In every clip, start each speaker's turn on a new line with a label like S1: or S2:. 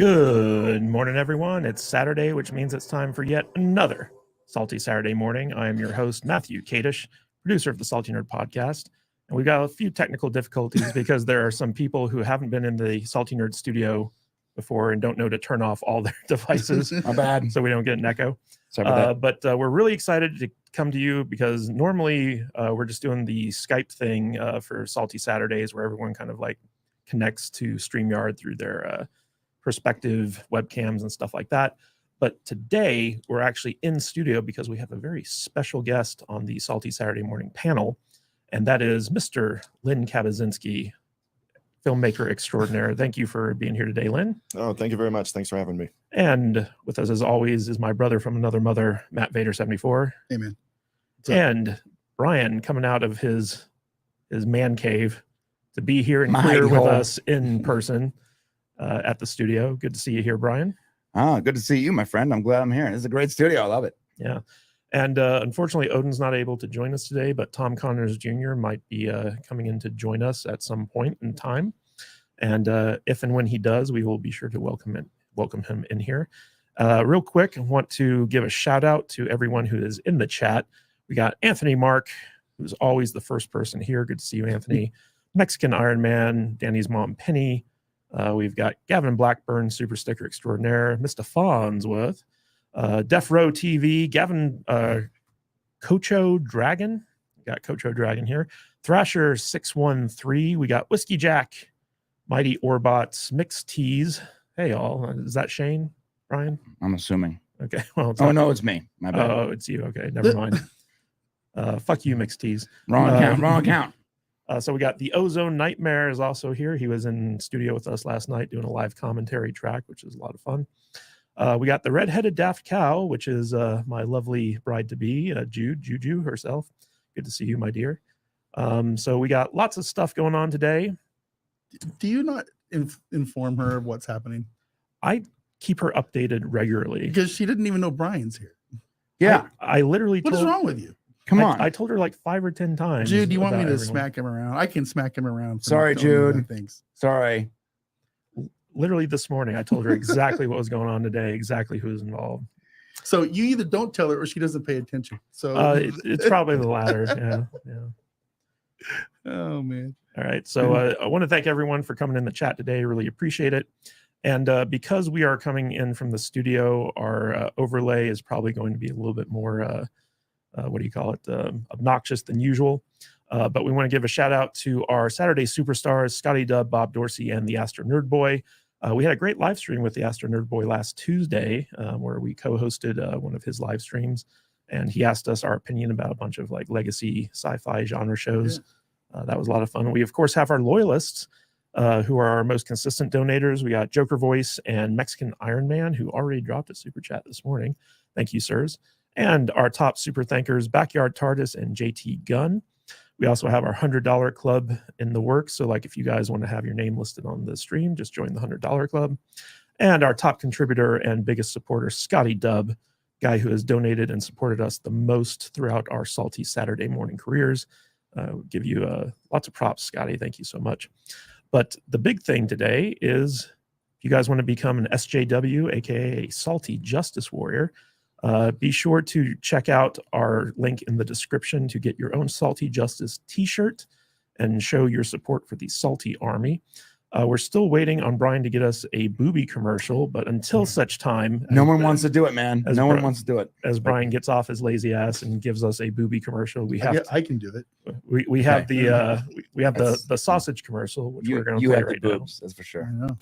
S1: Good morning, everyone. It's Saturday, which means it's time for yet another Salty Saturday morning. I am your host, Matthew Kadish, producer of the Salty Nerd podcast. And we've got a few technical difficulties because there are some people who haven't been in the Salty Nerd studio before and don't know to turn off all their devices.
S2: My bad.
S1: So we don't get an echo.
S2: Sorry about
S1: that. But we're really excited to come to you because normally we're just doing the Skype thing for Salty Saturdays where everyone kind of like connects to StreamYard through their perspective webcams and stuff like that. But today we're actually in studio because we have a very special guest on the Salty Saturday morning panel, and that is Mr. Len Kabasinski, filmmaker extraordinaire. Thank you for being here today, Lynn.
S3: Oh, thank you very much. Thanks for having me. And
S1: with us, as always, is my brother from another mother, Matt Vader 74.
S2: Hey, man.
S1: And Brian coming out of his man cave to be here and clear with us in person. At the studio. Good to see you here, Brian.
S2: Good to see you, my friend. I'm glad I'm here. This is a great studio. I love it.
S1: Yeah. And unfortunately, Odin's not able to join us today, but Tom Connors Jr. might be coming in to join us at some point in time. And if and when he does, we will be sure to welcome him in here. Real quick, I want to give a shout out to everyone who is in the chat. We got Anthony Mark, who's always the first person here. Good to see you, Anthony. Mexican Iron Man, Danny's mom, Penny. We've got Gavin Blackburn, Super Sticker Extraordinaire, Mr. Farnsworth, Def Row TV, Gavin Cocho Dragon. We got Cocho Dragon here. Thrasher 613. We got Whiskey Jack, Mighty Orbots, Mixed Teas. Hey, all. Is that Shane, Brian?
S2: I'm assuming.
S1: Okay. Well,
S2: no, it's me. My bad.
S1: Oh, it's you. Okay. Never mind. Fuck you, Mixed Teas.
S2: Wrong account.
S1: So we got the Ozone Nightmare is also here. He was in studio with us last night doing a live commentary track, which is a lot of fun. We got the Redheaded Daft Cow, which is my lovely bride-to-be, Juju herself. Good to see you, my dear. So we got lots of stuff going on today.
S4: Do you not inform her of what's happening?
S1: I keep her updated regularly.
S4: Because she didn't even know Brian's here.
S1: Yeah. I literally
S4: What is wrong with you?
S1: Come on. I told her like 5 or 10 times.
S4: Jude, do you want me to smack him around? I can smack him around.
S2: Sorry, Jude. Sorry.
S1: Literally this morning, I told her exactly what was going on today, exactly who's involved.
S4: So you either don't tell her or she doesn't pay attention. So
S1: it's probably the latter. Yeah.
S4: Oh, man.
S1: All right. So I want to thank everyone for coming in the chat today. Really appreciate it. And because we are coming in from the studio, our overlay is probably going to be a little bit more obnoxious than usual. But we want to give a shout out to our Saturday superstars, Scotty Dub, Bob Dorsey, and the AstroNerdBoy. We had a great live stream with the AstroNerdBoy last Tuesday, where we co-hosted one of his live streams, and he asked us our opinion about a bunch of like legacy sci-fi genre shows. Yeah. That was a lot of fun. We of course have our loyalists, who are our most consistent donators. We got Joker Voice and Mexican Iron Man, who already dropped a super chat this morning. Thank you, sirs. And our top super thankers, Backyard TARDIS and JT Gunn. We also have our $100 club in the works. So like if you guys want to have your name listed on the stream, just join the $100 club. And our top contributor and biggest supporter, Scotty Dub, guy who has donated and supported us the most throughout our Salty Saturday morning careers. We'll give you lots of props, Scotty. Thank you so much. But the big thing today is if you guys want to become an SJW, aka a Salty Justice Warrior, be sure to check out our link in the description to get your own Salty Justice t-shirt and show your support for the Salty Army. We're still waiting on Brian to get us a booby commercial, but until such time...
S2: No one wants to do it, man. No one wants to do it.
S1: As Brian gets off his lazy ass and gives us a booby commercial, we have...
S4: I can do it.
S1: We have the sausage commercial, which we're going to play right now.
S2: That's for sure.
S4: I know.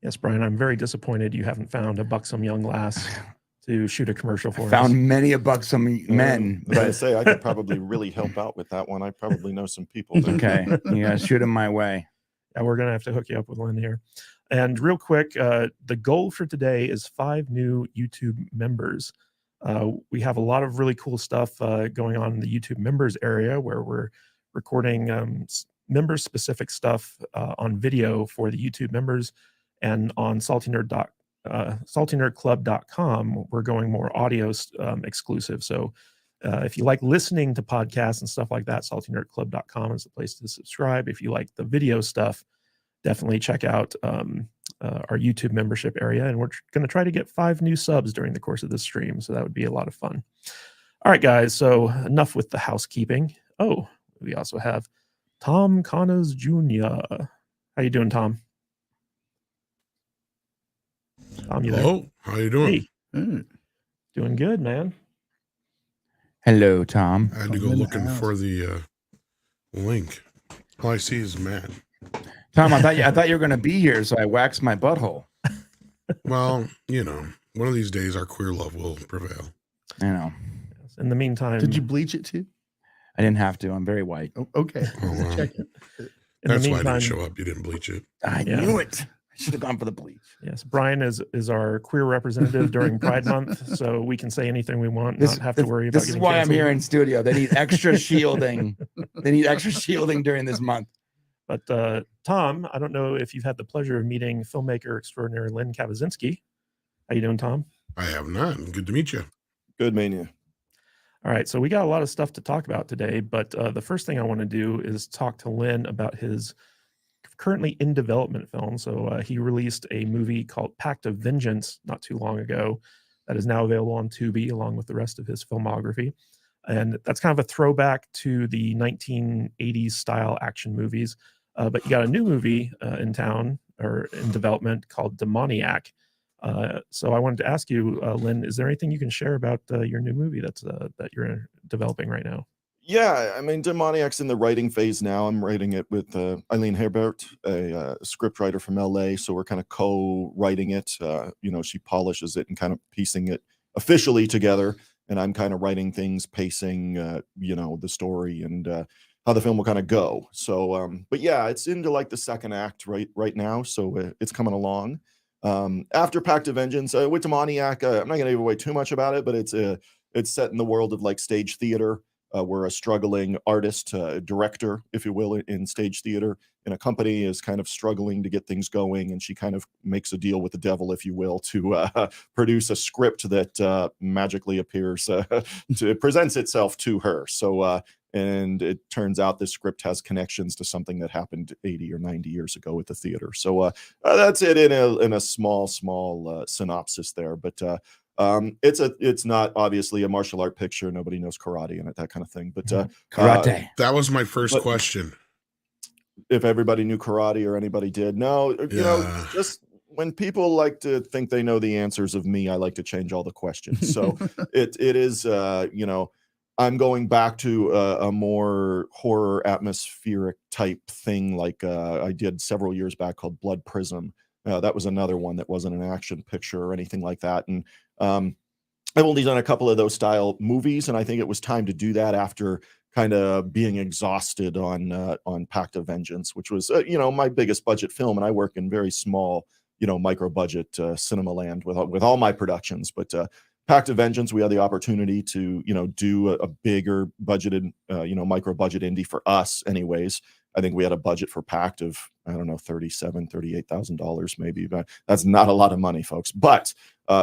S1: Yes, Brian, I'm very disappointed you haven't found a buxom young lass to shoot a commercial for us.
S2: Found many a buxom men.
S3: But I say I could probably really help out with that one. I probably know some people.
S2: Okay, you gotta shoot them my way.
S1: Yeah, we're gonna have to hook you up with Lynn here. And real quick, the goal for today is 5 new YouTube members. We have a lot of really cool stuff going on in the YouTube members area where we're recording member-specific stuff on video for the YouTube members. And on saltynerdclub.com, we're going more audio exclusive. So if you like listening to podcasts and stuff like that, saltynerdclub.com is the place to subscribe. If you like the video stuff, definitely check out our YouTube membership area. And we're going to try to get 5 new subs during the course of this stream. So that would be a lot of fun. All right, guys. So enough with the housekeeping. Oh, we also have Tom Connors Jr. How you doing, Tom? Tom, you there?
S5: Hello, how you doing?
S1: Hey. Doing good, man.
S2: Hello, Tom.
S5: I had to go looking for the link. All I see is Matt.
S2: Tom, I thought you were going to be here, so I waxed my butthole.
S5: Well, you know, one of these days our queer love will prevail.
S2: I know.
S1: In the meantime,
S4: Did you bleach it too?
S2: I didn't have to. I'm very white.
S4: Oh, okay.
S5: Oh, wow.
S4: Check it.
S5: That's why I didn't show up. You didn't bleach it.
S2: I knew it. I should have gone for the bleach.
S1: Yes, Brian is our queer representative during Pride Month, so we can say anything we want, not have to worry about.
S2: This is why I'm here in studio. They need extra shielding. They need extra shielding during this month.
S1: But Tom, I don't know if you've had the pleasure of meeting filmmaker extraordinary Len Kabasinski. How you doing, Tom?
S5: I have not. Good to meet you.
S3: Good mania.
S1: All right, so we got a lot of stuff to talk about today, but the first thing I want to do is talk to Len about his currently in development film. So he released a movie called Pact of Vengeance not too long ago that is now available on Tubi along with the rest of his filmography. And that's kind of a throwback to the 1980s style action movies. But you got a new movie in town or in development called Demoniac. So I wanted to ask you, Lynn, is there anything you can share about your new movie that you're developing right now?
S3: Yeah, I mean, Demoniac's in the writing phase now. I'm writing it with Eileen Herbert, a scriptwriter from LA. So we're kind of co-writing it. You know, she polishes it and kind of piecing it officially together. And I'm kind of writing things, pacing, you know, the story and how the film will kind of go. So, but yeah, it's into like the second act right now. So it's coming along. After Pact of Vengeance, with Demoniac, I'm not going to give away too much about it, but it's set in the world of like stage theater. We're a struggling artist, director, if you will, in stage theater. And a company is kind of struggling to get things going. And she kind of makes a deal with the devil, if you will, to produce a script that magically appears, presents itself to her. So, and it turns out this script has connections to something that happened 80 or 90 years ago at the theater. So that's it in a small synopsis there. But it's not obviously a martial art picture. Nobody knows karate in it, that kind of thing. But
S2: Karate.
S5: That was my first question.
S3: If everybody knew karate or anybody did, no, you know, just when people like to think they know the answers of me, I like to change all the questions. So it is, you know, I'm going back to a more horror atmospheric type thing like I did several years back called Blood Prism. That was another one that wasn't an action picture or anything like that. And I've only done a couple of those style movies, and I think it was time to do that after kind of being exhausted on Pact of Vengeance, which was you know, my biggest budget film, and I work in very small, you know, micro budget cinema land with all my productions. But Pact of Vengeance, we had the opportunity to, you know, do a bigger budgeted, you know, micro budget indie for us anyways. I think we had a budget for Pact of, I don't know, $38,000 maybe, but that's not a lot of money, folks. But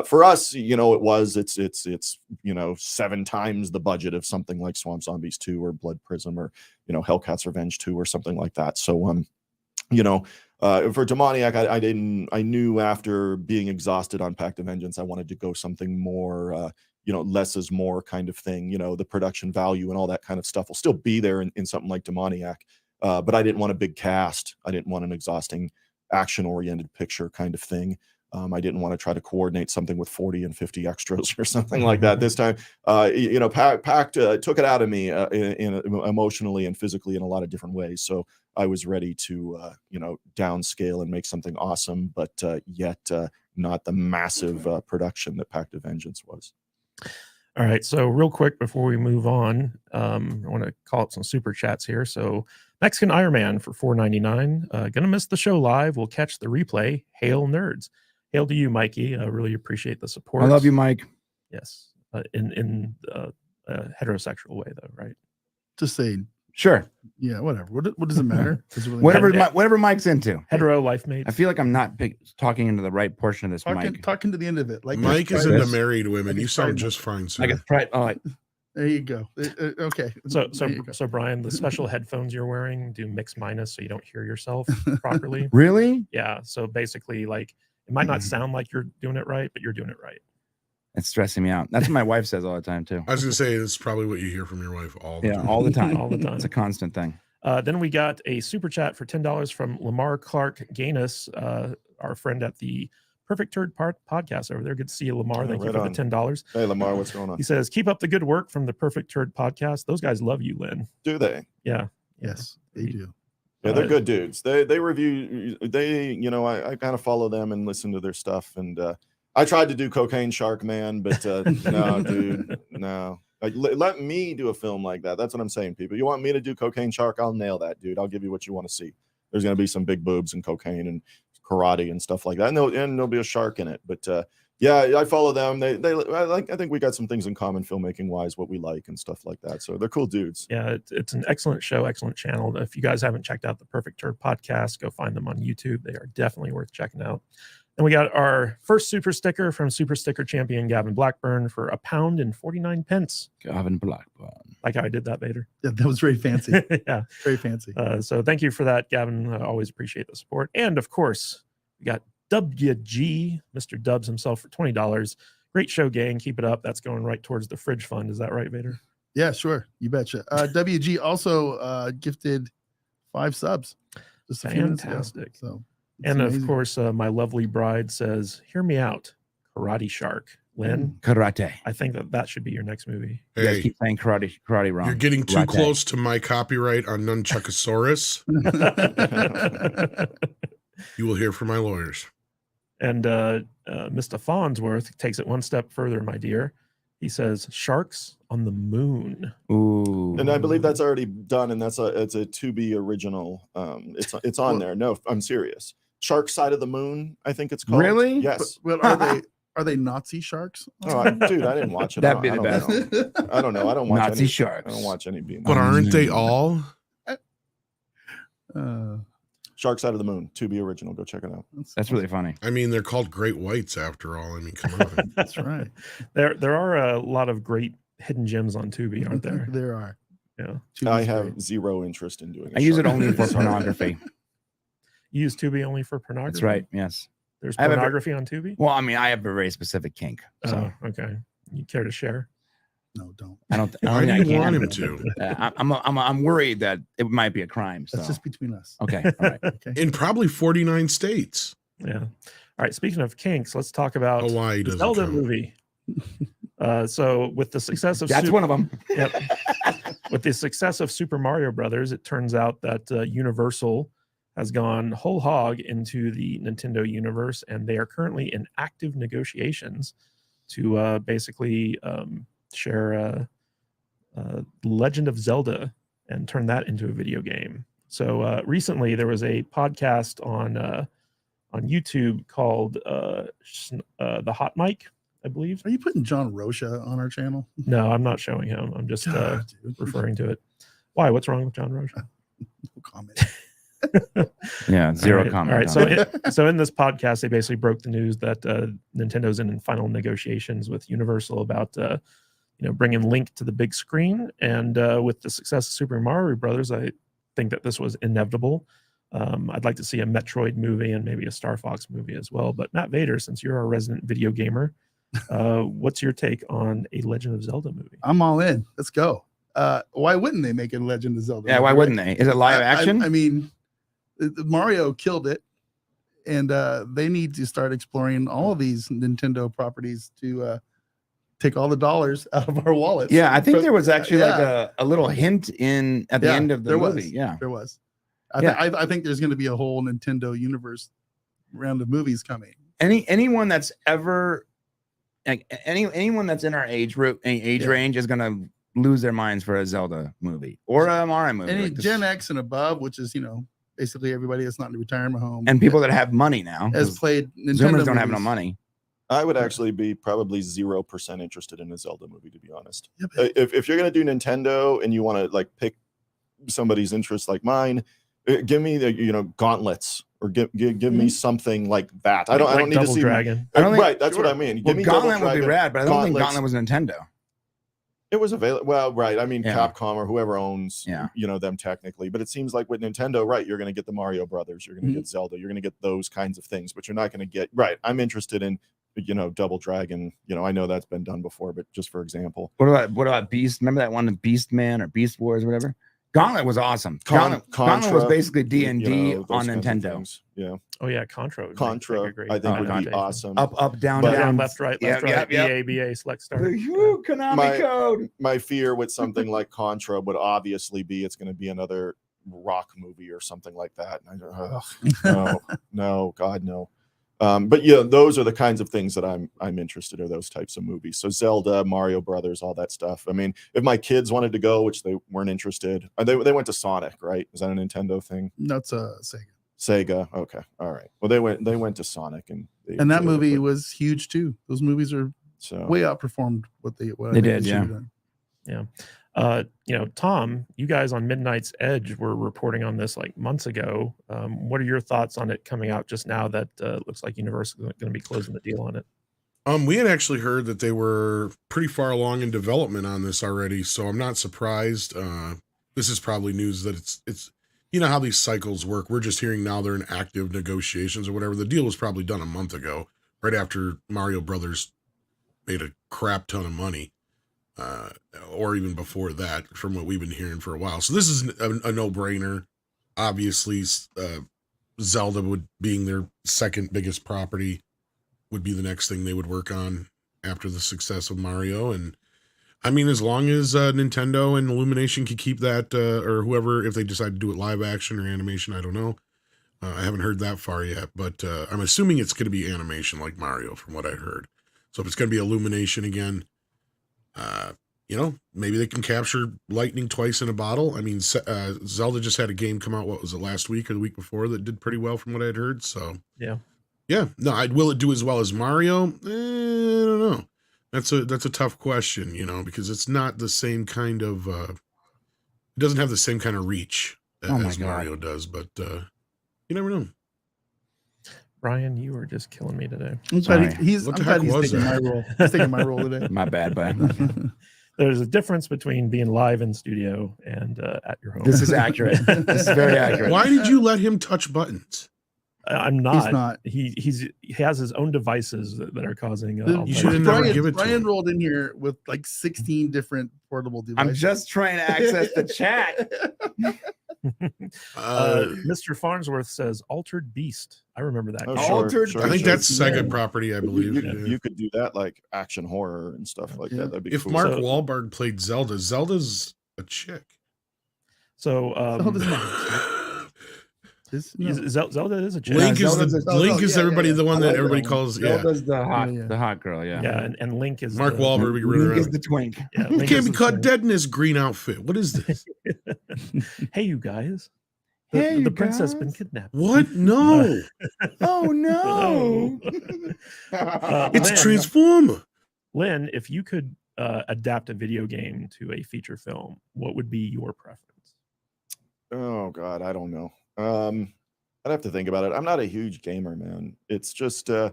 S3: for us, you know, it's, you know, 7 times the budget of something like Swamp Zombies 2 or Blood Prism or, you know, Hellcat's Revenge 2 or something like that. So, you know, for Demoniac, I knew after being exhausted on Pact of Vengeance, I wanted to go something more, you know, less is more kind of thing. You know, the production value and all that kind of stuff will still be there in something like Demoniac. But I didn't want a big cast. I didn't want an exhausting action-oriented picture kind of thing. I didn't want to try to coordinate something with 40 and 50 extras or something like that. This time, you know, Pact took it out of me in emotionally and physically in a lot of different ways. So I was ready to, you know, downscale and make something awesome, but yet not the massive production that Pact of Vengeance was.
S1: All right, so real quick before we move on, I want to call up some super chats here. So Mexican Iron Man for $4.99. Gonna miss the show live. We'll catch the replay. Hail nerds. Hail to you, Mikey. I really appreciate the support.
S2: I love you, Mike.
S1: Yes, in a heterosexual way though, right?
S4: Just say
S2: Sure.
S4: Yeah, whatever. What does it matter? Does it really
S2: Whatever,
S4: matter?
S2: whatever Mike's into.
S1: Hetero life mates.
S2: I feel like I'm not talking into the right portion of this mic.
S4: Talking to the end of it. Like
S5: Mike
S4: it's
S5: is into
S4: private.
S5: married women.
S4: Like
S5: You
S4: it's
S5: sound
S4: private.
S5: just fine, sir.
S2: Like it's right. Oh,
S4: There you go. Okay.
S1: So
S4: There you go.
S1: so Brian, the special headphones you're wearing do mix minus, so you don't hear yourself properly.
S2: really?
S1: Yeah. So basically, like it might not sound like you're doing it right, but you're doing it right.
S2: It's stressing me out. That's what my wife says all the time too.
S5: I was gonna say it's probably what you hear from your wife all the
S2: Yeah,
S5: time.
S2: all the time.
S1: All the time.
S2: It's a constant thing.
S1: Then we got a super chat for $10 from Lamar Clark Gaines, our friend at the Perfect Turd podcast over there. Good to see you, Lamar.
S3: Yeah,
S1: Thank you
S3: right
S1: for
S3: on.
S1: the $10.
S3: Hey, Lamar, what's going on?
S1: He says, keep up the good work from the Perfect Turd podcast. Those guys love you, Lynn.
S3: Do they?
S1: Yeah.
S4: Yes, they do.
S3: Yeah, they're good dudes. They review. I kind of follow them and listen to their stuff. And I tried to do Cocaine Shark Man, but no, dude, no. Like, let me do a film like that. That's what I'm saying, people. You want me to do Cocaine Shark? I'll nail that, dude. I'll give you what you want to see. There's going to be some big boobs and cocaine and karate and stuff like that. And there'll be a shark in it. But yeah, I follow them. I think we got some things in common filmmaking wise, what we like and stuff like that. So they're cool dudes.
S1: Yeah, it's an excellent show, excellent channel. If you guys haven't checked out the Perfect Turd podcast, go find them on YouTube. They are definitely worth checking out. And we got our first super sticker from super sticker champion Gavin Blackburn for £1.49.
S2: Gavin Blackburn.
S1: Like how I did that, Vader.
S4: Yeah, that was very fancy.
S1: Yeah.
S4: Very fancy.
S1: So thank you for that, Gavin. I always appreciate the support. And of course, we got WG, Mr. Dubs himself for $20. Great show, gang. Keep it up. That's going right towards the fridge fund. Is that right, Vader?
S4: Yeah, sure. You betcha. WG also gifted 5 subs. Just a few minutes ago.
S1: Fantastic.
S4: So,
S1: And
S4: amazing.
S1: of course, my lovely bride says, hear me out, Karate Shark. Lynn,
S2: Karate.
S1: I think that should be your next movie.
S2: You guys
S5: Hey,
S2: keep saying karate wrong.
S5: you're getting too
S2: Karate.
S5: close to my copyright on Nunchuckosaurus. You will hear from my lawyers.
S1: And Mr. Farnsworth takes it one step further, my dear. He says, sharks on the moon.
S2: Ooh.
S3: And I believe that's already done, and it's a to be original. It's on there. No, I'm serious. Shark Side of the Moon, I think it's called.
S2: Really?
S3: Yes.
S4: Well, are they Nazi sharks?
S3: Oh, dude, I didn't watch it.
S2: That'd be the
S3: I
S2: best.
S3: don't know. I don't know. I don't watch
S2: Nazi
S3: any
S2: sharks.
S3: I don't watch any B.
S5: But aren't they all?
S3: Shark Side of the Moon, to be original. Go check it out.
S2: That's really funny.
S5: I mean, they're called great whites after all. I mean, come on.
S4: That's right.
S1: There are a lot of great hidden gems on Tubi, aren't there?
S4: There are.
S1: Yeah.
S3: I
S4: Tubi's
S3: have
S4: great.
S3: zero interest in doing it.
S2: I use it only for pornography.
S1: You use Tubi only for pornography?
S2: That's right. Yes.
S1: There's
S2: I have a-
S1: pornography on Tubi?
S2: Well, I mean, I have a very specific kink. So
S1: Oh, okay. You care to share?
S4: No, don't.
S2: I don't.
S5: Why do
S2: think
S5: you
S2: I
S5: want
S2: can,
S5: him
S2: but,
S5: to?
S2: I'm worried that it might be a crime. So
S4: That's just between us.
S2: okay. All right.
S4: Okay.
S5: In probably 49 states.
S1: Yeah. All right. Speaking of kinks, let's talk about
S5: Hawaii
S1: the
S5: doesn't
S1: Zelda
S5: count.
S1: movie. So with the success of
S2: That's one of them.
S1: Yep. With the success of Super Mario Brothers, it turns out that Universal has gone whole hog into the Nintendo universe, and they are currently in active negotiations to basically share Legend of Zelda and turn that into a video game. So recently, there was a podcast on YouTube called The Hot Mic, I believe.
S4: Are you putting John Rocha on our channel?
S1: No, I'm not showing him. I'm just
S4: God, dude.
S1: referring to it. Why? What's wrong with John Rocha?
S4: No comment.
S2: Yeah. Zero
S1: All right,
S2: comment.
S1: All right.
S2: on it.
S1: So in this podcast, they basically broke the news that Nintendo's in final negotiations with Universal about bringing Link to the big screen. And with the success of Super Mario Brothers, I think that this was inevitable. I'd like to see a Metroid movie and maybe a Star Fox movie as well. But Matt Vader, since you're our resident video gamer, what's your take on a Legend of Zelda movie?
S4: I'm all in. Let's go. Why wouldn't they make a Legend of Zelda?
S2: Yeah. Why wouldn't they? Is it live action?
S4: I mean, Mario killed it, and they need to start exploring all of these Nintendo properties to take all the dollars out of our wallets.
S2: Yeah, I think there was actually
S4: Yeah.
S2: like a little hint at the
S4: Yeah,
S2: end of the
S4: there
S2: movie.
S4: was.
S2: Yeah.
S4: There was.
S2: Yeah.
S4: I think there's going to be a whole Nintendo universe round of movies coming.
S2: Anyone that's ever like anyone that's in our age range is gonna lose their minds for a Zelda movie or a Mario movie.
S4: Any
S2: like this.
S4: Gen X and above, which is basically everybody that's not in a retirement home,
S2: and people that have money now.
S4: has
S2: 'cause
S4: played Nintendo.
S2: Zoomers don't have no
S4: movies.
S2: money.
S3: I would actually be probably 0% interested in a Zelda movie, to be honest.
S4: Yeah, but
S3: If you're gonna do Nintendo and you want to like pick somebody's interest like mine, give me the, you know, gauntlets, or give me something like that. I don't need
S1: Double
S3: to see
S1: Dragon.
S2: I don't think-
S3: right. That's what I mean.
S2: Well,
S3: Give me
S2: Gauntlet
S3: Double
S2: would be
S3: Dragon,
S2: rad, but I don't think
S3: Gauntlets.
S2: Gauntlet was Nintendo.
S3: It was available. Well, right. I mean,
S2: Yeah.
S3: Capcom or whoever owns,
S2: Yeah.
S3: you know, them technically. But it seems like with Nintendo, right, you're going to get the Mario Brothers, you're going to get Zelda, you're going to get those kinds of things, but you're not going to get, right. I'm interested in, you know, Double Dragon. You know, I know that's been done before, but just for example.
S2: What about Beast? Remember that one, Beast Man or Beast Wars or whatever? Gauntlet was awesome. Gauntlet was basically D&D
S3: you know,
S2: on
S3: those kinds of
S2: Nintendo.
S3: things. Yeah.
S1: Oh yeah, Contra. would
S3: Contra,
S1: make a great
S3: I think would be
S1: adaptation.
S3: awesome.
S2: Up, down,
S3: But-
S2: down.
S1: Left, right,
S2: Yep,
S1: left, right.
S2: yep.
S1: BA, select start.
S2: Woo, Konami code.
S3: My fear with something like Contra would obviously be it's going to be another rock movie or something like that. And no, God, no. But yeah, those are the kinds of things that I'm interested in, those types of movies. So Zelda, Mario Brothers, all that stuff. I mean, if my kids wanted to go, which they weren't interested, they went to Sonic, right? Is that a Nintendo thing?
S4: That's a Sega.
S3: Sega. Okay, all right. Well, they went to Sonic, and they
S4: And that
S3: enjoyed it,
S4: movie
S3: but-
S4: was huge too. Those movies are
S3: so
S4: way outperformed what they
S2: They did,
S4: should
S2: yeah.
S4: have done.
S1: You know, Tom, you guys on Midnight's Edge were reporting on this like months ago. What are your thoughts on it coming out just now that looks like Universal is going to be closing the deal on it?
S5: We had actually heard that they were pretty far along in development on this already, so I'm not surprised. This is probably news that it's you know how these cycles work. We're just hearing now they're in active negotiations or whatever. The deal was probably done a month ago, right after Mario Brothers made a crap ton of money, or even before that, from what we've been hearing for a while. So this is a no-brainer. Obviously, Zelda being their second biggest property would be the next thing they would work on after the success of Mario. And I mean, as long as Nintendo and Illumination can keep that, or whoever, if they decide to do it live action or animation, I don't know. I haven't heard that far yet, but I'm assuming it's going to be animation like Mario from what I heard. So if it's going to be Illumination again, you know, maybe they can capture lightning twice in a bottle. I mean, Zelda just had a game come out, what was it, last week or the week before, that did pretty well from what I'd heard. So
S1: Yeah.
S5: No, will it do as well as Mario? I don't know. That's a tough question, you know, because it's not the same kind of, it doesn't have the same kind of reach as Mario does, but you never know.
S1: Brian, you were just killing me today.
S4: I'm
S2: Sorry.
S4: glad he's
S5: What the
S4: taking
S5: heck was
S4: my
S5: that?
S4: role. He's taking my role today.
S2: My bad, bud.
S1: There's a difference between being live in studio and at your home.
S2: This is accurate. This is very accurate.
S5: Why did you let him touch buttons?
S1: I'm not.
S4: He's not.
S1: He has his own devices that are causing.
S5: You should've never
S4: Brian,
S5: give it to
S4: Brian
S5: him.
S4: rolled in here with like 16 different portable devices.
S2: I'm just trying to access the chat.
S1: Mr. Farnsworth says Altered Beast. I remember that.
S3: Oh,
S1: game.
S3: sure,
S2: Altered
S3: sure,
S5: I think
S3: sure.
S5: that's Sega property, I believe.
S3: You could do that like action horror and stuff like
S4: Yeah.
S3: that. That'd be
S5: If
S3: cool.
S5: Mark
S1: So-
S5: Wahlberg played Zelda, Zelda's a chick.
S1: So
S4: Zelda's not.
S1: Zelda is a chick.
S5: Link is
S2: Zelda's
S5: the
S2: a-
S5: Link is
S4: yeah,
S5: everybody
S4: yeah.
S5: the one
S2: I
S5: that
S2: like
S5: everybody
S2: that one.
S5: calls. Yeah,
S2: Zelda's the hot,
S4: Yeah.
S2: the hot girl. Yeah.
S1: Yeah, and Link is
S5: Mark
S1: the,
S5: Wahlberg running
S2: Link is
S5: around.
S2: the twink.
S1: Yeah,
S5: You
S1: Link
S5: can't
S1: is
S5: be
S1: the
S5: caught
S1: twin.
S5: dead in this green outfit. What is this?
S1: Hey, you guys.
S2: Hey,
S1: The
S2: you
S1: princess
S2: guys.
S1: been kidnapped.
S5: What? No,
S2: Oh no!
S5: it's a
S1: Lynn,
S5: Transformer.
S1: Lynn, if you could adapt a video game to a feature film, what would be your preference?
S3: Oh God, I don't know. I'd have to think about it. I'm not a huge gamer, man. It's just I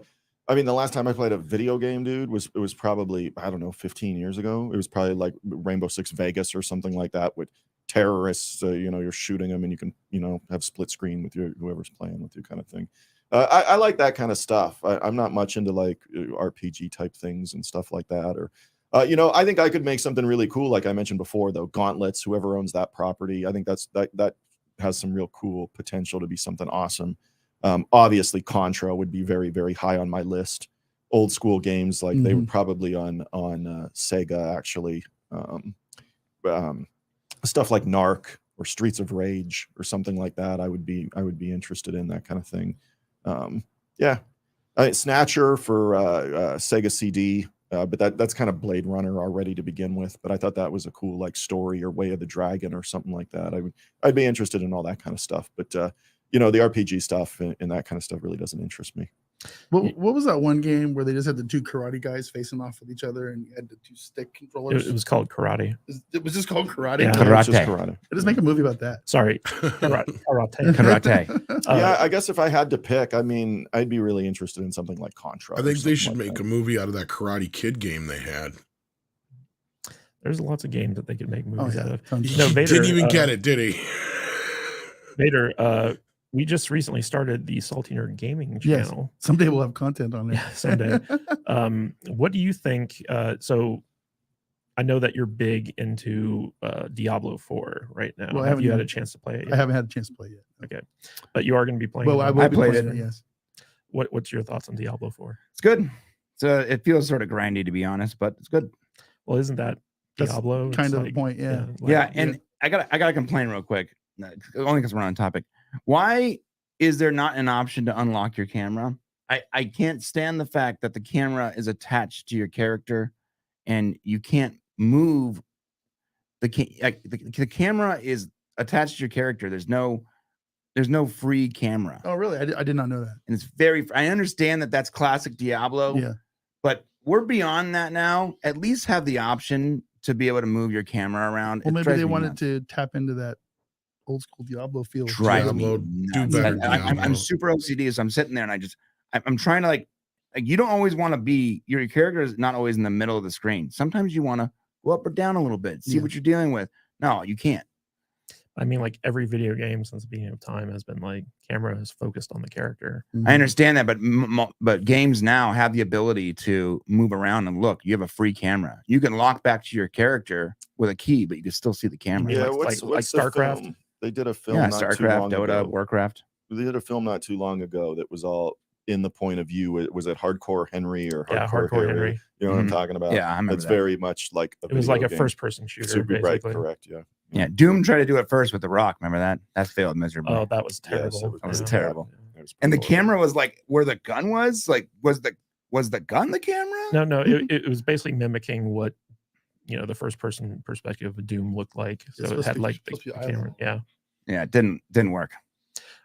S3: mean, the last time I played a video game, dude, it was probably, I don't know, 15 years ago. It was probably like Rainbow Six Vegas or something like that with terrorists. You know, you're shooting them and you can, you know, have split screen with whoever's playing with you, kind of thing. I like that kind of stuff. I'm not much into like RPG type things and stuff like that. Or you know, I think I could make something really cool, like I mentioned before, though. Gauntlets, whoever owns that property, I think that has some real cool potential to be something awesome. Obviously, Contra would be very, very high on my list. Old school games, like they were probably on Sega, actually. Stuff like Narc or Streets of Rage or something like that. I would be interested in that kind of thing. Yeah, Snatcher for Sega CD. But that's kind of Blade Runner already to begin with. But I thought that was a cool like story, or Way of the Dragon or something like that. I'd be interested in all that kind of stuff. But you know, the RPG stuff and that kind of stuff really doesn't interest me.
S4: What was that one game where they just had the two karate guys facing off with each other and you had the two stick controllers?
S1: It was called Karate.
S4: It was just called karate.
S1: Yeah.
S3: Yeah, it's just
S2: Karate.
S3: karate.
S4: They just make a movie about that.
S1: Sorry, Karate.
S2: Karate.
S3: Yeah, I guess if I had to pick, I mean, I'd be really interested in something like Contra.
S5: I
S3: or
S5: think they
S3: something
S5: should
S3: like
S5: make
S3: that.
S5: a movie out of that Karate Kid game they had.
S1: There's lots of games that they could make movies out of.
S4: Tons
S5: He
S4: of-
S1: No, Vader,
S5: didn't even get it, did he?
S1: Vader, we just recently started the Salty Nerd Gaming
S4: Yes.
S1: channel.
S4: Someday we'll have content on there.
S1: Yeah, someday. What do you think? So I know that you're big into Diablo 4 right now.
S4: Well, I
S1: Have you had
S4: haven't-
S1: a chance to play it
S4: I
S1: yet?
S4: havened had a chance to play it yet.
S1: Okay. But you are going to be playing
S4: Well,
S1: it
S4: I
S1: on-
S4: will be
S2: played
S4: playing
S2: it.
S4: Yes.
S1: What's your thoughts on Diablo 4?
S2: It's good. So it feels sort of grindy, to be honest, but it's good.
S1: Well, isn't that
S4: That's
S1: Diablo? It's
S4: kind of the
S1: like-
S4: point. Yeah.
S1: like-
S2: Yeah, and I gotta complain real quick, only because we're on topic. Why is there not an option to unlock your camera? I can't stand the fact that the camera is attached to your character, and you can't move the camera is attached to your character. There's no free camera,
S4: Oh, really? I did not know that.
S2: and it's very. I understand that that's classic Diablo.
S4: Yeah.
S2: But we're beyond that now. At least have the option to be able to move your camera around.
S4: Well,
S2: It
S4: maybe
S2: drives
S4: they
S2: me
S4: wanted
S2: nuts.
S4: to tap into that old school Diablo feel.
S2: Drives
S5: Diablo,
S2: me
S5: do
S2: nuts.
S5: better,
S2: I'm
S5: Diablo.
S2: super OCD, so I'm sitting there and I'm trying to like you don't always want to be your character is not always in the middle of the screen. Sometimes you want to go up or down a little bit, see
S4: Yeah.
S2: what you're dealing with. No, you can't.
S1: I mean, like every video game since the beginning of time has been like camera is focused on the character.
S4: Mhm.
S2: I understand that, but games now have the ability to move around and look. You have a free camera. You can lock back to your character with a key, but you can still see the camera.
S1: mean
S3: Yeah,
S1: like-
S3: what's
S1: like
S3: the
S1: StarCraft?
S3: film? They did a film
S2: Yeah,
S3: not too
S2: StarCraft,
S3: long
S2: Dota,
S3: ago.
S2: Warcraft.
S3: They did a film not too long ago that was all in the point of view. Was it Hardcore Henry or
S1: Yeah, Hardcore Henry.
S3: You know what I'm
S2: Mhm.
S3: talking about?
S2: Yeah, I remember
S3: It's
S2: that.
S3: very much like
S1: It was like a
S3: video game.
S1: first-person shooter,
S3: Super right,
S1: basically.
S3: correct? Yeah.
S2: Yeah, Doom tried to do it first with The Rock. Remember that? That failed miserably.
S1: Oh, that was
S3: Yes,
S1: terrible.
S3: it was
S2: That was
S3: pretty
S2: terrible.
S3: It was
S2: And the
S3: pretty horrible.
S2: camera was like where the gun was. Like, was the gun the camera?
S1: No, it was basically mimicking what the first-person perspective of Doom looked like. So it
S4: supposed
S1: had
S4: to be-
S1: like the
S4: supposed to be
S1: camera.
S4: eyeball.
S1: Yeah.
S2: Yeah, it didn't work.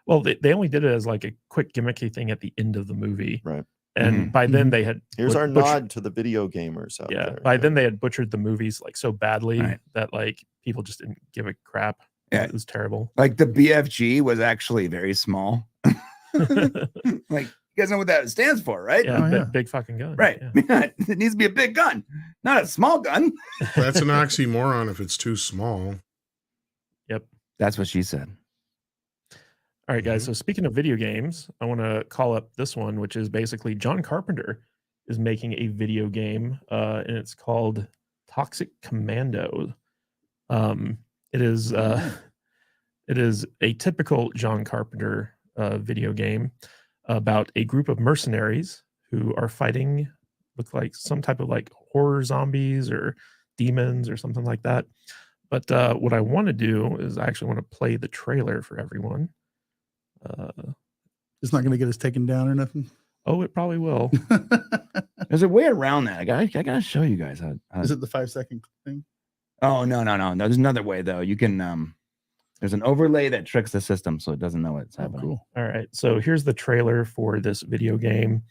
S1: Well, they only did it as like a quick gimmicky thing at the end of the movie,
S3: Right.
S1: and
S2: Mhm.
S1: by then they had
S3: Here's our
S1: butchered-
S3: nod to the video gamers out
S1: Yeah,
S3: there.
S1: by then they had butchered the movies like so badly
S2: Right.
S1: that like people just didn't give a crap.
S2: Yeah.
S1: It was terrible.
S2: Like the BFG was actually very small. Like, you guys know what that stands for, right?
S1: Yeah,
S4: Oh, yeah.
S1: big fucking gun.
S2: Right.
S1: Yeah.
S2: It needs to be a big gun, not a small gun.
S5: That's an oxymoron if it's too small.
S2: That's what she said.
S1: All right, guys. So speaking of video games, I want to call up this one, which is basically John Carpenter is making a video game, and it's called Toxic Commando. It is a typical John Carpenter video game about a group of mercenaries who are fighting, look like some type of like horror zombies or demons or something like that. But what I want to do is I actually want to play the trailer for everyone.
S4: It's not going to get us taken down or nothing.
S1: Oh, it probably will.
S2: There's a way around that. I gotta show you guys how.
S4: Is it the 5-second thing?
S2: Oh no. There's another way though. You can there's an overlay that tricks the system so it doesn't know what's
S4: Oh,
S2: happening.
S4: cool.
S1: All right. So here's the trailer for this video game.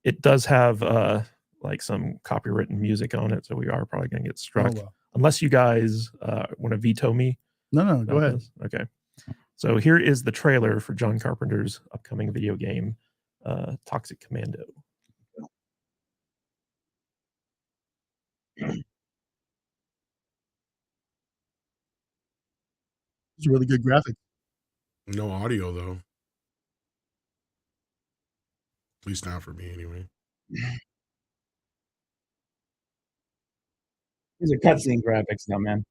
S1: It does have like some copywritten music on it, so we are probably going to get struck.
S4: Oh, well.
S1: Unless you guys want to veto me.
S4: No, go
S1: about
S4: ahead.
S1: this. Okay. So here is the trailer for John Carpenter's upcoming video game, Toxic Commando.
S4: It's a really good graphic.
S5: No audio though. At least not for me anyway.
S2: These are cutscene graphics now, man.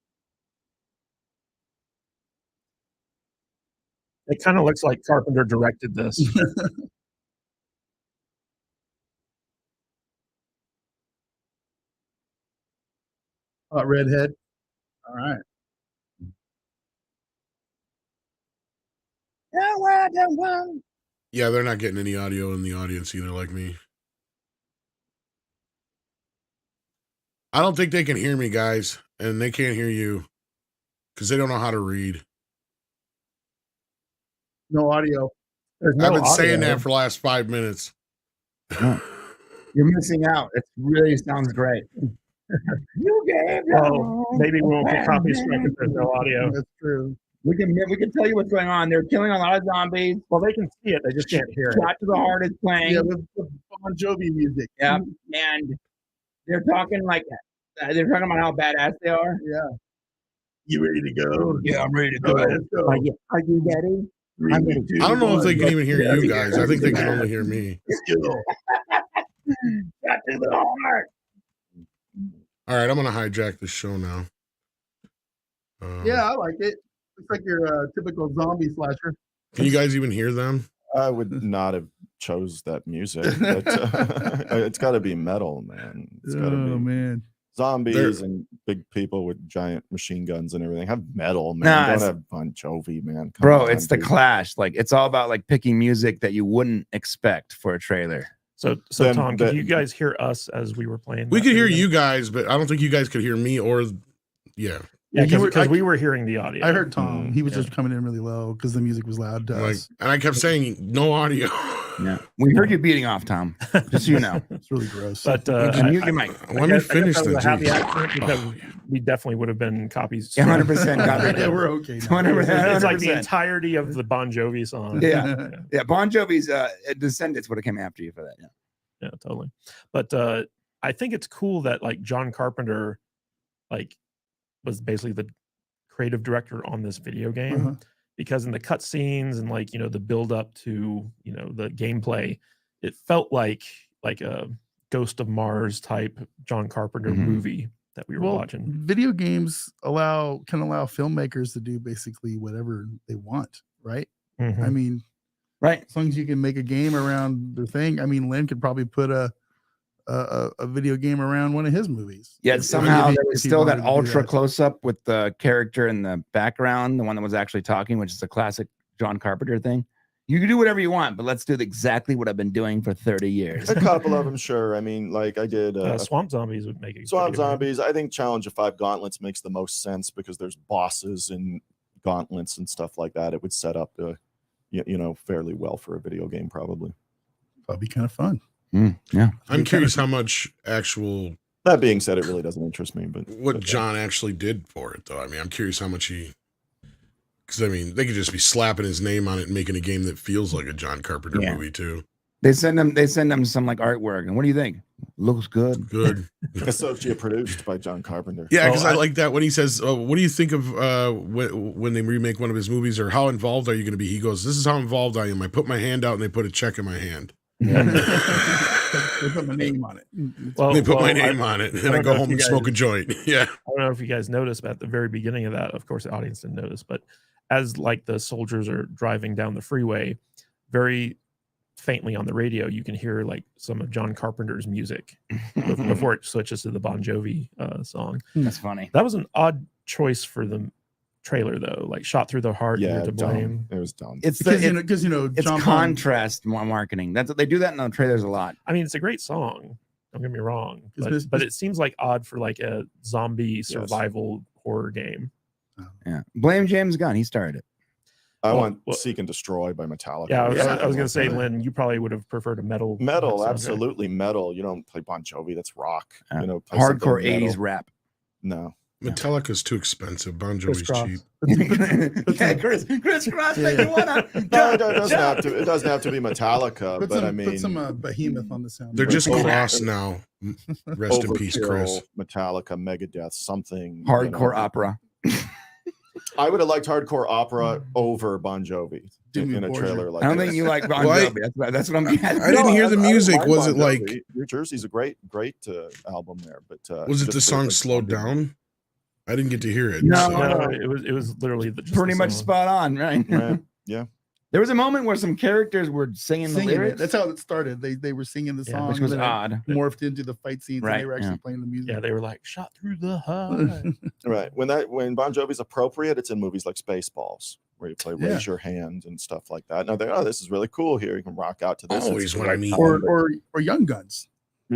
S1: It kind of looks like Carpenter directed this.
S4: Hot redhead. All right.
S5: Yeah, they're not getting any audio in the audience either, like me. I don't think they can hear me, guys, and they can't hear you because they don't know how to read.
S4: No audio.
S1: There's
S5: I've
S1: no
S5: been saying
S1: audio.
S5: that for the last 5 minutes.
S2: You're missing out. It really sounds great. You gave
S1: Well, maybe we won't get copy strike if there's no audio.
S4: That's true.
S2: We can tell you what's going on. They're killing a lot of zombies.
S1: Well, they can see it. They just can't hear it.
S2: Shot to the Heart is playing.
S4: Yeah, with Bon Jovi music.
S2: Yep. And they're talking about how badass they are.
S4: Yeah. You ready to go?
S2: Yeah, I'm ready to go.
S4: All right, let's go.
S2: Are you ready?
S4: Three,
S2: I'm
S4: two,
S5: I don't know if they can
S4: one.
S5: even hear you guys. I think they can only hear me.
S2: Shot to the heart.
S5: All right, I'm gonna hijack the show now.
S4: Yeah, I like it. Looks like your typical zombie slasher.
S5: Can you guys even hear them?
S3: I would not have chose that music. But, it's got to be metal, man. It's got to
S4: Oh
S3: be
S4: man.
S3: zombies and big people with giant machine guns and everything. Have metal, man.
S2: Nah,
S3: Don't
S2: it's-
S3: have Bon Jovi, man. Come
S2: Bro,
S3: on,
S2: it's the
S3: dude.
S2: Clash. Like, it's all about like picking music that you wouldn't expect for a trailer.
S1: So
S3: Then
S1: Tom,
S3: the-
S1: could you guys hear us as we were playing?
S5: We
S1: that
S5: could hear
S1: video?
S5: you guys, but I don't think you guys could hear me or
S1: Yeah,
S4: You were-
S1: because
S4: I-
S1: we were hearing the audio.
S4: I heard Tom. He was
S1: Yeah.
S4: just coming in really low because the music was loud to
S5: like,
S4: us.
S5: and I kept saying no audio.
S2: Yeah. We heard you beating off, Tom. Just so you know.
S4: It's really gross.
S1: But
S2: Can you mute your mic?
S5: Let me finish
S1: that was
S5: the
S1: a happy
S5: juice.
S1: accident because
S5: Oh, yeah.
S1: we definitely would have been copies.
S2: 100% got
S4: yeah,
S2: it.
S4: we're okay. Now.
S2: 100%.
S1: It's like the entirety of the Bon Jovi song.
S2: Yeah. Yeah, Bon Jovi's Descendants would have come after you for that. Yeah.
S1: Yeah, totally. But I think it's cool that like John Carpenter like was basically the creative director on this video game
S4: Uh-huh.
S1: because in the cutscenes and like the build up to the gameplay, it felt like a Ghost of Mars type John Carpenter
S2: Mhm.
S1: movie that we were
S4: Well,
S1: watching.
S4: video games can allow filmmakers to do basically whatever they want, right?
S1: Mhm.
S4: I mean,
S2: Right.
S4: as long as you can make a game around their thing. I mean, Len could probably put a video game around one of his movies.
S2: Yet
S4: If-
S2: somehow
S4: if
S2: there
S4: he
S2: was still that
S4: wanted to do
S2: ultra
S4: that.
S2: close up with the character in the background, the one that was actually talking, which is a classic John Carpenter thing. You can do whatever you want, but let's do exactly what I've been doing for 30 years.
S3: A couple of them, sure. I mean, like I did
S1: Swamp Zombies would make it.
S3: Swamp Zombies. I think Challenge of 5 Gauntlets makes the most sense because there's bosses and gauntlets and stuff like that. It would set up fairly well for a video game, probably.
S4: That'd be kind of fun.
S2: Yeah.
S5: I'm curious how much actual
S3: That being said, it really doesn't interest me. But
S5: what John actually did for it, though. I mean, I'm curious how much because I mean, they could just be slapping his name on it and making a game that feels like a John Carpenter
S2: Yeah.
S5: movie too.
S2: They send them some like artwork. And what do you think? Looks good.
S5: Good.
S3: associate produced by John Carpenter.
S5: Yeah, because
S1: Oh,
S5: I like that when he says, "What do you think of when they remake one of his movies, or how involved are you going to be?" He goes, "This is how involved I am. I put my hand out and they put a check in my hand.
S4: They put my name on it.
S1: Well,
S5: They put my
S1: well,
S5: name
S1: I
S5: on it, and
S1: don't
S5: I
S1: know
S5: go
S1: if
S5: home
S1: you
S5: and
S1: guys-
S5: smoke a joint." Yeah,
S1: I don't know if you guys noticed, but at the very beginning of that, of course, the audience didn't notice, but as like the soldiers are driving down the freeway, very faintly on the radio, you can hear like some of John Carpenter's music before it switches to the Bon Jovi song.
S2: That's funny.
S1: That was an odd choice for the trailer, though. Like shot through the heart,
S3: Yeah,
S1: you're to blame.
S3: dumb. It was dumb.
S2: It's
S4: Because
S2: the,
S4: it's
S2: it's contrast marketing. They do that in the trailers a lot.
S1: I mean, it's a great song. Don't get me wrong,
S4: It's-
S1: but it seems like odd for like a zombie survival horror game.
S2: Yeah. Blame James Gunn. He started it.
S3: I
S1: Well,
S3: want
S1: well-
S3: Seek and Destroy by Metallica.
S1: Yeah, I was,
S2: Yeah.
S1: I was gonna say, Lynn, you probably would have preferred a metal.
S3: Metal,
S1: song, right?
S3: absolutely metal. You don't play Bon Jovi, that's rock.
S2: Yeah.
S3: Play something
S2: Hardcore
S3: metal.
S2: 80s rap.
S3: No.
S5: Metallica's too expensive. Bon
S1: Chris
S5: Jovi's
S1: Cross.
S5: cheap.
S2: Yeah, Chris Cross,
S4: Yeah.
S2: make you wanna
S3: No, it doesn't
S2: jump.
S3: have to. It doesn't have to be Metallica,
S4: Put
S3: but
S4: some,
S3: I mean,
S4: put some behemoth on the sound.
S5: They're just
S3: Over-
S5: cross now. Rest in peace, Chris.
S3: Overkill, Metallica, Megadeth, something
S2: Hardcore opera.
S3: I would have liked hardcore opera over Bon Jovi
S4: Do me
S3: in a
S4: Borgia.
S3: trailer like
S2: I don't
S3: this.
S2: think you like Bon
S5: Why-
S2: Jovi. That's what I'm
S5: I
S2: getting.
S5: didn't hear the
S3: don't
S5: music.
S3: mind
S5: Was
S3: Bon
S5: it like?
S3: Jovi. New Jersey's a great album there, but
S5: Was it
S3: just
S5: the
S3: for,
S5: song
S3: like,
S5: "Slowed Down"? I didn't get to hear it.
S2: No.
S5: so-
S1: No, it was literally just
S2: Pretty
S1: the
S2: much
S1: song.
S2: spot on, right?
S3: Right. Yeah.
S2: There was a moment where some characters were singing the
S4: Singing it.
S2: lyrics.
S4: That's how it started. They were singing the
S1: Yeah,
S4: song,
S2: which was
S4: then it
S2: odd.
S4: morphed into the fight scenes, and
S2: Right,
S4: they were actually
S2: yeah.
S4: playing the music.
S1: Yeah, they were like shot through the heart.
S3: Right. When Bon Jovi's appropriate, it's in movies like Spaceballs, where you play
S4: Yeah.
S3: Raise Your Hand and stuff like that. Now they this is really cool here. You can rock out to this.
S5: Always
S3: It's the
S5: what I
S3: right
S5: need.
S3: time.
S4: or Young Guns.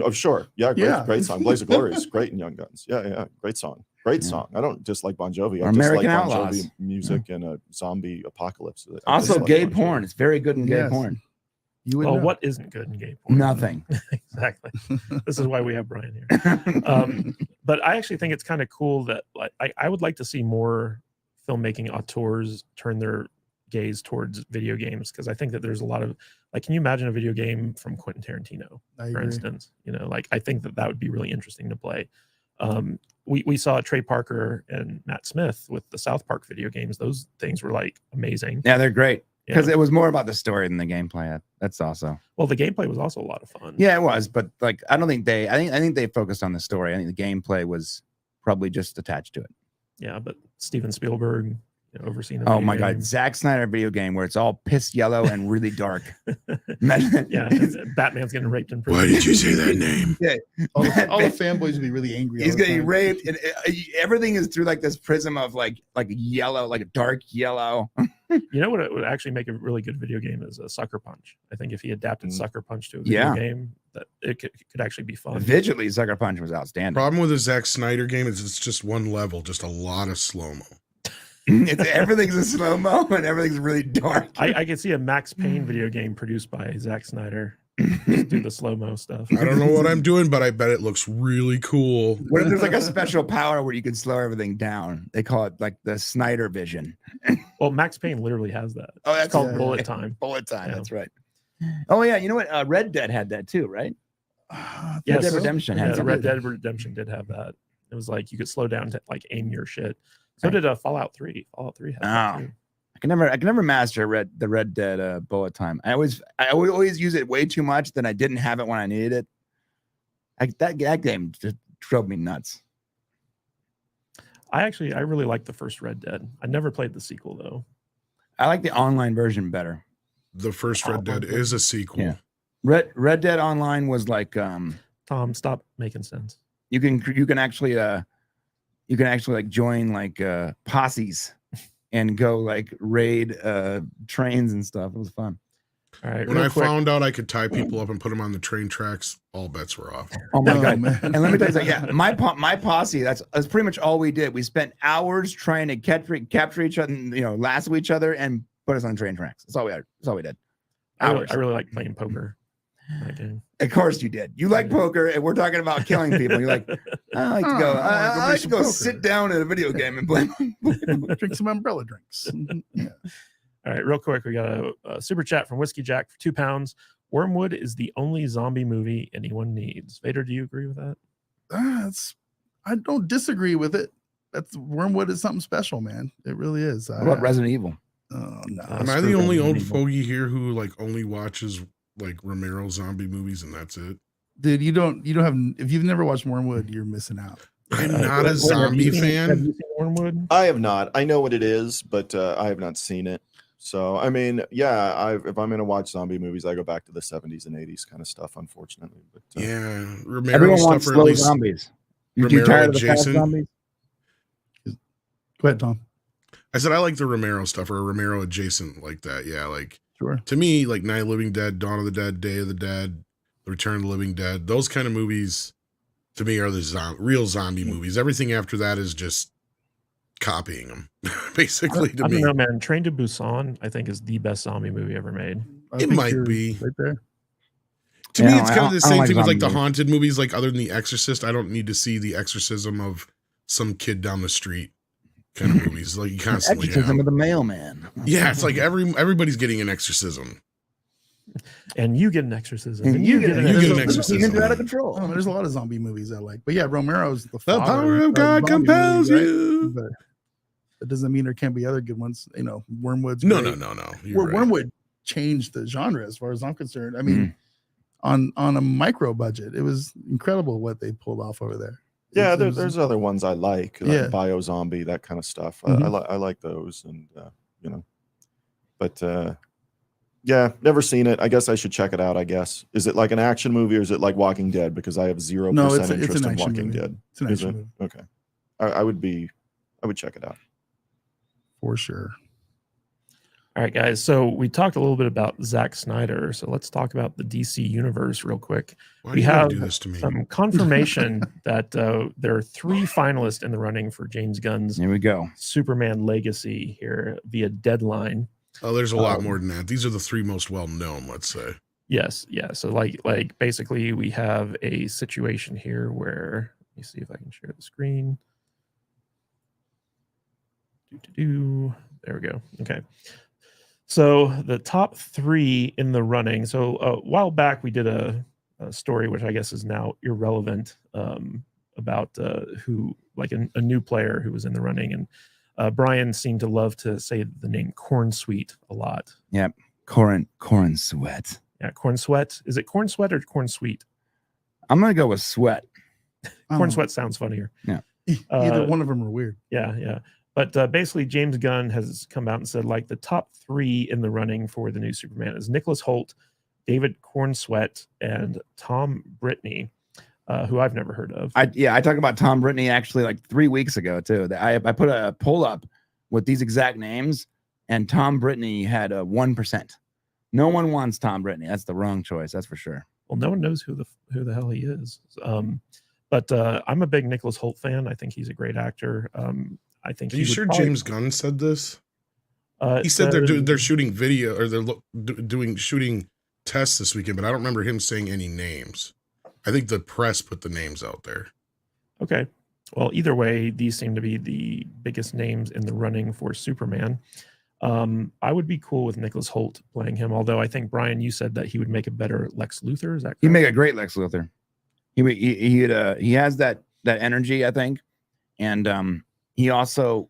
S3: Oh, sure. Yeah, great,
S4: Yeah.
S3: great song. Blaze of Glory is great in Young Guns. Yeah, great song. Great
S2: Yeah.
S3: song. I don't dislike Bon Jovi. I
S2: Or
S3: just
S2: American
S3: like Bon
S2: Outlaws.
S3: Jovi music and a zombie apocalypse. I
S2: Also,
S3: just like
S2: gay
S3: Bon Jovi.
S2: porn. It's very good in gay
S4: Yes.
S2: porn.
S4: You would
S1: Well,
S4: know.
S1: what isn't good in gay porn?
S2: Nothing.
S1: Exactly. This is why we have Brian here. But I actually think it's kind of cool that like I would like to see more filmmaking auteurs turn their gaze towards video games, because I think that there's a lot of like, can you imagine a video game from Quentin Tarantino,
S4: I
S1: for
S4: agree.
S1: instance? You know, like I think that would be really interesting to play. We saw Trey Parker and Matt Smith with the South Park video games. Those things were like amazing.
S2: Yeah, they're great because
S1: Yeah.
S2: it was more about the story than the gameplay. That's also.
S1: Well, the gameplay was also a lot of fun.
S2: Yeah, it was, but like I don't think they. I think they focused on the story. I think the gameplay was probably just attached to it.
S1: Yeah, but Steven Spielberg, you know, overseeing.
S2: Oh my God, Zack Snyder video game where it's all piss yellow and really dark.
S1: Yeah, Batman's getting raped in prison.
S5: Why did you say that name?
S4: all the fanboys would be really angry.
S2: He's
S4: all the
S2: getting
S4: time.
S2: raped, and everything is through like this prism of like yellow, like a dark yellow.
S1: You know what would actually make a really good video game is a Sucker Punch. I think if he adapted Sucker Punch to a video game, that it could actually be fun.
S2: Visually, Sucker Punch was outstanding.
S5: Problem with the Zack Snyder game is it's just one level, just a lot of slow-mo.
S2: Everything's a slow mo and everything's really dark.
S1: I could see a Max Payne video game produced by Zack Snyder. Just do the slow-mo stuff.
S5: I don't know what I'm doing, but I bet it looks really cool.
S2: What if there's like a special power where you can slow everything down? They call it like the Snyder vision.
S1: Well, Max Payne literally has that.
S2: Oh,
S1: It's
S2: that's
S1: called
S4: yeah.
S1: Bullet Time.
S2: Bullet time.
S1: Yeah.
S2: That's right. Oh yeah, you know what? Red Dead had that too, right?
S1: Yes.
S2: Dead Redemption
S1: Yeah,
S2: had
S1: Red
S2: that.
S1: Dead Redemption did have that. It was like you could slow down to like aim your shit. So did Fallout 3. Fallout 3 had that
S2: Oh.
S1: too.
S2: I can never master the Red Dead bullet time. I would always use it way too much. Then I didn't have it when I needed it. That game just drove me nuts.
S1: I really liked the first Red Dead. I never played the sequel though.
S2: I like the online version better.
S5: The first Red Dead is a sequel.
S2: Yeah. Red Dead Online was like
S1: Tom, stop making sense.
S2: you can actually like join like posses and go like raid trains and stuff. It was fun.
S1: All right.
S5: When
S1: real
S5: I
S1: quick,
S5: found out I could tie people up and put them on the train tracks, all bets were off.
S2: Oh my
S4: Oh,
S2: God.
S4: man.
S2: And let me tell you something. Yeah, my posse, that's pretty much all we did. We spent hours trying to capture each other, you know, lasso each other and put us on train tracks. That's all we had. That's all we did.
S1: I really like playing poker. in that game.
S2: Of course you did. You like poker, and we're talking about killing people. You're like, I like to go. I like to go sit down in a video game and play.
S4: Drink some umbrella drinks. Yeah.
S1: All right, real quick, we got a super chat from Whiskey Jack for £2. Wormwood is the only zombie movie anyone needs. Vader, do you agree with that?
S4: I don't disagree with it. Wormwood is something special, man. It really is.
S2: What about Resident Evil?
S4: Oh no.
S5: Am I the only old fogey here who like only watches like Romero zombie movies and that's it?
S4: Dude, you don't have, if you've never watched Wormwood, you're missing out.
S5: I'm not a zombie
S1: Have you
S5: fan.
S1: seen Wormwood?
S3: I have not. I know what it is, but I have not seen it. So I mean, yeah, if I'm gonna watch zombie movies, I go back to the 70s and 80s kind of stuff, unfortunately. But
S5: Yeah, Romero
S2: Everyone
S5: stuff,
S2: wants
S5: or at
S2: slow
S5: least
S2: zombies. You
S5: Romero
S2: tired of the fast
S5: adjacent.
S2: zombies?
S4: Go ahead, Tom.
S5: I said I like the Romero stuff or Romero adjacent like that. Yeah, like
S4: Sure.
S5: to me, like Night of the Living Dead, Dawn of the Dead, Day of the Dead, The Return of the Living Dead, those kind of movies to me are the real zombie movies. Everything after that is just copying them, basically. To
S1: I
S5: me,
S1: don't know, man. Train to Busan, I think, is the best zombie movie ever made.
S4: I
S5: It
S4: think
S5: might
S4: you're
S5: be.
S4: right there.
S5: to
S2: Yeah,
S5: me, it's
S2: I
S5: kind of
S2: don't-
S5: the
S2: I don't
S5: same
S2: like
S5: thing with like
S2: zombie
S5: the
S2: movies.
S5: haunted movies. Like other than The Exorcist, I don't need to see the exorcism of some kid down the street kind of movies. Like you constantly
S2: Exorcism
S5: have.
S2: of the Mailman.
S5: Yeah, it's like everybody's getting an exorcism.
S1: And you get an exorcism.
S2: And you get
S5: an exorcism.
S2: Demons are out of control.
S4: Oh, there's a lot of zombie movies I like. But yeah, Romero's the
S5: The
S4: father
S5: power of God
S4: zombie
S5: compels
S4: movies, right?
S5: you.
S4: But that doesn't mean there can't be other good ones. You know, Wormwood's
S5: No.
S4: great.
S5: You're right.
S4: Wormwood changed the genre as far as I'm concerned. I mean, on a micro budget, it was incredible what they pulled off over there.
S3: yeah,
S4: It was-
S3: there's other ones I like Bio Zombie, that kind of stuff.
S4: Mhm.
S3: I like those, and you know, but yeah, never seen it. I guess I should check it out. I guess, is it like an action movie or is it like Walking Dead? Because I have 0%
S4: No, it's
S3: interest
S4: an
S3: in
S4: action
S3: Walking
S4: movie.
S3: Dead.
S4: It's an
S3: Is
S4: action
S3: it?
S4: movie
S3: Okay, I would check it out.
S4: for sure.
S1: All right, guys. So we talked a little bit about Zack Snyder. So let's talk about the DC universe real quick.
S5: Why
S1: We
S5: do you gotta
S1: have
S5: do this to me?
S1: some confirmation that there are 3 finalists in the running for James Gunn's
S2: Here we go.
S1: Superman Legacy here via Deadline.
S5: Oh, there's a lot more than that. These are the 3 most well known, let's say.
S1: Yes, yeah. So like basically we have a situation here where let me see if I can share the screen. There we go. Okay. So the top 3 in the running. So a while back we did a story which I guess is now irrelevant about who like a new player who was in the running, and Brian seemed to love to say the name Corn Sweet a lot.
S2: Yep. Corn Sweat.
S1: Yeah, Corn Sweat. Is it Corn Sweat or Corn Sweet?
S2: I'm gonna go with Sweat.
S1: Corn Sweat sounds funnier.
S2: Yeah.
S4: Either one of them are weird.
S1: Yeah. But basically, James Gunn has come out and said like the top 3 in the running for the new Superman is Nicholas Hoult, David Cornsweet, and Tom Brittney, who I've never heard of.
S2: I talked about Tom Brittney actually like 3 weeks ago too. I put a poll up with these exact names, and Tom Brittney had a 1%. No one wants Tom Brittney. That's the wrong choice. That's for sure.
S1: Well, no one knows who the hell he is. But I'm a big Nicholas Hoult fan. I think he's a great actor. I think.
S5: Are you sure James Gunn said this? He said they're shooting video, or they're shooting tests this weekend, but I don't remember him saying any names. I think the press put the names out there.
S1: Okay. Well, either way, these seem to be the biggest names in the running for Superman. I would be cool with Nicholas Hoult playing him, although I think, Brian, you said that he would make a better Lex Luthor. Is that correct?
S2: He'd make a great Lex Luthor. He has that energy, I think, and he has the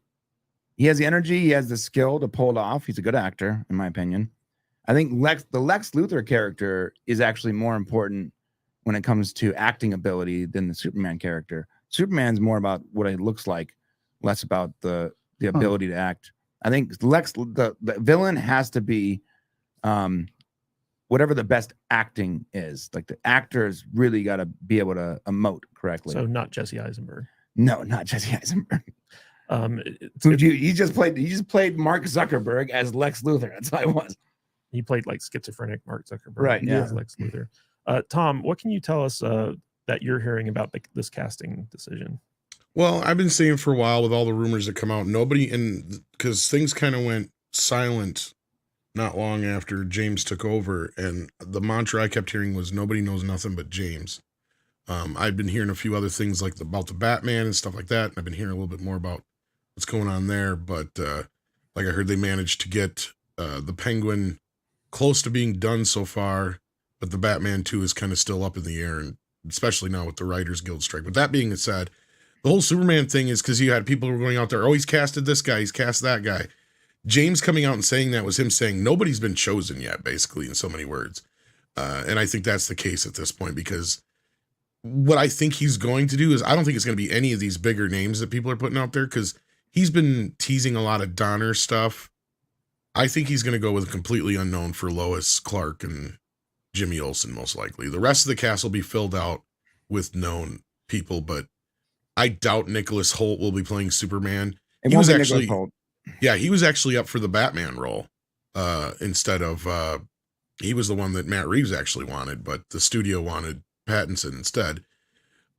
S2: energy. He has the skill to pull it off. He's a good actor, in my opinion. I think the Lex Luthor character is actually more important when it comes to acting ability than the Superman character. Superman's more about what it looks like, less about the ability to act. I think the villain has to be whatever the best acting is. Like the actors really got to be able to emote correctly.
S1: So not Jesse Eisenberg.
S2: No, not Jesse Eisenberg. He just played Mark Zuckerberg as Lex Luthor. That's how it was.
S1: He played like schizophrenic Mark Zuckerberg.
S2: Right. Yeah.
S1: As Lex Luthor. Tom, what can you tell us that you're hearing about this casting decision?
S5: Well, I've been saying for a while with all the rumors that come out, because things kind of went silent not long after James took over, and the mantra I kept hearing was nobody knows nothing but James. I've been hearing a few other things like about the Batman and stuff like that, and I've been hearing a little bit more about what's going on there, but like I heard they managed to get the Penguin close to being done so far, but the Batman 2 is kind of still up in the air, and especially now with the Writers Guild strike. But that being said, the whole Superman thing is because you had people who were going out there, oh, he's casted this guy, he's cast that guy. James coming out and saying that was him saying nobody's been chosen yet, basically, in so many words. And I think that's the case at this point, because what I think he's going to do is I don't think it's going to be any of these bigger names that people are putting out there, because he's been teasing a lot of Donner stuff. I think he's going to go with a completely unknown for Lois, Clark, and Jimmy Olsen, most likely. The rest of the cast will be filled out with known people, but I doubt Nicholas Hoult will be playing Superman. He was actually up for the Batman role instead of he was the one that Matt Reeves actually wanted, but the studio wanted Pattinson instead.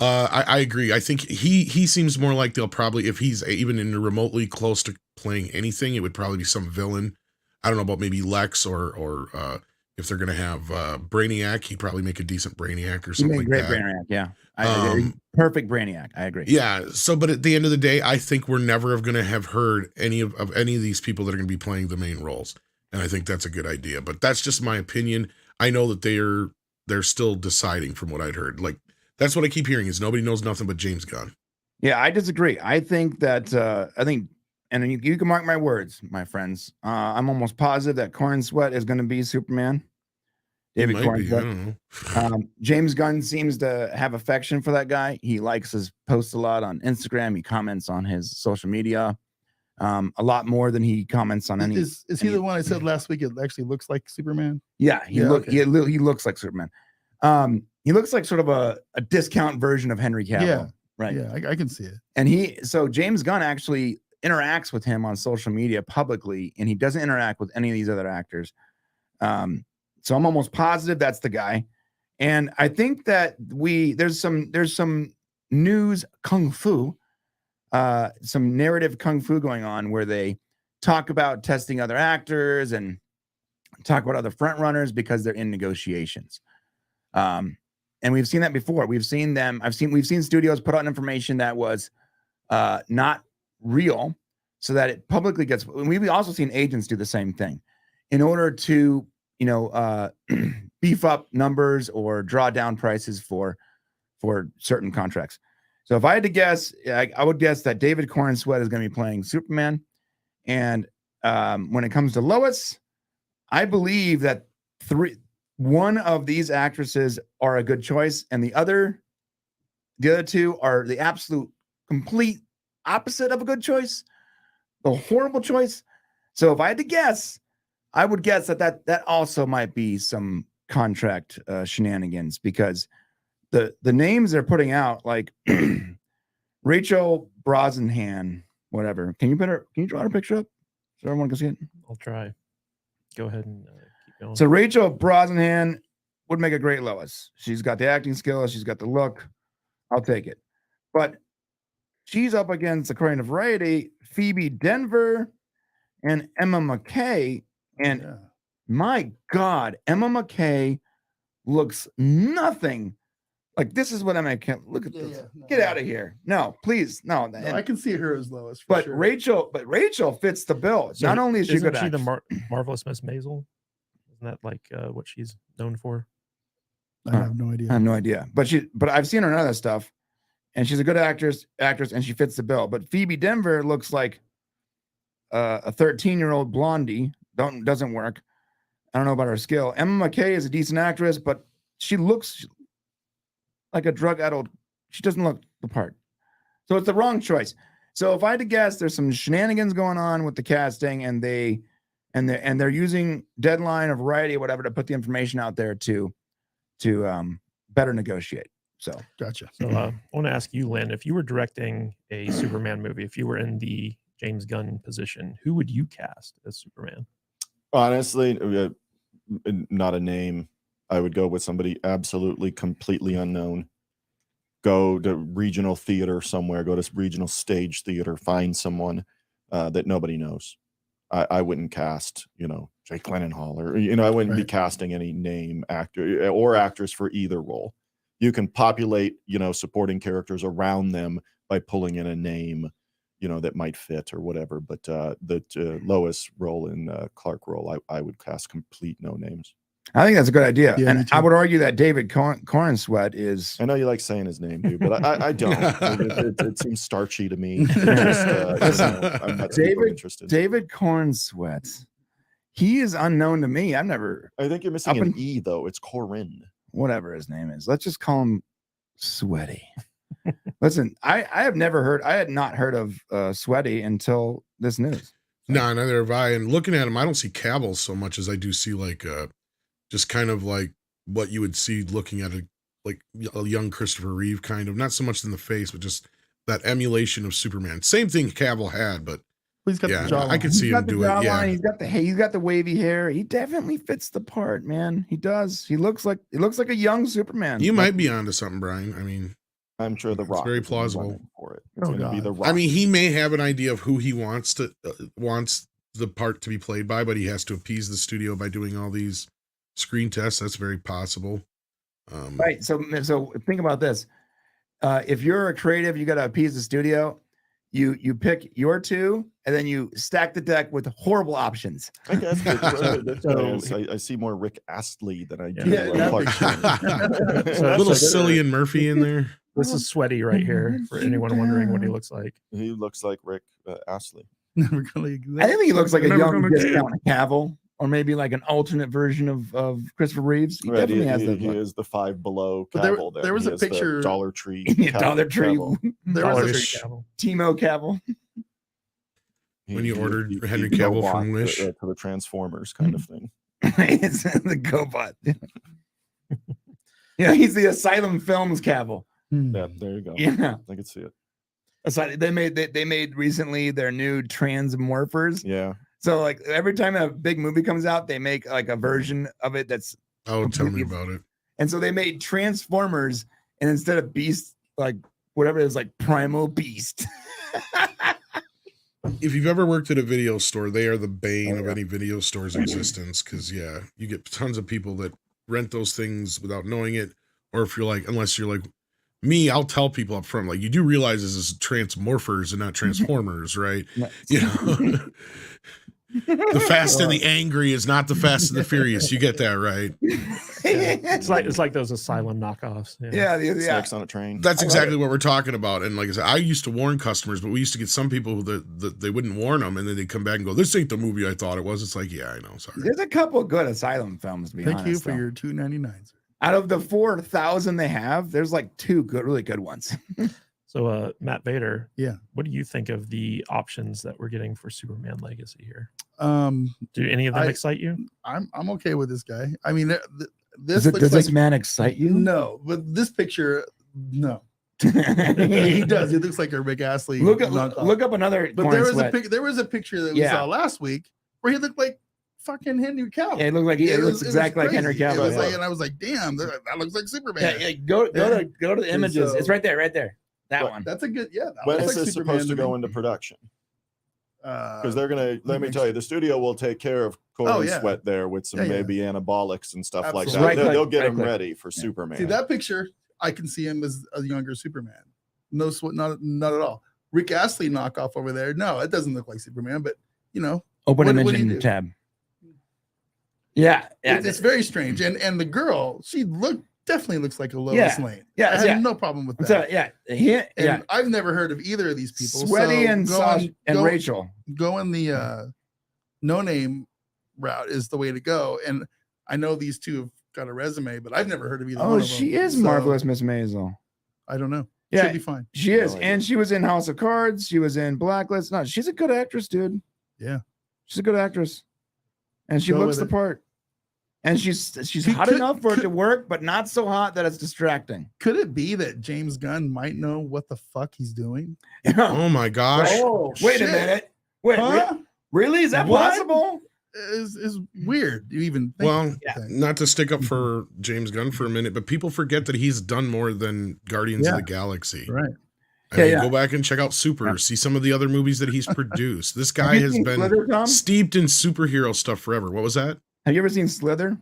S5: I agree. I think he seems more like they'll probably, if he's even in remotely close to playing anything, it would probably be some villain. I don't know about maybe Lex or if they're going to have Brainiac, he'd probably make a decent Brainiac or something like that. Great
S2: Brainiac, yeah. I agree. Perfect Brainiac. I agree.
S5: Yeah. So, but at the end of the day, I think we're never going to have heard any of any of these people that are going to be playing the main roles. And I think that's a good idea, but that's just my opinion. I know that they're still deciding from what I'd heard. Like, that's what I keep hearing is nobody knows nothing but James Gunn.
S2: Yeah, I disagree. I think that, and you can mark my words, my friends. I'm almost positive that Cornsweet is going to be Superman. David Cornsweet. James Gunn seems to have affection for that guy. He likes his posts a lot on Instagram. He comments on his social media a lot more than he comments on any.
S4: Is he the one I said last week? It actually looks like Superman.
S2: Yeah, he looks like Superman. He looks like sort of a discount version of Henry Cavill.
S4: Yeah,
S2: right.
S4: Yeah, I can see it.
S2: And so James Gunn actually interacts with him on social media publicly, and he doesn't interact with any of these other actors. So I'm almost positive that's the guy. And I think that there's some news kung fu, some narrative kung fu going on where they talk about testing other actors, and talk about other front runners because they're in negotiations. And we've seen that before. We've seen studios put out information that was not real, so that it publicly gets. We've also seen agents do the same thing in order to, beef up numbers or draw down prices for certain contracts. So if I had to guess, I would guess that David Corenswet is going to be playing Superman. And when it comes to Lois, I believe that one of these actresses are a good choice, and the other two are the absolute complete opposite of a good choice, a horrible choice. So if I had to guess, I would guess that also might be some contract shenanigans, because the names they're putting out, like Rachel Brosnahan, whatever. Can you draw her picture up so everyone can see it?
S1: I'll try. Go ahead and keep going.
S2: So Rachel Brosnahan would make a great Lois. She's got the acting skills. She's got the look. I'll take it. But she's up against, according to Variety, Phoebe Denver and Emma McKay. And my God, Emma McKay looks nothing like this. Is what Emma McKay. Look at this. Get out of here. No, please. No.
S4: I can see her as Lois.
S2: But
S4: sure.
S2: Rachel fits the bill.
S1: So
S2: not only is she good at
S1: the Marvelous Miss Maisel. Isn't that like what she's known for?
S4: I have no idea.
S2: I have no idea. But I've seen her in other stuff, and she's a good actress, and she fits the bill. But Phoebe Denver looks like a 13-year-old blondie. Doesn't work. I don't know about her skill. Emma McKay is a decent actress, but she looks like a drug-addled. She doesn't look the part. So it's the wrong choice. So if I had to guess, there's some shenanigans going on with the casting, and they're using Deadline or Variety or whatever to put the information out there to better negotiate. So
S4: gotcha.
S1: So I want to ask you, Lynn, if you were directing a Superman movie, if you were in the James Gunn position, who would you cast as Superman?
S3: Honestly, not a name. I would go with somebody absolutely completely unknown. Go to regional theater somewhere, go to regional stage theater, find someone that nobody knows. I wouldn't cast, Jake Gyllenhaal, or, I wouldn't be casting any name actor or actress for either role. You can populate, supporting characters around them by pulling in a name, that might fit or whatever. But the Lois role and Clark role, I would cast complete no names.
S2: I think that's a good idea.
S4: Yeah,
S2: and I would argue that David Corenswet is.
S3: I know you like saying his name, dude, but I don't. It seems starchy to me. I'm not super interested.
S2: David Corenswet. He is unknown to me.
S3: I think you're missing an E, though. It's Corin.
S2: Whatever his name is. Let's just call him Sweaty. Listen, I had not heard of Sweaty until this news.
S5: No, neither have I. And looking at him, I don't see Cavill so much as I do see just kind of like what you would see looking at a young Christopher Reeve, kind of, not so much in the face, but just that emulation of Superman. Same thing Cavill had, but
S4: he's got the jawline.
S5: I could see him do it. Yeah,
S2: he's got the wavy hair. He definitely fits the part, man. He does. He looks like a young Superman.
S5: You might be onto something, Brian. I mean,
S3: I'm sure The Rock.
S5: It's very plausible
S3: for it. It's going to be The Rock.
S5: I mean, he may have an idea of who he wants the part to be played by, but he has to appease the studio by doing all these screen tests. That's very possible.
S2: Right. So think about this. If you're a creative, you got to appease the studio. You pick your two, and then you stack the deck with horrible options.
S3: I guess I see more Rick Astley than I do.
S5: A little Cillian Murphy in there.
S1: This is Sweaty right here, for anyone wondering what he looks like.
S3: He looks like Rick Astley.
S2: I think he looks like a young discount Cavill, or maybe like an alternate version of Christopher Reeves. He definitely has that.
S3: He is the Five Below
S4: Cavill. There was a picture.
S3: Dollar Tree.
S2: Dollar Tree.
S4: There was a
S2: Timo Cavill.
S5: When you ordered Henry Cavill from Wish
S3: to the Transformers kind of thing.
S2: It's the GoBot. Yeah, he's the Asylum Films Cavill.
S3: Yeah, there you go.
S2: Yeah,
S3: I can see it.
S2: Aside, they made recently their new Transmorphers.
S3: Yeah.
S2: So like every time a big movie comes out, they make like a version of it that's.
S5: Oh, tell me about it.
S2: And so they made Transformers, and instead of Beast, like whatever it is, like Primal Beast.
S5: if you've ever worked at a video store, they are the bane
S3: Oh,
S5: of
S3: yeah.
S5: any video store's existence. Because you get tons of people that rent those things without knowing it, or if you're like, unless you're like me, I'll tell people up front, like, you do realize this is Transmorphers and not Transformers, right? You know, the Fast and the Angry is not the Fast and the Furious. You get that, right?
S1: It's like those Asylum knockoffs.
S2: Yeah.
S3: Snakes on a train.
S5: That's exactly what we're talking about. And like I said, I used to warn customers, but we used to get some people that they wouldn't warn them, and then they'd come back and go, "This ain't the movie I thought it was." It's like, yeah, I know. Sorry.
S2: There's a couple of good Asylum films. To be
S4: Thank
S2: honest,
S4: you for
S2: though.
S4: your $2.99.
S2: Out of the 4,000 they have, there's like 2 really good ones.
S1: So, Matt Vader,
S4: Yeah.
S1: what do you think of the options that we're getting for Superman Legacy here?
S4: Um,
S1: Do any of them
S4: I-
S1: excite you?
S4: I'm okay with this guy. I mean, this
S2: Does
S4: looks like
S2: this man excite you?
S4: no, but this picture, no. He does. He looks like a Rick Astley.
S2: look
S4: knockoff.
S2: up another.
S4: But there was a picture that we
S2: Yeah.
S4: saw last week where he looked like fucking Henry Cavill.
S2: Yeah, it looked like it looks exactly like Henry
S4: crazy. It
S2: Cavill.
S4: was like, and I was like, damn, that looks like Superman.
S2: Yeah, go to the images.
S4: so-
S2: It's right there. That
S3: What-
S2: one.
S4: That's a good. Yeah. that
S3: When
S4: looks
S3: is
S4: like
S3: this
S4: Superman
S3: supposed to
S4: me.
S3: go into production? Because they're gonna. Let me
S4: makes
S3: tell you, the studio will take care of Corey
S4: yeah.
S3: Sweat there with some
S4: Yeah, yeah.
S3: maybe anabolics and stuff like
S4: Absolutely.
S3: that.
S2: Right
S3: They'll
S2: click,
S3: get
S2: right
S3: him
S2: click.
S3: ready for Superman.
S4: See that picture? I can see him as a younger Superman. No sweat, not at all. Rick Astley knockoff over there. No, it doesn't look like Superman, but you know,
S2: Open
S4: what
S2: image
S4: do you
S2: in
S4: do?
S2: the tab. Yeah.
S4: it's very strange. And the girl, she definitely looks like a Lois Lane.
S2: Yeah,
S4: I have
S2: yeah.
S4: no problem with that.
S2: So, yeah.
S4: And I've never heard of either of these people.
S2: Sweaty
S4: so
S2: and
S4: going-
S2: Son and
S4: go-
S2: Rachel.
S4: Going the no name route is the way to go. And I know these two have got a resume, but I've never heard of either one
S2: Oh,
S4: of them.
S2: she is
S4: So,
S2: Marvelous Miss Maisel.
S4: I don't know.
S2: Yeah,
S4: Should be fine.
S2: she is.
S3: No
S2: And she was in House of Cards. She was in Blacklist. No, she's a good actress, dude.
S4: Yeah.
S2: She's a good actress. And she
S4: Go
S2: looks
S4: with
S2: the
S4: it.
S2: part. And she's
S4: Could-
S2: hot
S4: could-
S2: enough for it
S4: could-
S2: to work, but not so hot that it's distracting.
S4: Could it be that James Gunn might know what the fuck he's doing?
S5: Oh my gosh.
S4: Oh,
S2: Wait
S4: shit.
S2: a minute. Wait,
S4: Huh?
S2: really? Is that
S4: What?
S2: possible?
S4: Is weird. You even think
S5: Well,
S4: that.
S5: not to stick up for James Gunn for a minute, but people forget that he's done more than Guardians of
S4: Yeah.
S5: the Galaxy.
S4: Right.
S5: I mean,
S2: Yeah.
S5: go back and check out Super. See some of the other movies that he's produced. This guy
S2: you
S5: has
S2: seen
S5: been
S2: Slither, Tom?
S5: steeped in superhero stuff forever. What was that?
S2: Have you ever seen Slither?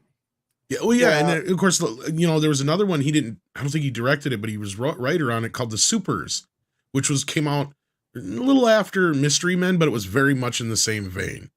S5: Yeah, well, yeah, and
S3: Yeah.
S5: then, of course, there was another one he didn't. I don't think he directed it, but he was writer on it called The Supers, which came out a little after Mystery Men, but it was very much in the same vein,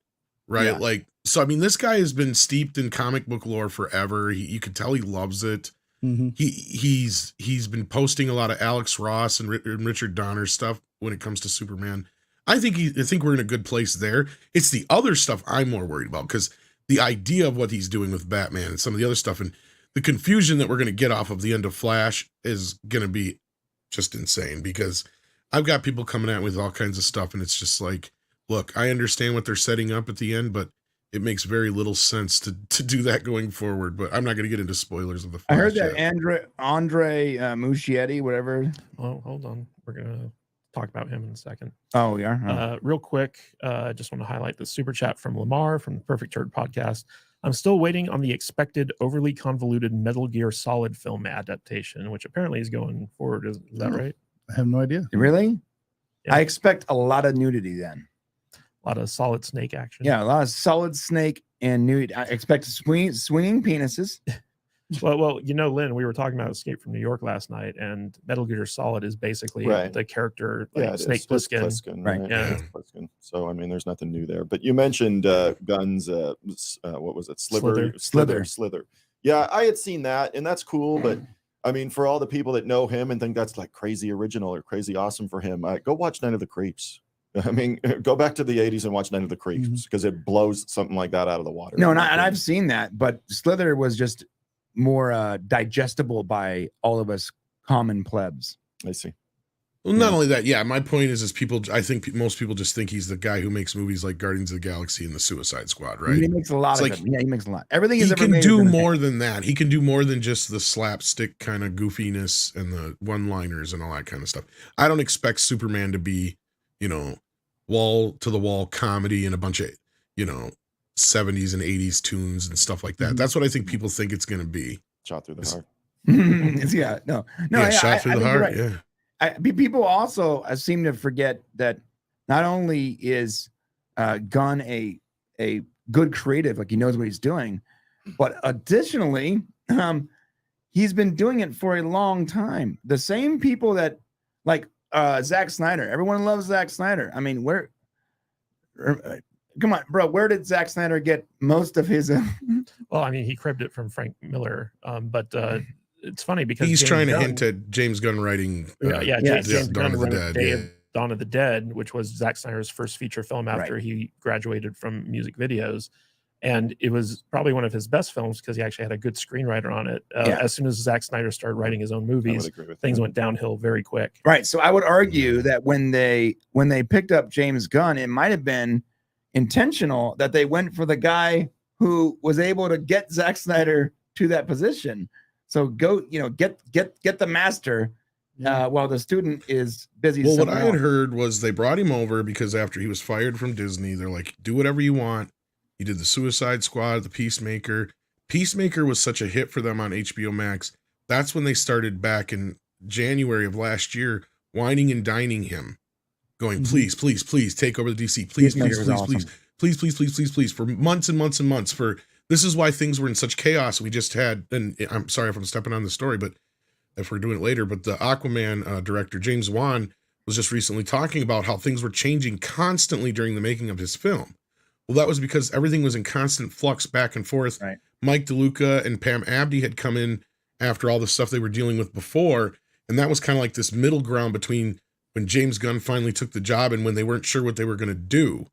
S5: right?
S2: Yeah.
S5: Like, so I mean, this guy has been steeped in comic book lore forever. You can tell he loves it.
S4: Mhm.
S5: He's been posting a lot of Alex Ross and Richard Donner stuff when it comes to Superman. I think we're in a good place there. It's the other stuff I'm more worried about, because the idea of what he's doing with Batman and some of the other stuff and the confusion that we're going to get off of the end of Flash is going to be just insane, because I've got people coming at me with all kinds of stuff, and it's just like, look, I understand what they're setting up at the end, but it makes very little sense to do that going forward. But I'm not going to get into spoilers of the Flash
S2: I heard that
S5: yet.
S2: Andre Muschietti, whatever.
S1: Oh, hold on. We're gonna talk about him in a second.
S2: Oh, we are.
S1: Real quick, I just want to highlight the super chat from Lamar from the Perfect Turd podcast. I'm still waiting on the expected overly convoluted Metal Gear Solid film adaptation, which apparently is going forward. Is that right?
S4: I have no idea.
S2: Really?
S1: Yeah.
S2: I expect a lot of nudity then.
S1: A lot of Solid Snake action.
S2: Yeah, a lot of Solid Snake and nudity. I expect swinging penises.
S1: Well, Lynn, we were talking about Escape from New York last night, and Metal Gear Solid is basically
S3: Right.
S1: the character like
S3: Yeah, it
S1: Snake
S3: is. Just
S1: Plissken.
S3: Plissken,
S2: Right.
S3: right?
S1: Yeah.
S3: It's Plissken. So I mean, there's nothing new there. But you mentioned Gunn's what was it? Slither. Yeah, I had seen that, and that's cool. But I mean, for all the people that know him and think that's like crazy original or crazy awesome for him, go watch Night of the Creeps. I mean, go back to the 80s and watch Night of the Creeps, because it blows something like that out of the water.
S2: No,
S3: in my
S2: and I've
S3: opinion.
S2: seen that, but Slither was just more digestible by all of us common plebs.
S3: I see.
S5: Well, not only that, yeah. My point is people. I think most people just think he's the guy who makes movies like Guardians of the Galaxy and the Suicide Squad, right?
S2: He makes a lot
S5: It's
S2: of
S5: like-
S2: them. Yeah, he makes a lot. Everything
S5: He
S2: he's ever
S5: can
S2: made
S5: do
S2: has been a hit.
S5: more than that. He can do more than just the slapstick kind of goofiness and the one-liners and all that kind of stuff. I don't expect Superman to be, wall to the wall comedy and a bunch of, 70s and 80s tunes and stuff like that.
S4: Mhm.
S5: That's what I think people think it's going to be.
S3: Shot through the
S5: It's-
S3: heart.
S2: Yeah, no,
S5: Yeah,
S2: I
S5: shot through the
S2: think you're
S5: heart.
S2: right.
S5: Yeah.
S2: People also seem to forget that not only is Gunn a good creative, like he knows what he's doing, but additionally, he's been doing it for a long time. The same people that like Zack Snyder. Everyone loves Zack Snyder. I mean, come on, bro. Where did Zack Snyder get most of his?
S1: Well, I mean, he cribbed it from Frank Miller, but it's funny because
S5: he's
S1: James
S5: trying to
S1: Gunn,
S5: hint at James Gunn writing.
S1: James
S5: Dawn
S1: Gunn
S5: of the
S1: wrote
S5: Dead.
S1: Dawn of the Dead, which was Zack Snyder's first feature film after
S2: Right.
S1: he graduated from music videos. And it was probably one of his best films because he actually had a good screenwriter on it. As soon as Zack Snyder started writing his own
S3: I would
S1: movies,
S3: agree with
S1: things
S3: that.
S1: went downhill very quick.
S2: Right. So I would argue that when they picked up James Gunn, it might have been intentional that they went for the guy who was able to get Zack Snyder to that position. So go, get the master while the student is busy.
S5: Well, what I
S2: somewhere
S5: had
S2: else.
S5: heard was they brought him over because after he was fired from Disney, they're like, do whatever you want. He did the Suicide Squad, the Peacemaker. Peacemaker was such a hit for them on HBO Max. That's when they started back in January of last year, whining and dining him, going, please, please, please take over the DC. Please, please,
S2: Peacemaker was
S5: please,
S2: awesome.
S5: please, please, please, please, please, for months and months and months. This is why things were in such chaos. We just had, and I'm sorry if I'm stepping on the story, but if we're doing it later, but the Aquaman director, James Wan, was just recently talking about how things were changing constantly during the making of his film. Well, that was because everything was in constant flux back and forth.
S2: Right.
S5: Mike DeLuca and Pam Abdi had come in after all the stuff they were dealing with before. And that was kind of like this middle ground between when James Gunn finally took the job and when they weren't sure what they were going to do.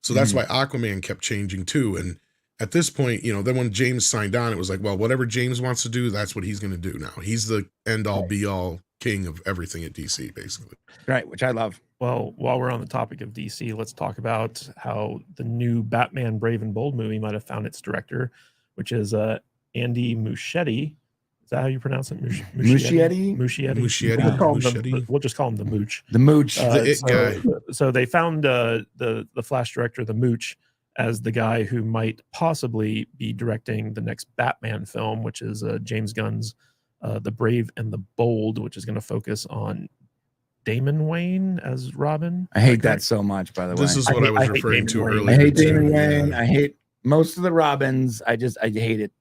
S5: So that's why Aquaman kept changing too. And at this point, then when James signed on, it was like, well, whatever James wants to do, that's what he's going to do now. He's the end all be all king of everything at DC, basically.
S2: Right, which I love.
S1: Well, while we're on the topic of DC, let's talk about how the new Batman Brave and Bold movie might have found its director, which is Andy Muschietti. Is that how you pronounce it?
S2: Muschietti?
S5: Muschietti.
S1: We'll just call him the Mooch.
S2: The Mooch.
S5: The it guy.
S1: So they found the Flash director, the Mooch, as the guy who might possibly be directing the next Batman film, which is James Gunn's The Brave and the Bold, which is going to focus on Damon Wayne as Robin.
S2: I hate that so much, by the way.
S5: This is what I was
S1: hate
S5: referring
S1: Damon
S5: to
S1: Wayne.
S5: earlier.
S2: I hate
S5: too.
S2: Damon Wayne.
S5: Yeah.
S2: I hate most of the Robins. I hate it.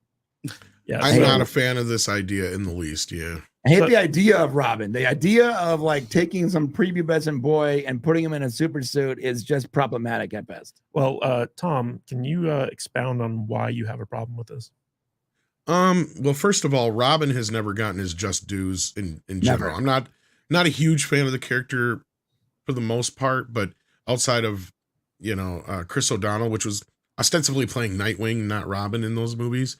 S1: Yeah,
S5: I'm
S1: so-
S5: not a fan of this idea in the least. Yeah.
S2: I hate
S1: So-
S2: the idea of Robin. The idea of like taking some prepubescent boy and putting him in a super suit is just problematic at best.
S1: Well, Tom, can you expound on why you have a problem with this?
S5: Well, first of all, Robin has never gotten his just dues in general. I'm not a huge fan of the character for the most part, but outside of Chris O'Donnell, which was ostensibly playing Nightwing, not Robin in those movies,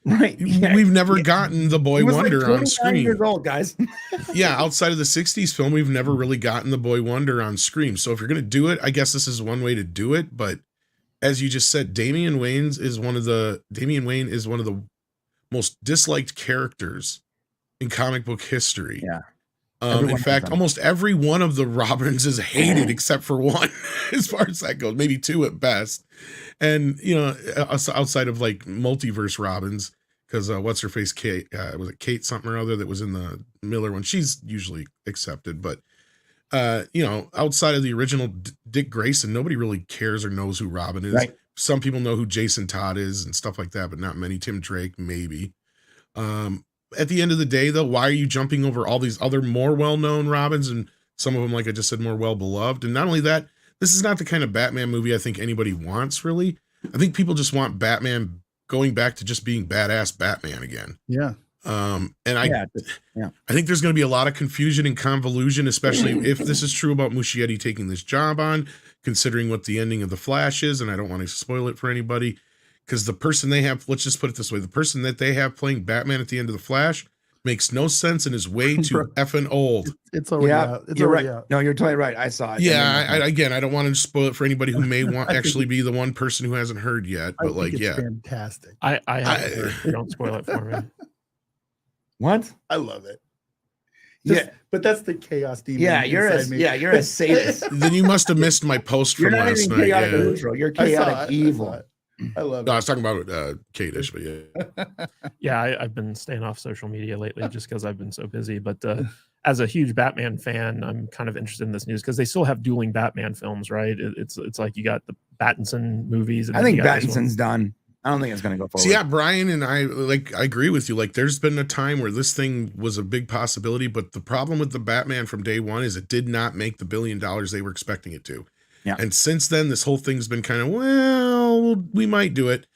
S2: Right. Yeah.
S5: we've never gotten the Boy
S2: He was
S5: Wonder
S2: like
S5: on
S2: 29
S5: screen.
S2: years old, guys.
S5: Yeah, outside of the 60s film, we've never really gotten the Boy Wonder on screen. So if you're going to do it, I guess this is one way to do it. But as you just said, Damian Wayne is one of the most disliked characters in comic book history.
S2: Yeah.
S5: In
S2: Everyone
S5: fact,
S2: hates him.
S5: almost every one of the Robins is hated except for one, as far as that goes, maybe two at best. And, outside of like multiverse Robins, because what's her face, Kate, was it Kate something or other that was in the Miller one? She's usually accepted, but outside of the original Dick Grayson, nobody really cares or knows who Robin is.
S2: Right.
S5: Some people know who Jason Todd is and stuff like that, but not many. Tim Drake, maybe. At the end of the day, though, why are you jumping over all these other more well-known Robins and some of them, like I just said, more well-beloved? And not only that, this is not the kind of Batman movie I think anybody wants, really. I think people just want Batman going back to just being badass Batman again.
S4: Yeah.
S5: I think there's going to be a lot of confusion and convolution, especially if this is true about Muschietti taking this job on, considering what the ending of The Flash is. And I don't want to spoil it for anybody, because the person they have, let's just put it this way, the person that they have playing Batman at the end of The Flash makes no sense and is way too effing old.
S4: It's already out. It's
S2: you're
S4: already
S2: right.
S4: out.
S2: No, you're totally right. I saw it.
S5: Yeah, I don't want to spoil it for anybody who may want actually be the one person who hasn't heard yet.
S4: I
S5: But
S4: think it's fantastic.
S1: I haven't heard. Don't spoil it for me.
S2: What?
S4: I love it.
S2: Yeah.
S4: But that's the chaos demon.
S2: Yeah, you're
S4: inside
S2: a sadist.
S5: then you must have missed my post
S2: You're
S5: from
S2: not
S5: last
S2: even
S5: night.
S2: chaotic
S5: Yeah.
S2: neutral. You're
S4: I saw
S2: chaotic
S4: it. I saw
S2: evil.
S4: it. I love
S5: No, I
S4: it.
S5: was talking about Kate-ish, but yeah.
S1: Yeah, I've been staying off social media lately just because I've been so busy. But as a huge Batman fan, I'm kind of interested in this news because they still have dueling Batman films, right? It's like you got the Pattinson movies. And
S2: I
S1: then
S2: think
S1: you got this one.
S2: Pattinson's done. I don't think it's going to go forward.
S5: So yeah, Brian and I agree with you. Like, there's been a time where this thing was a big possibility, but the problem with the Batman from day one is it did not make the $1 billion they were expecting it to.
S2: Yeah.
S5: And since then, this whole thing's been kind of, well, we might do it.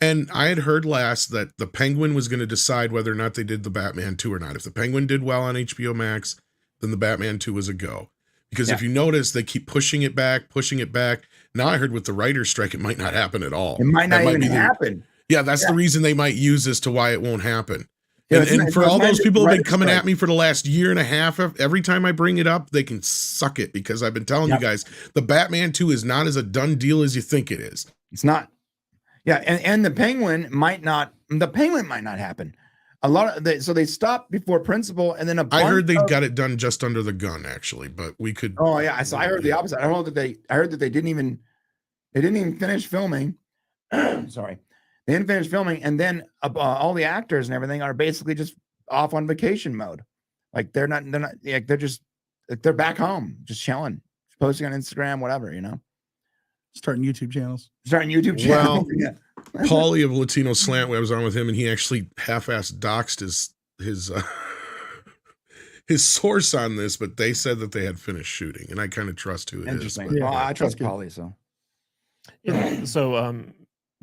S5: And I had heard last that the Penguin was going to decide whether or not they did the Batman 2 or not. If the Penguin did well on HBO Max, then the Batman 2 was a go. Because if you notice, they keep pushing it back. Now I heard with the writer's strike, it might not happen at all.
S2: It might not
S5: That
S2: even
S5: be the-
S2: happen.
S5: Yeah, that's the reason they might use as to why it won't happen.
S2: Yeah,
S5: and for all those people who have been coming
S2: right.
S5: at me for the last year and a half, every time I bring it up, they can suck it because I've been telling you guys, the Batman 2 is not as a done deal as you think it is.
S2: It's not. Yeah, and the Penguin might not happen. A lot of so they stopped before Principal, and then
S5: I heard they got it done just under the gun, actually, but we could.
S2: Oh yeah, so I heard the opposite. I heard that they didn't even finish filming. Sorry, they didn't finish filming, and then all the actors and everything are basically just off on vacation mode. Like they're back home, just chilling, posting on Instagram, whatever,
S4: Starting YouTube channels.
S2: Starting YouTube channels.
S5: Well, Paulie of Latino Slant, I was on with him, and he actually half-assed doxed his source on this, but they said that they had finished shooting, and I kind of trust who it is.
S2: Interesting.
S5: But-
S2: Well, I trust
S4: good.
S2: Paulie, so.
S1: Yeah. So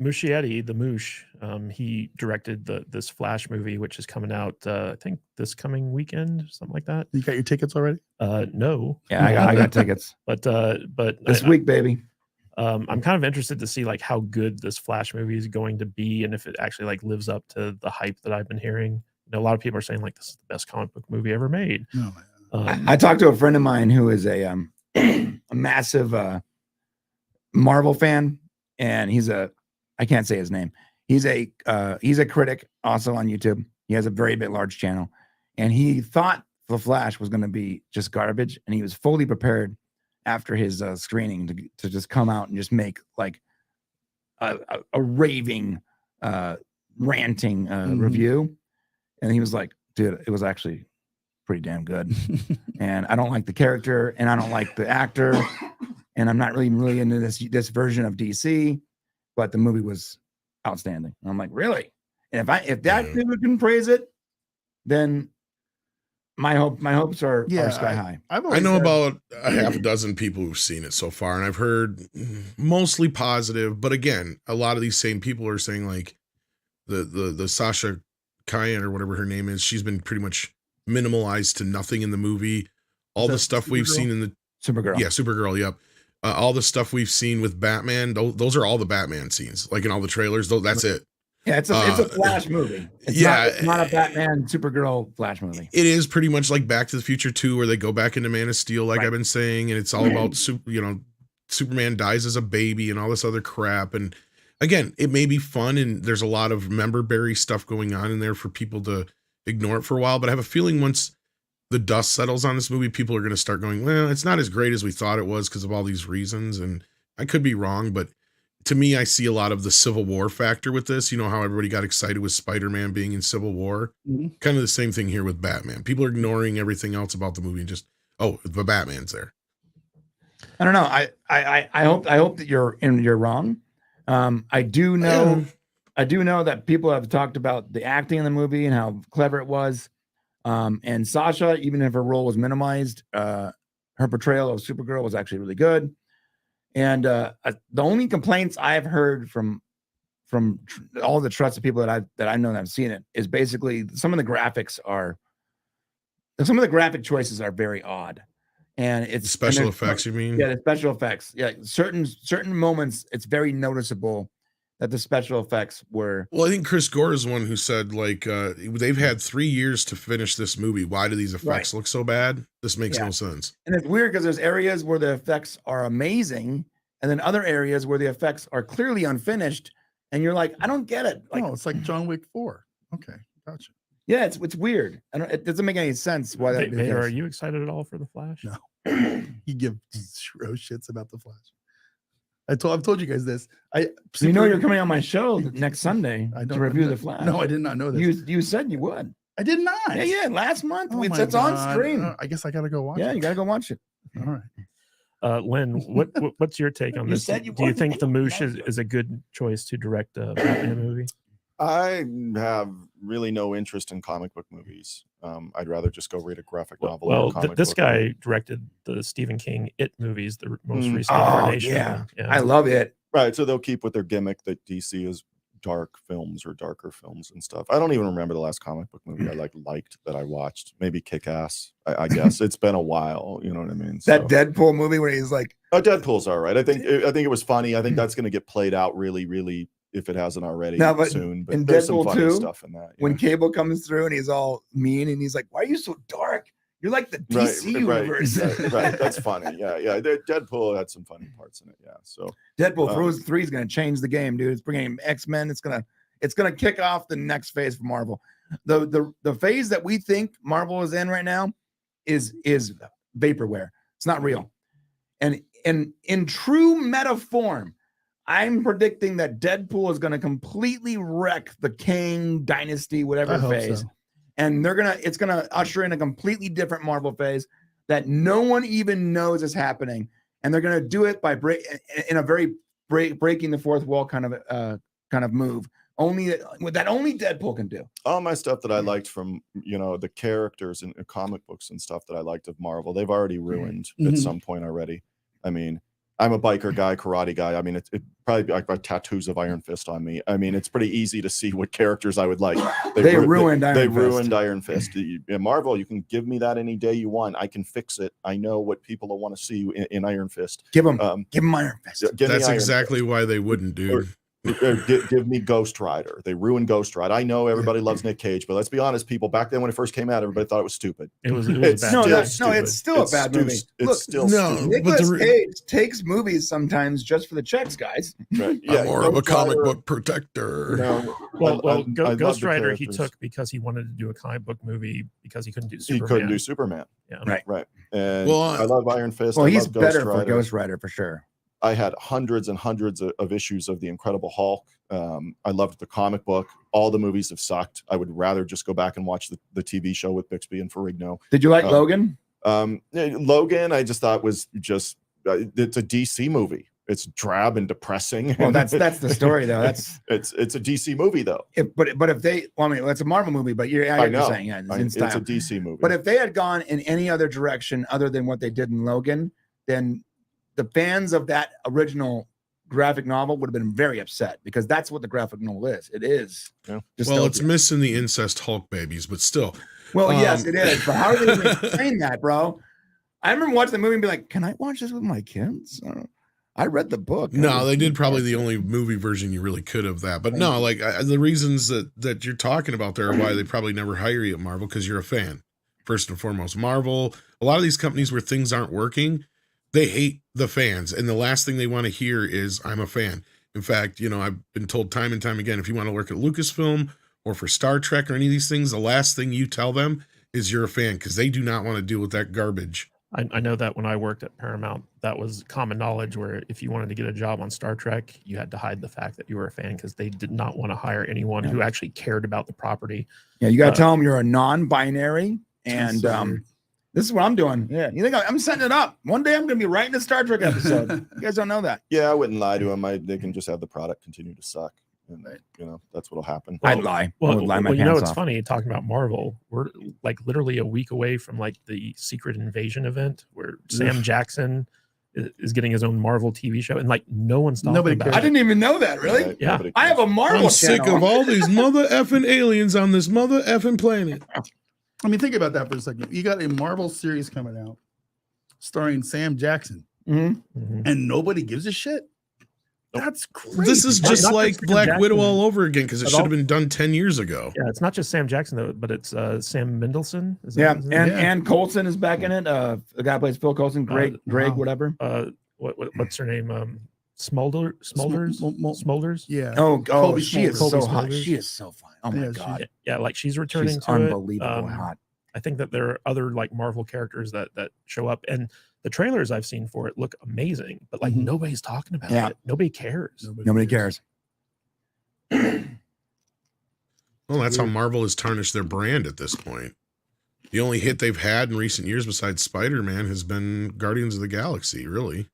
S1: Muschietti, the Moosh, he directed this Flash movie, which is coming out I think this coming weekend, something like that.
S4: You got your tickets already?
S1: No.
S2: Yeah, I got tickets
S1: But
S2: this week, baby.
S1: I'm kind of interested to see like how good this Flash movie is going to be, and if it actually like lives up to the hype that I've been hearing. A lot of people are saying like this is the best comic book movie ever made.
S4: No, man.
S2: I talked to a friend of mine who is a massive Marvel fan, and I can't say his name. He's a critic also on YouTube. He has a very large channel, and he thought The Flash was going to be just garbage, and he was fully prepared after his screening to just come out and just make like a raving, ranting review. And he was like, dude, it was actually pretty damn good. And I don't like the character, and I don't like the actor, and I'm not really into this version of DC, but the movie was outstanding. And I'm like, really? And if that dude can praise it, then my hopes are sky high.
S5: I know about a half a dozen people who've seen it so far, and I've heard mostly positive, but again, a lot of these same people are saying like the Sasha Cayenne or whatever her name is, she's been pretty much minimalized to nothing in the movie. All the stuff we've seen in the
S2: Supergirl.
S5: Yeah, Supergirl, yep. All the stuff we've seen with Batman, those are all the Batman scenes, like in all the trailers. That's it.
S2: Yeah, it's a Flash movie. It's not a Batman Supergirl Flash movie.
S5: It is pretty much like Back to the Future 2, where they go back into Man of Steel, like I've been saying, and it's all about Superman dies as a baby and all this other crap. And again, it may be fun, and there's a lot of member-berry stuff going on in there for people to ignore it for a while. But I have a feeling once the dust settles on this movie, people are going to start going, well, it's not as great as we thought it was because of all these reasons. And I could be wrong, but to me, I see a lot of the Civil War factor with this. You know how everybody got excited with Spider-Man being in Civil War?
S4: Mhm.
S5: Kind of the same thing here with Batman. People are ignoring everything else about the movie and just, oh, the Batman's there.
S2: I don't know. I hope that you're wrong. I do know that people have talked about the acting in the movie and how clever it was. And Sasha, even if her role was minimized, her portrayal of Supergirl was actually really good. And the only complaints I've heard from all the trusted people that I know that have seen it is basically some of the graphic choices are very odd. And it's
S5: Special effects, you mean?
S2: Yeah, the special effects. Yeah, certain moments, it's very noticeable that the special effects were.
S5: Well, I think Chris Gore is one who said, like, they've had 3 years to finish this movie. Why do these effects look so bad? This makes no sense.
S2: And it's weird because there's areas where the effects are amazing, and then other areas where the effects are clearly unfinished, and you're like, I don't get it. Like,
S4: it's like John Wick 4. Okay, gotcha.
S2: Yeah, it's weird. It doesn't make any sense why that.
S1: Vader, are you excited at all for the Flash?
S4: No. You give zero shits about the Flash. I've told you guys this.
S2: You know you're coming on my show next Sunday to review The Flash.
S4: No, I did not know this.
S2: You said you would.
S4: I did not.
S2: Yeah. Last month,
S4: Oh
S2: it's on stream.
S4: I guess I gotta go watch it.
S2: Yeah, you gotta go watch it.
S4: All right.
S1: Lynn, what's your take on
S2: You
S1: this?
S2: said you
S1: Do you
S2: wouldn't.
S1: think the Moosh is a good choice to direct a Batman movie?
S3: I have really no interest in comic book movies. I'd rather just go read a graphic novel. or a
S1: Well,
S3: comic
S1: this
S3: book
S1: guy
S3: movie.
S1: directed the Stephen King It movies, the most recent
S2: Oh,
S1: incarnation.
S2: yeah. I love it.
S3: Right, so they'll keep with their gimmick that DC is dark films or darker films and stuff. I don't even remember the last comic book movie I liked that I watched. Maybe Kick-Ass. I guess it's been a while. You know what I mean?
S2: That Deadpool movie where he's like,
S3: oh, Deadpool's all right. I think it was funny. I think that's going to get played out really, really, if it hasn't already,
S2: No, but
S3: soon. But
S2: in
S3: there's some
S2: Deadpool
S3: funny
S2: 2,
S3: stuff in that.
S2: when Cable comes through and he's all mean and he's like, "Why are you so dark? You're like the DC universe."
S3: Right. That's funny. Yeah. Deadpool had some funny parts in it. Yeah. So
S2: Deadpool 3 is going to change the game, dude. It's bringing X-Men. It's gonna kick off the next phase for Marvel. The phase that we think Marvel is in right now is vaporware. It's not real. And in true meta form, I'm predicting that Deadpool is going to completely wreck the Kang dynasty, whatever
S4: I hope
S2: phase.
S4: so.
S2: And it's gonna usher in a completely different Marvel phase that no one even knows is happening. And they're gonna do it by breaking the fourth wall kind of move. Only Deadpool can do.
S3: all my stuff that I liked from the characters in comic books and stuff that I liked of Marvel, they've already ruined at some point already. I mean, I'm a biker guy, karate guy. I mean, it probably I've got tattoos of Iron Fist on me. I mean, it's pretty easy to see what characters I would like.
S2: They ruined
S3: Iron Fist. In Marvel, you can give me that any day you want. I can fix it. I know what people will want to see in Iron Fist.
S2: Give them Iron Fist.
S5: That's exactly why they wouldn't, dude.
S3: Give me Ghost Rider. They ruined Ghost Rider. I know everybody loves Nick Cage, but let's be honest, people. Back then when it first came out, everybody thought it was stupid.
S1: It was
S3: It's
S1: bad.
S2: It's still a bad movie.
S3: It's still
S5: no,
S3: stupid.
S2: Nicolas Cage takes movies sometimes just for the checks, guys.
S3: Right.
S5: I'm more of a
S3: Ghost
S5: comic
S3: Rider,
S5: book protector.
S3: Well, I love
S1: Ghost
S3: the
S1: Rider he
S3: characters.
S1: took because he wanted to do a comic book movie because he couldn't do
S3: He
S1: Superman.
S3: couldn't do Superman.
S1: Yeah.
S3: Right. And
S5: Well,
S3: I love Iron Fist.
S2: Well,
S3: I
S2: he's
S3: love Ghost
S2: better for
S3: Rider.
S2: Ghost Rider for sure.
S3: I had hundreds and hundreds of issues of the Incredible Hulk. I loved the comic book. All the movies have sucked. I would rather just go back and watch the TV show with Bixby and Ferrigno.
S2: Did you like Logan?
S3: Logan, I just thought was it's a DC movie. It's drab and depressing.
S2: Well, that's the story though. That's
S3: it's a DC movie though.
S2: But if they, well, I mean, it's a Marvel movie, but
S3: I know.
S2: you're saying it's in
S3: It's
S2: style.
S3: a DC movie.
S2: But if they had gone in any other direction other than what they did in Logan, then the fans of that original graphic novel would have been very upset because that's what the graphic novel is. It is.
S3: Yeah.
S5: Well, it's missing the incest Hulk babies, but still.
S2: Well, yes, it is. But how do they even explain that, bro? I remember watching the movie and be like, "Can I watch this with my kids?" I read the book.
S5: No, they did probably the only movie version you really could of that. But no, like the reasons that you're talking about there are why they probably never hire you at Marvel, because you're a fan, first and foremost. Marvel, a lot of these companies where things aren't working, they hate the fans. And the last thing they want to hear is, I'm a fan. In fact, I've been told time and time again, if you want to work at Lucasfilm or for Star Trek or any of these things, the last thing you tell them is you're a fan, because they do not want to deal with that garbage.
S1: I know that when I worked at Paramount, that was common knowledge where if you wanted to get a job on Star Trek, you had to hide the fact that you were a fan because they did not want to hire anyone who actually cared about the property.
S2: Yeah, you got to tell them you're a non-binary, and this is what I'm doing. Yeah, you think I'm setting it up? One day I'm going to be writing a Star Trek episode. You guys don't know that.
S3: Yeah, I wouldn't lie to them. They can just have the product continue to suck, and that's what'll happen.
S2: I'd lie.
S1: Well,
S2: I would lie my pants
S1: it's
S2: off.
S1: funny talking about Marvel. We're like literally a week away from like the Secret Invasion event where Sam Jackson is getting his own Marvel TV show, and like no one's talking
S4: Nobody
S1: about
S4: cares.
S2: I
S1: it.
S2: didn't even know that. Really?
S3: Right?
S1: Yeah.
S3: Nobody
S2: I have a Marvel
S5: I'm sick
S2: channel.
S5: of all these mother effing aliens on this mother effing planet.
S4: I mean, think about that for a second. You got a Marvel series coming out starring Sam Jackson,
S2: Mhm.
S1: Mhm.
S4: and nobody gives a shit. That's crazy.
S5: This is just
S1: Not
S5: like
S1: Sam
S5: Black
S1: Jackson.
S5: Widow all over again, because it
S1: But
S5: should have been done 10 years ago.
S1: Yeah, it's not just Sam Jackson though, but it's Sam Mendelsohn. Is that
S2: Yeah,
S1: his
S2: and
S1: name?
S2: and Coulson is back in it. The guy who plays Phil Coulson, Greg,
S4: wow.
S2: whatever.
S1: What's her name? Smolders. Smolders.
S4: Yeah.
S2: Oh,
S4: Colby
S2: she is
S1: Smulders.
S2: so
S1: Colby
S2: hot.
S1: Smulders.
S2: She is so fine. Oh my
S4: Yeah,
S2: god,
S1: Yeah, like she's returning
S2: she's
S1: to it.
S2: unbelievably hot.
S1: I think that there are other like Marvel characters that show up, and the trailers I've seen for it look amazing, but like nobody's talking about
S2: Yeah.
S1: it. Nobody cares.
S2: Nobody cares.
S5: Well, that's how Marvel has tarnished their brand at this point. The only hit they've had in recent years besides Spider-Man has been Guardians of the Galaxy, really.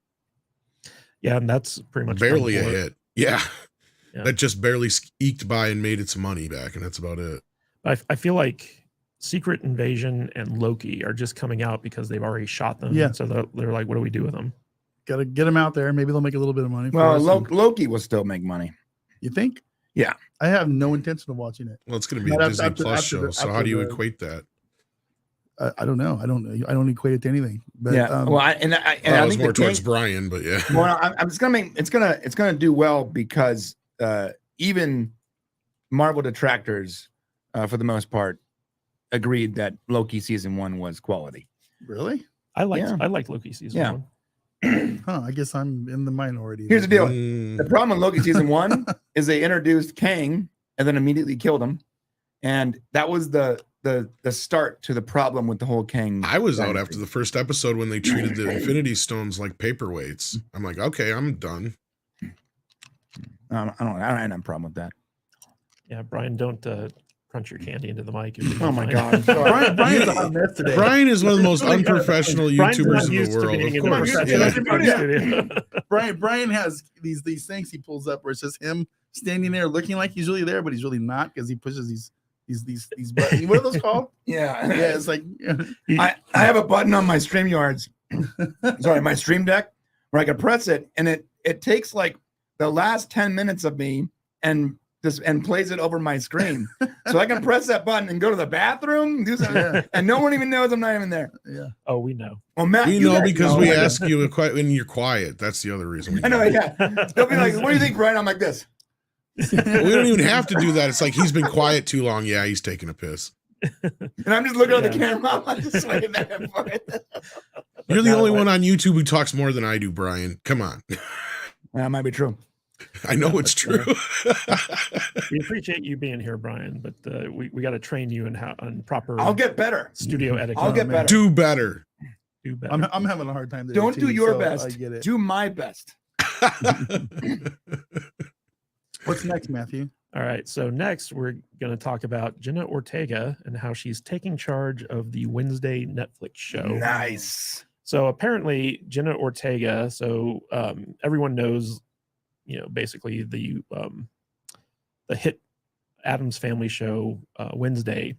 S1: Yeah, and that's pretty much
S5: Barely a
S1: done for it.
S5: hit. Yeah.
S1: Yeah.
S5: That just barely eked by and made its money back, and that's about it.
S1: I feel like Secret Invasion and Loki are just coming out because they've already shot them.
S4: Yeah.
S1: So they're like, what do we do with them?
S4: Gotta get them out there. Maybe they'll make a little bit of money.
S2: Well,
S4: for us.
S2: Loki will still make money.
S4: You think?
S2: Yeah.
S4: I have no intention of watching it.
S5: Well, it's going to be
S4: Not
S5: a Disney Plus show,
S4: the-
S5: so how
S4: after
S5: do you
S4: the-
S5: equate that?
S4: I don't know. I don't equate it to anything. But,
S2: Yeah. Well, I
S5: I
S2: think
S5: was more
S2: the
S5: towards
S2: King-
S5: Brian, but yeah.
S2: Well, I'm just gonna it's gonna do well because even Marvel detractors, for the most part, agreed that Loki season 1 was quality.
S4: really?
S1: I like
S2: Yeah.
S1: Loki season
S2: Yeah.
S1: 1.
S4: Huh? I guess I'm in the minority.
S2: Here's the
S4: then.
S2: deal: the problem with Loki season 1 is they introduced Kang and then immediately killed him, and that was the start to the problem with the whole Kang.
S5: I was out
S2: dynasty.
S5: after the first episode when they treated the Infinity Stones like paperweights. I'm like, okay, I'm done.
S2: I don't have a problem with that.
S1: Yeah, Brian, don't crunch your candy into the mic.
S2: Oh my God!
S4: Brian's a hot mess today.
S5: Brian is one of the most unprofessional
S1: Brian's
S5: YouTubers
S1: not
S5: in
S1: used
S5: the
S1: to
S5: world.
S1: being
S5: Of
S1: in a
S5: course.
S1: professional
S5: Yeah.
S1: studio.
S4: Brian has these things he pulls up where it's just him standing there looking like he's really there, but he's really not because he pushes these buttons. What are those called?
S2: Yeah,
S4: Yeah, it's like
S2: I have a button on my StreamYards, sorry, my Stream Deck, where I can press it, and it takes like the last 10 minutes of me and plays it over my screen, so I can press that button and go to the bathroom, do something,
S4: Yeah.
S2: and no one even knows I'm not even there.
S4: yeah.
S1: Oh, we know.
S2: Well, Matt,
S5: We
S2: you
S5: know
S2: guys
S5: because
S2: know.
S5: we ask you when you're quiet. That's the other reason. We
S2: I know, yeah. They'll be like, "What do you think, Brian?" I'm like this.
S5: We don't even have to do that. It's like he's been quiet too long. Yeah, he's taking a piss.
S2: And I'm just looking at the
S1: Yeah.
S2: camera. I'm just waiting back and forth.
S5: You're the
S1: now
S5: only
S1: what?
S5: one on YouTube who talks more than I do, Brian. Come on.
S2: That might be true.
S5: I know it's true.
S1: We appreciate you being here, Brian, but we got to train you on proper
S2: I'll get better.
S1: studio etiquette.
S2: I'll get
S4: man.
S2: better.
S5: Do better.
S1: Do better.
S4: I'm having a hard time. Today
S2: Don't
S4: too,
S2: do your
S4: so
S2: best.
S4: I get it.
S2: Do my best.
S4: What's next, Matthew?
S1: All right. So next, we're going to talk about Jenna Ortega and how she's taking charge of the Wednesday Netflix show.
S2: Nice.
S1: So apparently, Jenna Ortega. So everyone knows, basically the hit Addams Family show Wednesday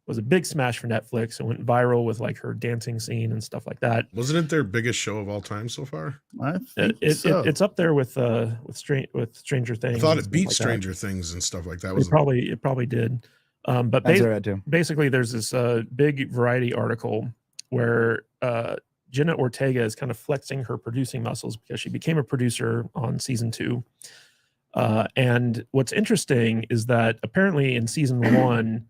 S1: was a big smash for Netflix. It went viral with like her dancing scene and stuff like that.
S5: Wasn't it their biggest show of all time so far?
S4: I think so.
S1: It's up there with Stranger Things.
S5: I thought
S1: and
S5: it
S1: stuff
S5: beat
S1: like that.
S5: Stranger Things and stuff like that.
S1: It
S5: Was
S1: probably did. But
S2: That's all right too.
S1: basically, there's this big Variety article where Jenna Ortega is kind of flexing her producing muscles because she became a producer on season 2. And what's interesting is that apparently in season 1,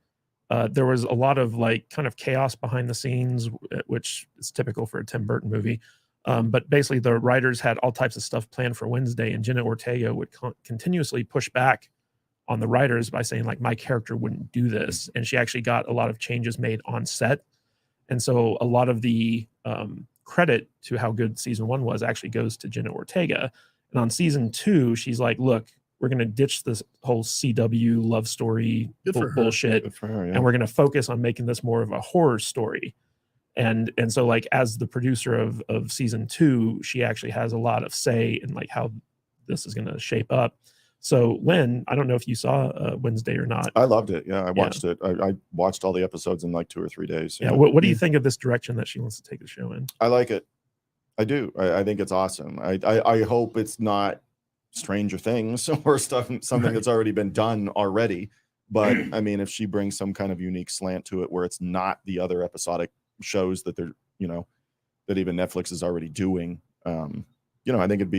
S1: there was a lot of like kind of chaos behind the scenes, which is typical for a Tim Burton movie. But basically, the writers had all types of stuff planned for Wednesday, and Jenna Ortega would continuously push back on the writers by saying like, my character wouldn't do this. And she actually got a lot of changes made on set. And so a lot of the credit to how good season 1 was actually goes to Jenna Ortega. And on season 2, she's like, look, we're going to ditch this whole CW love story
S4: Good for her.
S1: bullshit.
S3: Good for her, yeah.
S1: And we're going to focus on making this more of a horror story. And so like as the producer of season 2, she actually has a lot of say in like how this is going to shape up. So Lynn, I don't know if you saw Wednesday or not.
S3: I loved it. Yeah, I watched it. I watched all the episodes in like 2 or 3 days.
S1: Yeah. What do you think of this direction that she wants to take the show in?
S3: I like it. I do. I think it's awesome. I hope it's not Stranger Things or something that's already been done already. But I mean, if she brings some kind of unique slant to it where it's not the other episodic shows that they're, that even Netflix is already doing, I think it'd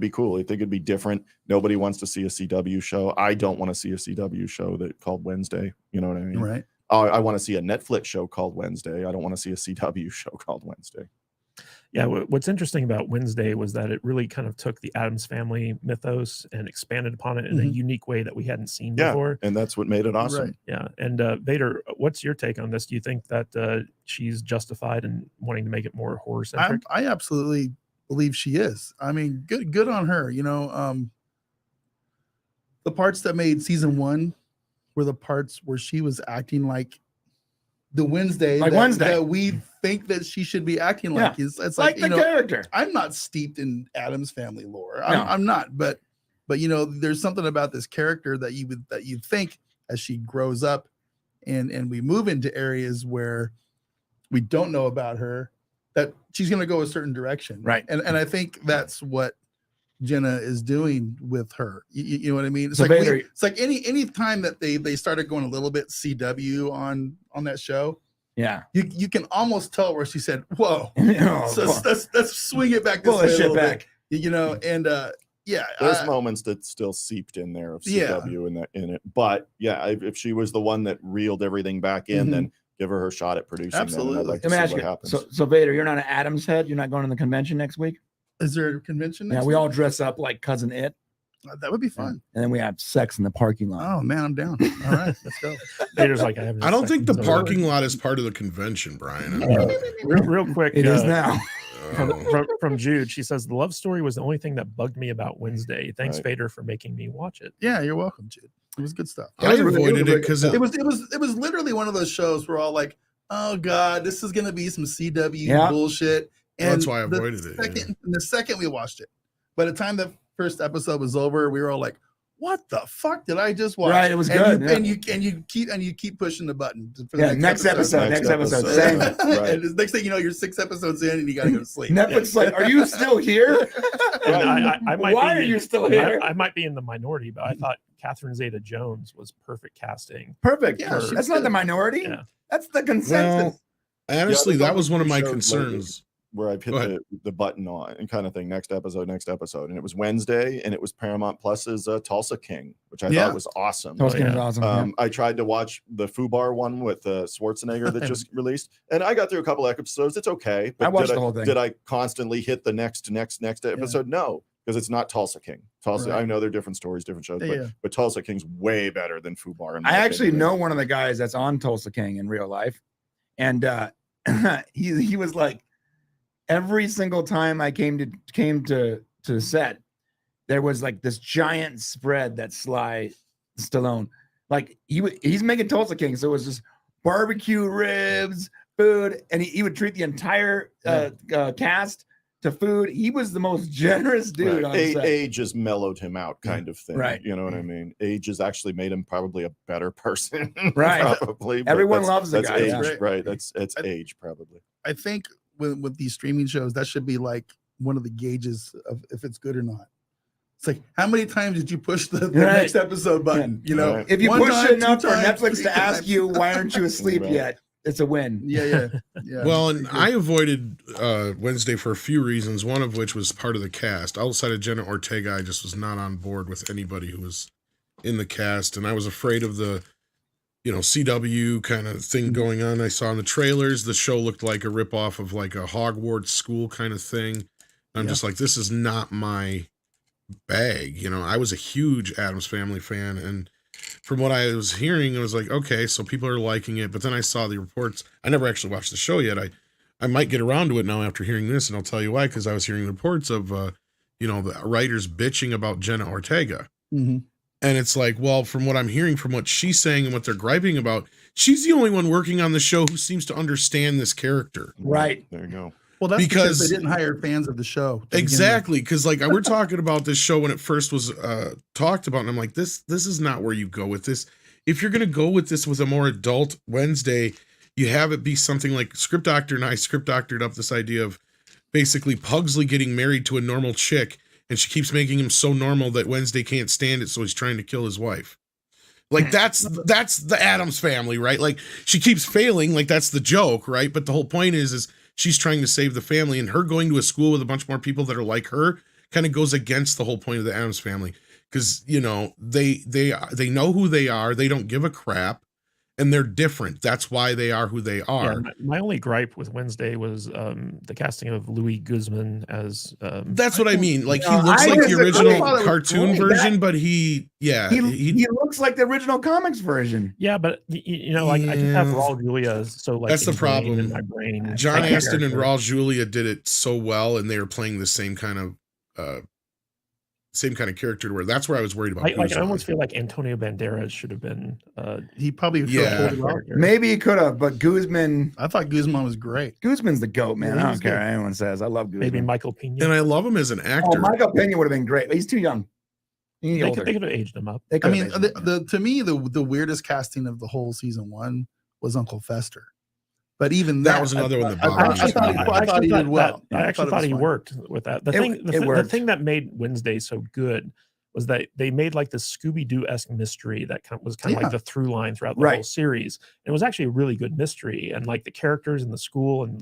S3: be cool. I think it'd be different. Nobody wants to see a CW show. I don't want to see a CW show called Wednesday. You know what I mean?
S4: Right.
S3: I want to see a Netflix show called Wednesday. I don't want to see a CW show called Wednesday.
S1: Yeah, what's interesting about Wednesday was that it really kind of took the Addams Family mythos and expanded upon it in a unique way that we hadn't seen before.
S3: And that's what made it awesome.
S4: Right.
S1: Yeah, and Vader, what's your take on this? Do you think that she's justified in wanting to make it more horror centric?
S4: I absolutely believe she is. I mean, good on her. You know, the parts that made season 1 were the parts where she was acting like the Wednesday, that we think that she should be acting like.
S2: Yeah.
S4: It's
S2: Like the character.
S4: I'm not steeped in Addams Family lore.
S2: No.
S4: I'm not, but you know, there's something about this character that you think as she grows up, and we move into areas where we don't know about her, that she's going to go a certain direction,
S2: Right?
S4: And I think that's what Jenna is doing with her. You know what I mean? It's
S2: So
S4: like
S2: Vader-
S4: it's like any time that they started going a little bit CW on that show,
S2: Yeah.
S4: you can almost tell where she said, "Whoa,
S2: Oh,
S4: so let's swing it back this
S2: pull
S4: way
S2: that
S4: a
S2: shit
S4: little
S2: back.
S4: bit." You know, and yeah,
S3: There's moments that still seeped in there of CW in it. But yeah, if she was the one that reeled everything back in, then give her shot at producing.
S4: Absolutely.
S3: Them, and I'd like
S2: Let
S3: to
S2: me
S3: see
S2: ask
S3: what
S2: you.
S3: happens.
S2: So Vader, you're not an Adams head. You're not going to the convention next week.
S4: is there a convention?
S2: Yeah,
S4: Next
S2: we all
S4: week?
S2: dress up like Cousin It,
S4: That would be fun.
S2: and then we have sex in the parking lot.
S4: Oh man, I'm down. All right, let's go.
S1: Vader's like, I have no
S5: I don't think the
S1: seconds over
S5: parking lot is part of the convention, Brian.
S1: real quick.
S2: It is now.
S1: From Jude, she says the love story was the only thing that bugged me about Wednesday. Thanks,
S3: Right.
S1: Vader, for making me watch it.
S4: Yeah, you're welcome, Jude. It was good stuff.
S5: I avoided it because
S4: It was literally one of those shows where all like, oh god, this is gonna be some CW
S2: Yeah.
S4: bullshit. And
S5: That's why I avoided it,
S4: The second we watched it, by the time the first episode was over, we were all like, "What the fuck did I just watch?"
S2: Right, it was
S4: and
S2: good,
S4: You,
S2: yeah.
S4: and you keep pushing the button for
S2: Yeah, next episode. Same.
S3: Right.
S4: And the next thing you know, you're 6 episodes in, and you gotta go to sleep.
S2: Netflix is like, are you still here?
S1: And I might
S2: Why
S1: be,
S2: are you still here?
S1: I might be in the minority, but I thought Catherine Zeta-Jones was perfect casting.
S2: Perfect.
S4: Yeah,
S2: That's not the minority.
S1: Yeah.
S2: That's the consensus.
S5: honestly,
S3: Yeah,
S5: that was one of my
S3: shows
S5: concerns.
S3: where I've hit
S5: Go ahead.
S3: the button on and kind of thing. Next episode. And it was Wednesday, and it was Paramount Plus's Tulsa King, which I
S4: Yeah.
S3: thought was awesome.
S2: Tolkien is
S1: yeah.
S2: awesome.
S3: I tried to watch the Fubar one with Schwarzenegger that just released, and I got through a couple episodes. It's okay, but
S2: I watched the whole thing.
S3: Did I constantly hit the next episode? No, because it's not Tulsa King. Tulsa,
S4: Right.
S3: I know they're different stories, different shows,
S4: Yeah.
S3: but Tulsa King's way better than Fubar. in my
S2: I actually
S3: opinion.
S2: know one of the guys that's on Tulsa King in real life, and he was like, every single time I came to set, there was like this giant spread that Sly Stallone, like he's making Tulsa King, so it was just barbecue ribs, food, and he would treat the entire cast to food. He was the most generous dude on set.
S3: Age has mellowed him out, kind of thing.
S2: Right.
S3: You know what I mean? Age has actually made him probably a better person.
S2: Right.
S3: Probably. but
S2: Everyone
S3: that's-
S2: loves the
S3: that's
S2: guy,
S3: Age,
S2: yeah.
S3: right? That's age, probably.
S4: I think with these streaming shows, that should be like one of the gauges of if it's good or not. It's like, how many times did you push the
S2: Right.
S4: next episode button? You know,
S3: Right.
S2: If you
S4: one
S2: push
S4: time,
S2: it enough
S4: two
S2: for
S4: times,
S2: Netflix
S4: three
S2: to ask
S4: times.
S2: you, why aren't you asleep
S3: Right.
S2: yet? It's a win.
S4: Yeah.
S5: Well, and I avoided Wednesday for a few reasons, one of which was part of the cast. Outside of Jenna Ortega, I just was not on board with anybody who was in the cast, and I was afraid of the, CW kind of thing going on. I saw in the trailers, the show looked like a ripoff of like a Hogwarts school kind of thing. I'm just like, this is not my bag. I was a huge Addams Family fan, and from what I was hearing, it was like, okay, so people are liking it. But then I saw the reports. I never actually watched the show yet. I might get around to it now after hearing this, and I'll tell you why, because I was hearing reports of, the writers bitching about Jenna Ortega.
S4: Mm-hmm.
S5: And it's like, well, from what I'm hearing, from what she's saying and what they're griping about, she's the only one working on the show who seems to understand this character.
S2: Right.
S3: There you go.
S4: Well, that's because
S5: Because-
S4: they didn't hire fans of the show. to begin with.
S5: Exactly, because like we're talking about this show when it first was talked about, and I'm like, this is not where you go with this. If you're gonna go with this with a more adult Wednesday, you have it be something like Script Doctor and I script doctored up this idea of basically Pugsley getting married to a normal chick, and she keeps making him so normal that Wednesday can't stand it, so he's trying to kill his wife. Like that's the Addams Family, right? Like she keeps failing, like that's the joke, right? But the whole point is she's trying to save the family, and her going to a school with a bunch more people that are like her kind of goes against the whole point of the Addams Family, because they know who they are, they don't give a crap, and they're different. That's why they are who they
S1: Yeah,
S5: are.
S1: my only gripe with Wednesday was the casting of Louis Guzman as
S5: That's what I mean. Like, he
S2: No,
S5: looks
S2: I
S5: like the
S2: disagree.
S5: original
S2: I thought it was
S5: cartoon
S2: great.
S5: version, but he
S2: looks like the original comics version.
S1: yeah, but you know, like I just have
S5: Yeah.
S1: Raul Julia, so like
S5: That's the
S1: ingrained in
S5: problem.
S1: my brain.
S5: John
S1: like,
S5: Astin and
S1: character.
S5: Raul Julia did it so well, and they were playing the same kind of character. To where that's where I was worried about.
S1: Like I
S5: Guzman.
S1: almost feel like Antonio Banderas should have been.
S4: He probably could
S5: Yeah.
S4: have pulled it off.
S2: Maybe he could have, but Guzman's
S4: I thought Guzman was great.
S2: the goat, man.
S4: Yeah,
S2: I
S4: he's
S2: don't care
S4: good.
S2: what anyone says. I love Guzman.
S1: Maybe Michael Pena.
S5: and I love him as an
S2: Oh,
S5: actor.
S2: Michael Pena would have been great, but he's too young. He needs
S1: They
S2: older.
S1: could have aged him up.
S2: They
S4: I
S2: could
S4: mean,
S2: have made him.
S4: to me, the weirdest casting of the whole season 1 was Uncle Fester. But even
S5: That was another one that bothered
S4: I
S5: me.
S4: thought he did well.
S1: I actually thought he worked with that. The thing that made Wednesday so good was that they made like this Scooby-Doo-esque mystery that was kind of like the through line throughout the whole series. And it was actually a really good mystery, and like the characters in the school, and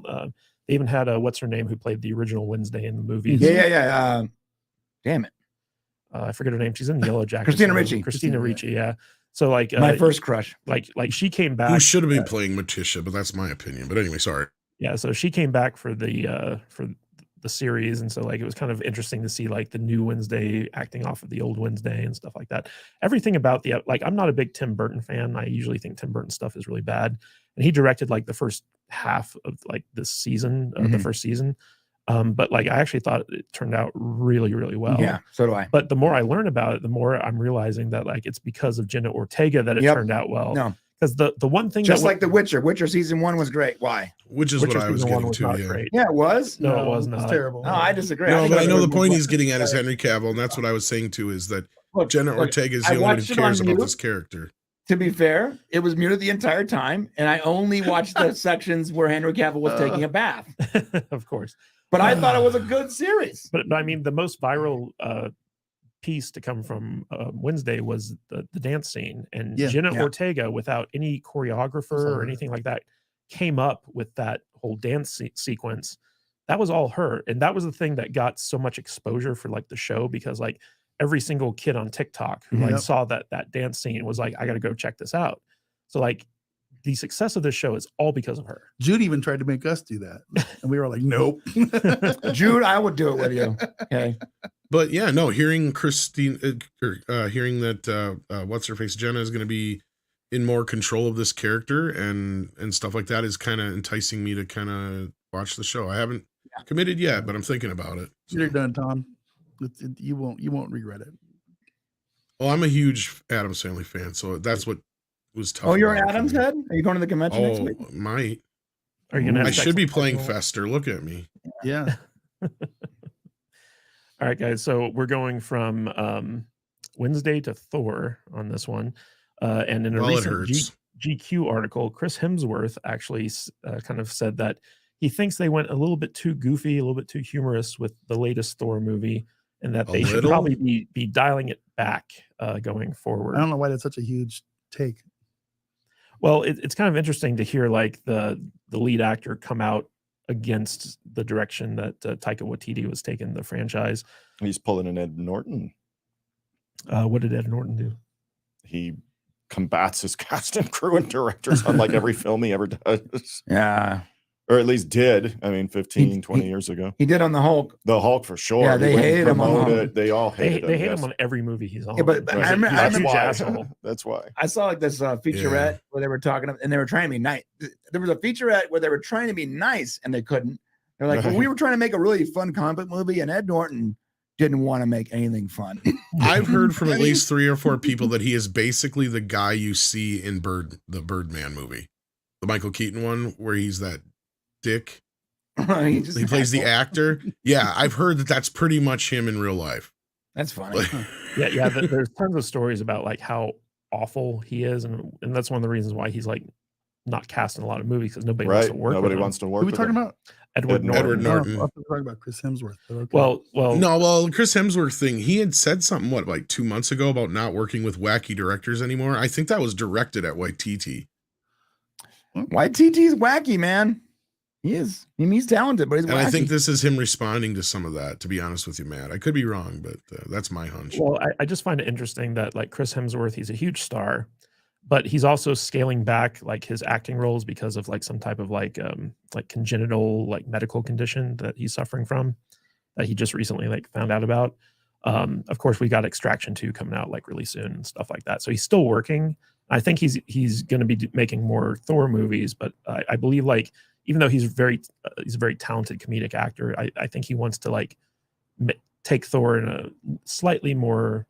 S1: they even had what's her name who played the original Wednesday in the movies.
S2: Yeah. Damn it.
S1: I forget her name. She's in the Yellow Jacket.
S2: Christina Ricci.
S1: Christina Ricci, yeah. So like
S2: My first crush.
S1: like she came back.
S5: Who should have been playing Matisha, but that's my opinion. But anyway, sorry.
S1: Yeah, so she came back for the series, and so like it was kind of interesting to see like the new Wednesday acting off of the old Wednesday and stuff like that. Everything about like I'm not a big Tim Burton fan. I usually think Tim Burton stuff is really bad, and he directed like the first half of like this season, the first season. But like I actually thought it turned out really, really well.
S2: Yeah, so do I.
S1: But the more I learn about it, the more I'm realizing that like it's because of Jenna Ortega that it turned out well.
S2: No.
S1: Because the one thing
S2: Just like The Witcher. Witcher season 1 was great. Why?
S5: Which is
S1: Witcher
S5: what I was
S1: season 1
S5: getting
S1: was
S5: to.
S1: not
S5: Yeah.
S1: great.
S2: Yeah, it was.
S1: No, it was not.
S4: It's terrible.
S2: No, I disagree.
S5: No,
S2: think
S5: but I
S2: it
S5: know
S2: was
S5: the
S2: a
S5: point
S2: good
S5: he's
S2: one.
S5: getting at is Henry Cavill, and that's what I was saying too. Is that
S2: Look,
S5: Jenna Ortega is the only one who cares about this character.
S2: To be fair, it was muted the entire time, and I only watched the sections where Henry Cavill was taking a bath.
S1: Of course.
S2: But I thought it was a good series.
S1: But I mean, the most viral piece to come from Wednesday was the dance scene, and Jenna Ortega, without any choreographer or anything like that, came up with that whole dance sequence. That was all her, and that was the thing that got so much exposure for like the show, because like every single kid on TikTok who like saw that dance scene was like, I got to go check this out. So like the success of this show is all because of her.
S4: Jude even tried to make us do that, and we were like, nope.
S2: Jude, I would do it with you. Okay.
S5: But yeah, no, hearing Christine, hearing that what's her face Jenna is going to be in more control of this character and stuff like that is kind of enticing me to kind of watch the show. I haven't committed yet, but I'm thinking about it.
S4: You're done, Tom. You won't regret it.
S5: Well, I'm a huge Addams Family fan, so that's what was tough.
S2: Oh, you're an
S5: about it for
S2: Adams
S5: me.
S2: head? Are you going to the convention next week?
S5: Might.
S1: Are you gonna? Have
S5: I
S1: sex
S5: should be
S1: with
S5: playing
S1: Michael?
S5: Fester. Look at me.
S4: Yeah.
S1: All right, guys. So we're going from Wednesday to Thor on this one, and in a
S5: Well, it
S1: recent
S5: hurts.
S1: GQ article, Chris Hemsworth actually kind of said that he thinks they went a little bit too goofy, a little bit too humorous with the latest Thor movie, and that they should
S5: little?
S1: probably be dialing it back going forward.
S4: I don't know why that's such a huge take.
S1: Well, it's kind of interesting to hear like the lead actor come out against the direction that Taika Waititi was taking the franchise.
S3: He's pulling an Ed Norton.
S1: What did Ed Norton do?
S3: He combats his cast and crew and directors on like every film he ever does.
S2: Yeah.
S3: Or at least did. I mean, 15, 20 years ago.
S2: He did on the Hulk.
S3: The Hulk for sure.
S2: Yeah, they
S3: He went and
S2: hated him on the
S3: promoted
S2: Hulk.
S3: it. They all hated
S1: They
S3: him.
S1: hate
S3: yes.
S1: him on every movie he's on.
S2: Yeah, but
S1: He's a
S2: I
S3: That's
S1: huge
S3: why.
S1: asshole.
S3: That's why.
S2: I saw like this featurette where they were talking and they were trying to be nice. There was a featurette where they were trying to be nice and they couldn't. They're like, well, we were trying to make a really fun comic movie, and Ed Norton didn't want to make anything fun.
S5: I've heard from at least 3 or 4 people that he is basically the guy you see in the Birdman movie, the Michael Keaton one, where he's that dick.
S2: he
S5: plays the actor. Yeah, I've heard that that's pretty much him in real life.
S2: That's funny.
S1: Yeah. There's tons of stories about like how awful he is, and that's one of the reasons why he's like not cast in a lot of movies, because nobody wants
S3: Right.
S1: to work.
S3: Nobody
S1: with him.
S3: wants to work.
S4: Who are we
S3: with
S4: talking
S3: him.
S4: about?
S1: Edward Norton.
S5: Edward Norton.
S4: Oh, I thought we were talking about Chris Hemsworth. But okay.
S1: Well,
S5: No, Chris Hemsworth thing, he had said something, like 2 months ago about not working with wacky directors anymore. I think that was directed at Waititi.
S2: Waititi's wacky, man. He is. I mean, he's talented, but he's wacky.
S5: And I think this is him responding to some of that, to be honest with you, Matt. I could be wrong, but that's my hunch.
S1: Well, I just find it interesting that like Chris Hemsworth, he's a huge star. but he's also scaling back like his acting roles because of like some type of like congenital like medical condition that he's suffering from that he just recently like found out about. Of course, we got Extraction 2 coming out like really soon and stuff like that. So he's still working. I think he's going to be making more Thor movies, but I believe like even though he's a very talented comedic actor, I think he wants to like take Thor in a slightly more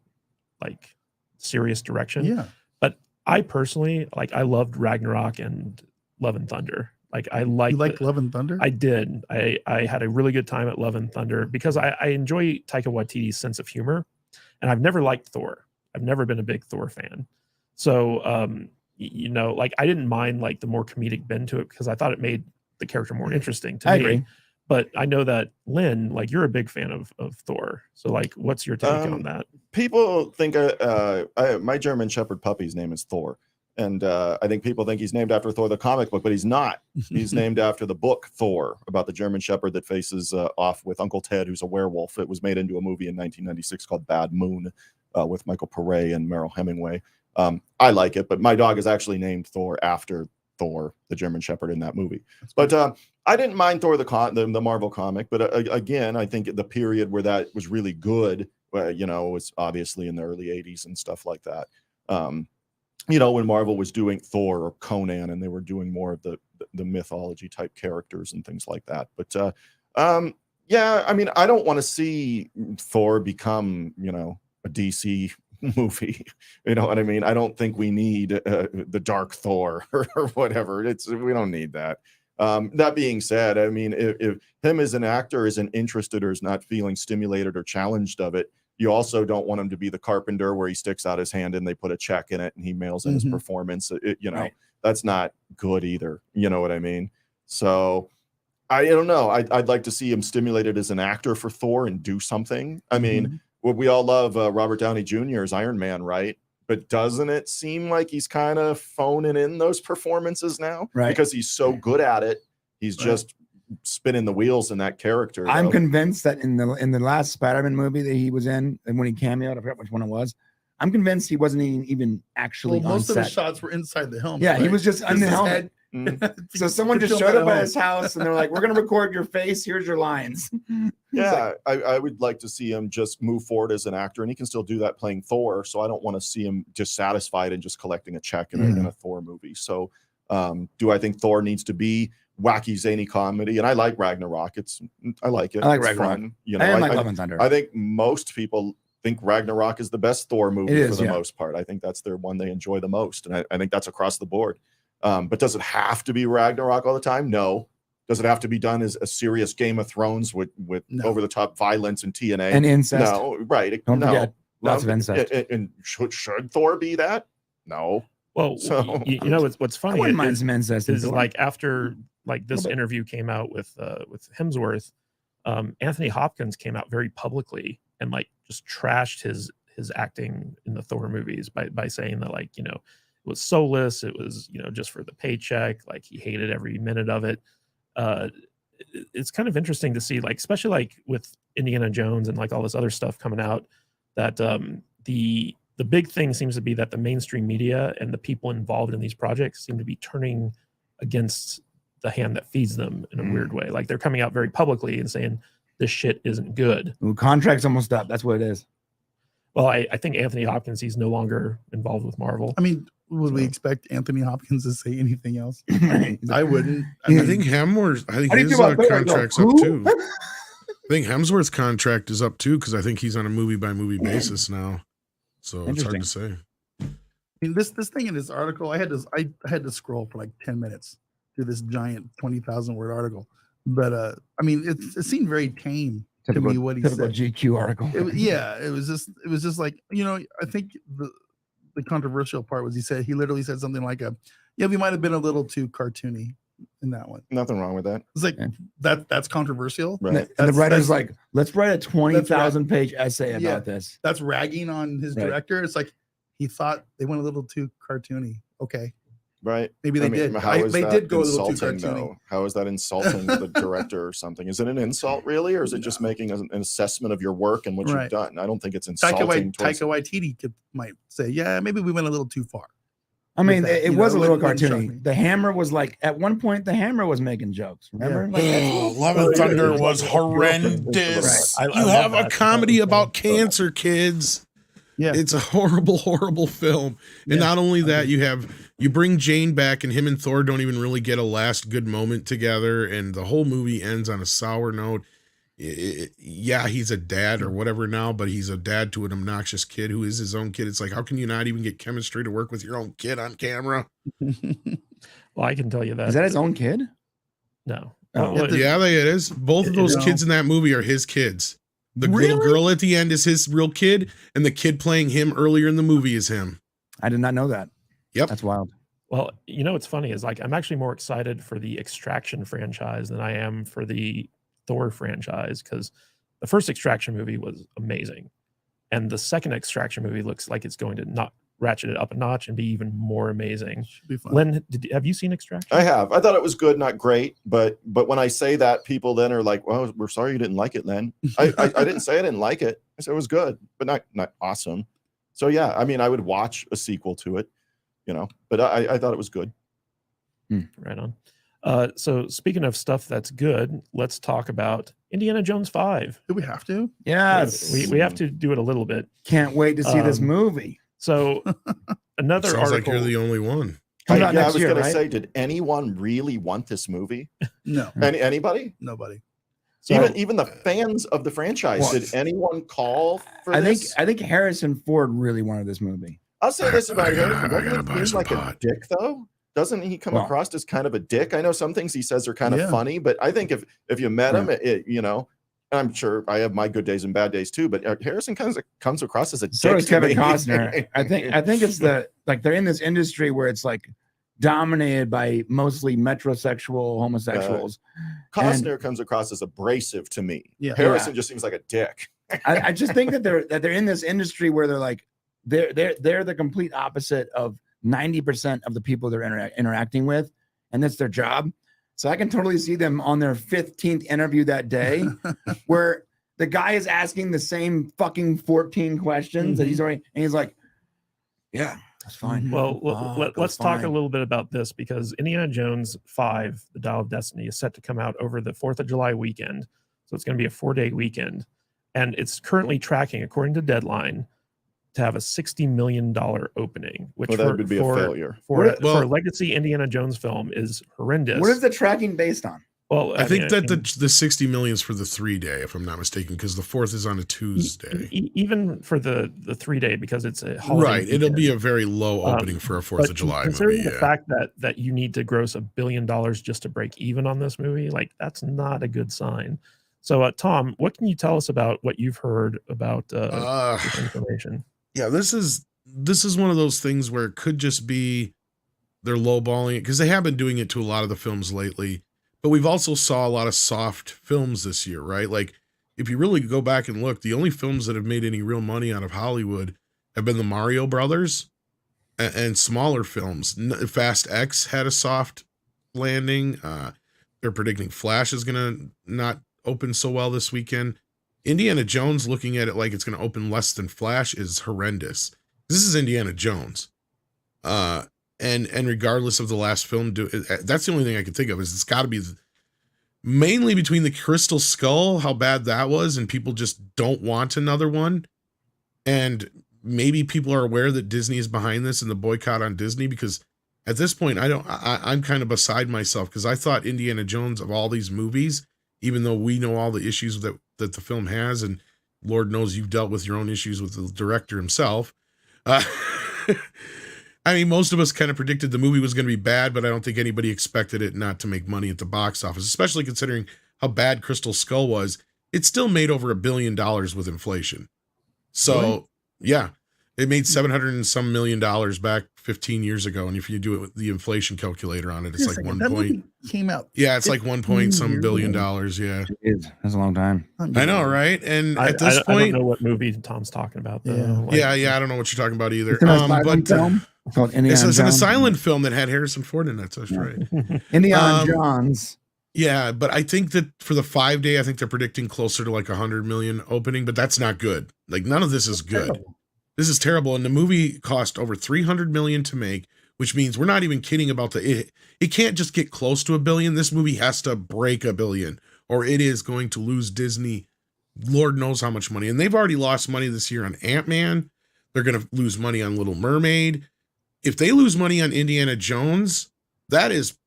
S1: like serious direction.
S4: Yeah.
S1: But I personally like I loved Ragnarok and Love and Thunder. Like I liked
S4: You like Love and Thunder?
S1: I did. I had a really good time at Love and Thunder because I enjoy Taika Waititi's sense of humor, and I've never liked Thor. I've never been a big Thor fan. So you know, like I didn't mind like the more comedic bend to it because I thought it made the character more interesting to me.
S2: Agree.
S1: But I know that Lynn, like you're a big fan of Thor. So like, what's your take on that?
S3: People think my German Shepherd puppy's name is Thor. And I think people think he's named after Thor, the comic book, but he's not. He's named after the book Thor, about the German Shepherd that faces off with Uncle Ted, who's a werewolf. It was made into a movie in 1996 called Bad Moon with Michael Pare and Merrill Hemingway. I like it, but my dog is actually named Thor after Thor, the German Shepherd in that movie. But I didn't mind Thor, the Marvel comic. But again, I think the period where that was really good, you know, was obviously in the early 80s and stuff like that. You know, when Marvel was doing Thor or Conan and they were doing more of the mythology type characters and things like that. But yeah, I mean, I don't want to see Thor become, you know, a DC movie. You know what I mean? I don't think we need the Dark Thor or whatever. We don't need that. That being said, I mean, if him as an actor isn't interested or is not feeling stimulated or challenged of it, you also don't want him to be the Carpenter where he sticks out his hand and they put a check in it and he mails in his performance. You know,
S2: Right.
S3: That's not good either. You know what I mean? So I don't know. I'd like to see him stimulated as an actor for Thor and do something. I mean, we all love Robert Downey Jr. as Iron Man, right? But doesn't it seem like he's kind of phoning in those performances now?
S2: Right.
S3: Because he's so good at it. He's just spinning the wheels in that character.
S2: I'm convinced that in the last Spider-Man movie that he was in, and when he cameoed, I forgot which one it was. I'm convinced he wasn't even actually on
S4: most of
S2: set.
S4: the shots were inside the helmet.
S2: Yeah, he
S4: right?
S2: was just on the
S4: his
S2: helmet.
S4: head.
S2: So someone just showed up at his house and they're like, "We're gonna record your face. Here's your lines."
S3: Yeah, I would like to see him just move forward as an actor, and he can still do that playing Thor. So I don't want to see him just satisfied and just collecting a check in a Thor movie. So do I think Thor needs to be wacky, zany comedy? And I like Ragnarok. I like it.
S2: I like
S3: It's
S2: Ragnarok.
S3: fun. You know,
S2: I like Love and Thunder.
S3: I think most people think Ragnarok is the best Thor movie
S2: It
S3: for
S2: is,
S3: the
S2: yeah.
S3: most part. I think that's their one they enjoy the most, and I think that's across the board. But does it have to be Ragnarok all the time? No. Does it have to be done as a serious Game of Thrones with
S4: No.
S3: over the top violence and TNA
S2: And incest.
S3: No, right?
S2: Don't
S3: no,
S2: forget,
S3: no.
S2: lots of incest.
S3: And should Thor be that? No.
S1: Well,
S3: So-
S1: you know what's
S2: I
S1: funny
S2: wouldn't mind
S1: is,
S2: some incest. in
S1: is
S2: Thor.
S1: like after like this
S2: Little bit.
S1: interview came out with Hemsworth, Anthony Hopkins came out very publicly and like just trashed his acting in the Thor movies by saying that, like, you know, it was soulless, it was, you know, just for the paycheck, like he hated every minute of it. It's kind of interesting to see, like, especially like with Indiana Jones and like all this other stuff coming out, that the big thing seems to be that the mainstream media and the people involved in these projects seem to be turning against the hand that feeds them in a weird way. Like they're coming out very publicly and saying this shit isn't good.
S2: Ooh, contract's almost up. That's what it is.
S1: Well, I think Anthony Hopkins, he's no longer involved with Marvel.
S4: I mean, would we
S1: So-
S4: expect Anthony Hopkins to say anything else? I wouldn't.
S5: I think his contract's up too. I think Hemsworth's contract is up too because I think he's on a movie by movie basis now. So it's hard to say.
S4: I mean, this thing in this article, I had to scroll for like 10 minutes through this giant 20,000 word article. But I mean, it seemed very tame to me what he
S2: Typical
S4: said.
S2: GQ article.
S4: It was just like, you know, I think the controversial part was he literally said something like we might have been a little too cartoony in that one.
S3: Nothing wrong with that.
S4: It's like that's controversial.
S3: Right.
S2: And the writer's
S4: that's-
S2: like, let's write a 20,000 page essay about
S4: Yeah.
S2: this.
S4: That's ragging on his
S2: Right.
S4: director. It's like he thought they went a little too cartoony. Okay,
S3: Right.
S4: maybe they
S3: I mean,
S4: did.
S3: how is
S4: They
S3: that
S4: did go a little too
S3: insulting,
S4: cartoony.
S3: though? How is that insulting to the director or something? Is it an insult, really? Or is it just making an assessment of your work and what
S4: Right.
S3: you've done? I don't think it's
S4: Taika
S3: insulting. towards-
S4: Waititi might say, yeah, maybe we went a little too far.
S2: I mean,
S4: that,
S2: it
S4: you
S2: was
S4: know,
S2: a little
S4: wouldn't shock me.
S2: cartoony. The Hammer was like, at one point, the Hammer was making jokes. Remember? Like,
S5: Love and Thunder
S3: it's
S5: was
S3: like-
S5: horrendous.
S1: Right. I
S5: You
S1: love
S5: have a
S1: that.
S5: comedy about
S1: So-
S5: cancer, kids.
S4: Yeah.
S5: It's a horrible, horrible film. And
S4: Yeah,
S5: not only that,
S4: agree.
S5: you bring Jane back, and him and Thor don't even really get a last good moment together, and the whole movie ends on a sour note. Yeah, he's a dad or whatever now, but he's a dad to an obnoxious kid who is his own kid. It's like, how can you not even get chemistry to work with your own kid on camera?
S1: Well, I can tell you that.
S2: is that his own kid?
S1: No.
S2: Oh.
S1: Well,
S5: Yeah, it is. Both of those
S4: No.
S5: kids in that movie are his kids. The little
S2: Really?
S5: girl at the end is his real kid, and the kid playing him earlier in the movie is him.
S2: I did not know that.
S5: Yep.
S2: That's wild.
S1: Well, you know what's funny is like I'm actually more excited for the Extraction franchise than I am for the Thor franchise because the first Extraction movie was amazing, and the second Extraction movie looks like it's going to not ratchet it up a notch and be even more amazing.
S4: Should be fun.
S1: Len, have you seen Extraction?
S3: I have. I thought it was good, not great, but when I say that, people then are like, "Well, we're sorry you didn't like it, Len." I didn't say I didn't like it. I said it was good, but not awesome. So yeah, I mean, I would watch a sequel to it, you know, but I thought it was good.
S1: Right on. So speaking of stuff that's good, let's talk about Indiana Jones 5.
S4: Do we have to?
S2: Yes.
S1: We have to do it a little bit.
S2: Can't wait to see this
S1: Um,
S2: movie.
S1: So another
S5: Sounds like
S1: article.
S5: you're the only one.
S2: Comes out
S3: I
S2: next
S3: was
S2: year,
S3: going to
S2: right?
S3: say, did anyone really want this movie?
S4: No,
S3: Anybody?
S4: nobody.
S1: So-
S3: Even the fans of the franchise,
S2: Well,
S3: did anyone call for
S2: I
S3: this?
S2: think Harrison Ford really wanted this movie.
S3: I'll say this about
S5: I gotta-
S3: him.
S5: I
S3: Doesn't
S5: gotta
S3: he
S5: buy
S3: seem
S5: some
S3: like
S5: pot.
S3: a dick, though? Doesn't he come
S2: Well-
S3: across as kind of a dick? I know some things he says are kind of
S4: Yeah.
S3: funny, but I think if you met him, you know, I'm sure I have my good days and bad days too, but Harrison comes across as a
S2: So
S3: dick
S2: does
S3: to
S2: Kevin
S3: me.
S2: Costner. I think it's like they're in this industry where it's like dominated by mostly metrosexual homosexuals.
S3: Costner comes across as abrasive to me.
S4: Yeah.
S3: Harrison just seems like a dick.
S2: I just think that they're in this industry where they're like they're the complete opposite of 90% of the people they're interacting with, and that's their job. So I can totally see them on their 15th interview that day, where the guy is asking the same fucking 14 questions that he's already, and he's like, "Yeah, that's fine."
S1: Well,
S2: Oh,
S1: let's talk a
S2: fine.
S1: little bit about this because Indiana Jones 5, The Dial of Destiny, is set to come out over the 4th of July weekend. So it's going to be a 4-day weekend. And it's currently tracking, according to Deadline, to have a $60 million opening, which
S3: Well, that would be a failure.
S1: For
S5: Well-
S1: a legacy Indiana Jones film is horrendous.
S2: What is the tracking based on?
S1: Well,
S5: I think
S1: mean,
S5: that the 60 million is for the 3-day, if I'm not mistaken, because the 4th is on a Tuesday.
S1: even for the 3-day, because it's a holiday
S5: Right. It'll be
S1: weekend.
S5: a very low opening for a 4th
S1: But
S5: of July
S1: considering
S5: movie.
S1: the
S5: Yeah.
S1: fact that you need to gross $1 billion just to break even on this movie, like that's not a good sign. So, Tom, what can you tell us about what you've heard about this information?
S5: Yeah, this is one of those things where it could just be they're lowballing it because they have been doing it to a lot of the films lately. But we've also saw a lot of soft films this year, right? Like if you really go back and look, the only films that have made any real money out of Hollywood have been the Mario Brothers and smaller films. Fast X had a soft landing. They're predicting Flash is going to not open so well this weekend. Indiana Jones, looking at it like it's going to open less than Flash, is horrendous. This is Indiana Jones. And regardless of the last film, that's the only thing I can think of is it's got to be mainly between the Crystal Skull, how bad that was, and people just don't want another one. And maybe people are aware that Disney is behind this and the boycott on Disney, because at this point, I'm kind of beside myself because I thought Indiana Jones, of all these movies, even though we know all the issues that the film has, and Lord knows you've dealt with your own issues with the director himself. I mean, most of us kind of predicted the movie was going to be bad, but I don't think anybody expected it not to make money at the box office, especially considering how bad Crystal Skull was. It still made over $1 billion with inflation. So,
S4: Really?
S5: yeah, it made $700 and some million back 15 years ago. And if you do it with the inflation calculator on it, it's
S4: Wait a
S5: like
S4: second,
S5: 1
S4: that
S5: point.
S4: movie came out.
S5: Yeah, it's like 1 point some
S4: 15
S5: billion
S4: years
S5: dollars. Yeah,
S2: That's a long time.
S5: I know, right? And
S1: I
S5: at this
S1: don't
S5: point,
S1: know what movie Tom's talking about. Though.
S4: Yeah.
S1: Like,
S5: yeah, I don't know what you're talking about either.
S2: It's an asylum film called Indiana
S5: it's an
S2: Jones.
S5: silent film that had Harrison Ford in it. That's right.
S2: Indiana
S5: Um,
S2: Jones.
S5: Yeah, but I think that for the 5-day, I think they're predicting closer to like 100 million opening, but that's not good. Like none of this is good. This is terrible. And the movie cost over 300 million to make which means we're not even kidding about it can't just get close to $1 billion. This movie has to break $1 billion, or it is going to lose Disney Lord knows how much money. And they've already lost money this year on Ant-Man. They're going to lose money on Little Mermaid. If they lose money on Indiana Jones, that is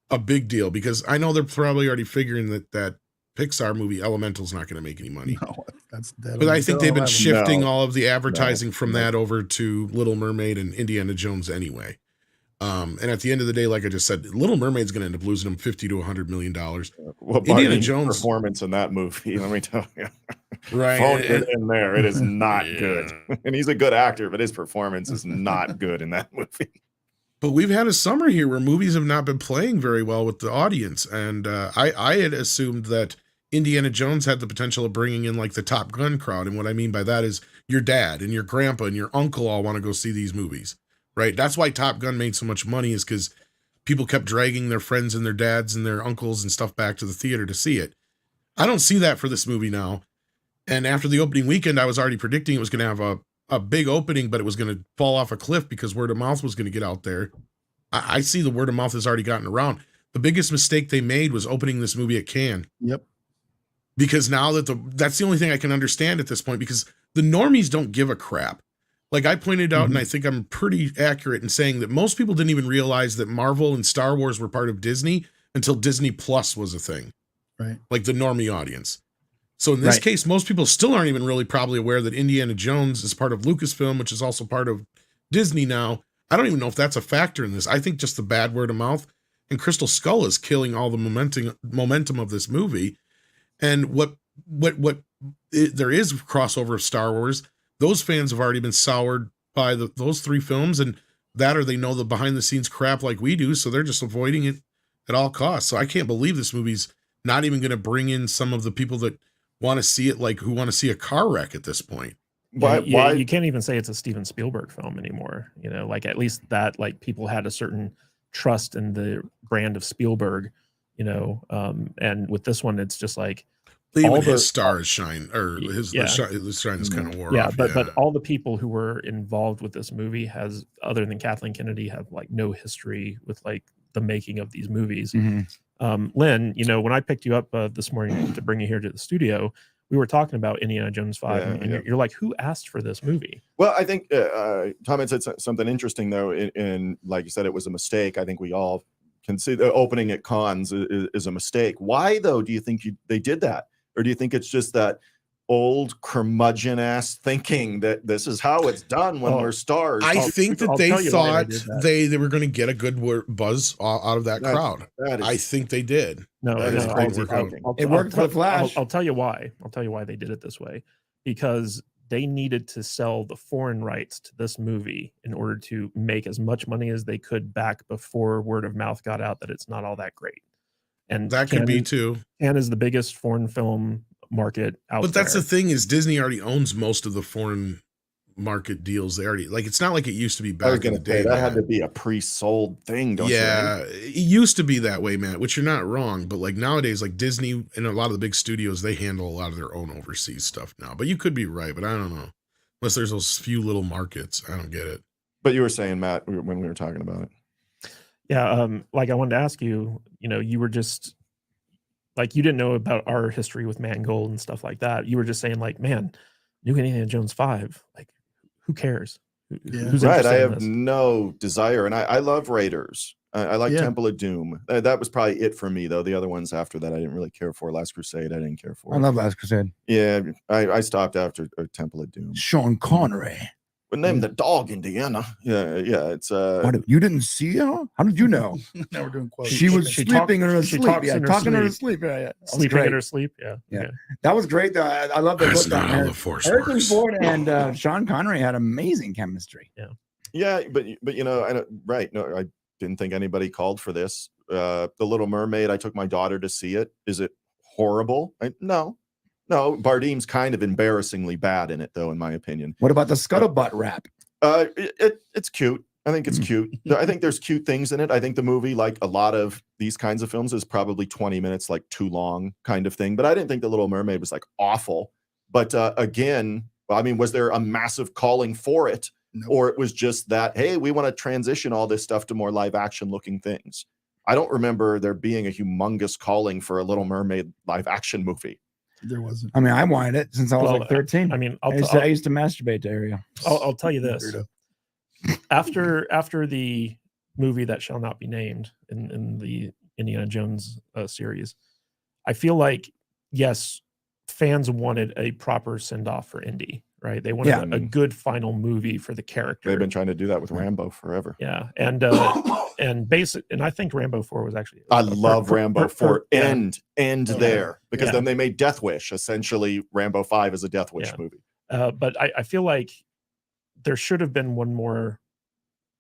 S5: a big deal, because I know they're probably already figuring that Pixar movie Elemental's not going to make any money.
S4: No, that's dead.
S5: But I think they've been shifting
S3: No.
S5: all of the advertising from
S3: No.
S5: that over to Little Mermaid and Indiana Jones anyway. And at the end of the day, like I just said, Little Mermaid's going to end up losing them $50 to $100 million.
S3: Well,
S5: Indiana
S3: Barney's
S5: Jones
S3: performance in that movie, let me tell you,
S5: Right.
S3: phone it in there, it is not
S5: Yeah.
S3: good. And he's a good actor, but his performance is not good in that movie.
S5: But we've had a summer here where movies have not been playing very well with the audience. And I had assumed that Indiana Jones had the potential of bringing in like the Top Gun crowd. And what I mean by that is your dad and your grandpa and your uncle all want to go see these movies, right? That's why Top Gun made so much money, is because people kept dragging their friends and their dads and their uncles and stuff back to the theater to see it. I don't see that for this movie now. And after the opening weekend, I was already predicting it was going to have a big opening, but it was going to fall off a cliff because word of mouth was going to get out there. I see the word of mouth has already gotten around. The biggest mistake they made was opening this movie at Cannes.
S4: Yep.
S5: Because now that's the only thing I can understand at this point, because the normies don't give a crap. Like I pointed out, and I think I'm pretty accurate in saying that most people didn't even realize that Marvel and Star Wars were part of Disney until Disney Plus was a thing.
S4: Right.
S5: Like the normie audience. So in this case, most people still aren't even really probably aware that Indiana Jones is part of Lucasfilm, which is also part of Disney now. I don't even know if that's a factor in this. I think just the bad word of mouth, and Crystal Skull is killing all the momentum of this movie. And there is crossover of Star Wars. Those fans have already been soured by those 3 films, and that, or they know the behind the scenes crap like we do, so they're just avoiding it at all costs. So I can't believe this movie's not even going to bring in some of the people that want to see it, like who want to see a car wreck at this point.
S3: Why?
S1: You can't even say it's a Steven Spielberg film anymore. You know, like at least that, like people had a certain trust in the brand of Spielberg, you know, and with this one, it's just like
S5: even his stars shine, or his
S1: Yeah.
S5: the shine is kind of wore
S1: yeah,
S5: off.
S1: but all the people who were involved with this movie has, other than Kathleen Kennedy, have like no history with like the making of these movies. Lynn, you know, when I picked you up this morning to bring you here to the studio, we were talking about Indiana Jones 5, and you're like, who asked for this movie?
S3: Well, I think Tom had said something interesting though, in like you said, it was a mistake. I think we all can see the opening at cons is a mistake. Why though do you think they did that? Or do you think it's just that old curmudgeon ass thinking that this is how it's done when we're stars?
S5: I think that they thought they were going to get a good buzz out of that crowd. I think they did.
S2: It worked for the Flash.
S1: I'll tell you why. I'll tell you why they did it this way. Because they needed to sell the foreign rights to this movie in order to make as much money as they could back before word of mouth got out that it's not all that great. And
S5: that could be too.
S1: Cannes is the biggest foreign film market out there.
S5: But that's the thing, is Disney already owns most of the foreign market deals. They already, like, it's not like it used to be back in the day.
S3: That had to be a pre-sold thing, don't you?
S5: Yeah, it used to be that way, Matt, which you're not wrong. But like nowadays, like Disney and a lot of the big studios, they handle a lot of their own overseas stuff now. But you could be right, but I don't know. Unless there's those few little markets. I don't get it.
S3: But you were saying, Matt, when we were talking about it.
S1: Yeah, like I wanted to ask you, you know, you were just like, you didn't know about our history with Mangold and stuff like that. You were just saying like, man, New Indiana Jones 5, like, who cares? Who's
S3: right. I
S1: in
S3: have
S1: this?
S3: no desire. And I love Raiders. I like Temple of Doom. That was probably it for me, though. The other ones after that, I didn't really care for. Last Crusade, I didn't care for.
S2: I love Last Crusade.
S3: Yeah, I stopped after Temple of Doom.
S2: Sean Connery.
S3: But name the dog Indiana. Yeah. It's
S2: What, you didn't see her? How did you know?
S4: Now we're doing quotes.
S2: She was sleeping in her
S1: she
S2: sleep.
S1: talks
S2: Yeah,
S1: in her
S2: talking in her
S1: sleep.
S2: sleep. Yeah.
S1: Sleeping in her sleep. Yeah.
S2: That was great. Though. I love the
S5: That's
S2: look
S5: not
S2: on
S5: how
S2: her.
S5: the Force
S2: Harrison
S5: works.
S2: Ford and Sean Connery had amazing chemistry.
S3: Yeah, but you know, I didn't think anybody called for this. The Little Mermaid, I took my daughter to see it. Is it horrible? No. Bardem's kind of embarrassingly bad in it, though, in my opinion.
S2: What about the scuttlebutt rap?
S3: It's cute. I think it's cute. I think there's cute things in it. I think the movie, like a lot of these kinds of films, is probably 20 minutes like too long kind of thing. But I didn't think The Little Mermaid was like awful. But again, well, I mean, was there a massive calling for it? or it was just that, hey, we want to transition all this stuff to more live action looking things. I don't remember there being a humongous calling for a Little Mermaid live action movie.
S4: There wasn't.
S2: I mean, I wanted it since I was
S1: Well,
S2: like 13.
S1: I mean,
S2: I used to masturbate to Ariel.
S1: I'll tell you this.
S4: Weirdo.
S1: After the movie that shall not be named in the Indiana Jones series, I feel like, yes, fans wanted a proper send-off for Indy, right? They wanted a good final movie for the character.
S3: They've been trying to do that with Rambo forever.
S1: Yeah, and I think Rambo 4 was actually.
S3: I love Rambo 4. End there, because
S1: Yeah.
S3: then they made Death Wish. Essentially, Rambo 5 is a Death Wish movie.
S1: But I feel like there should have been one more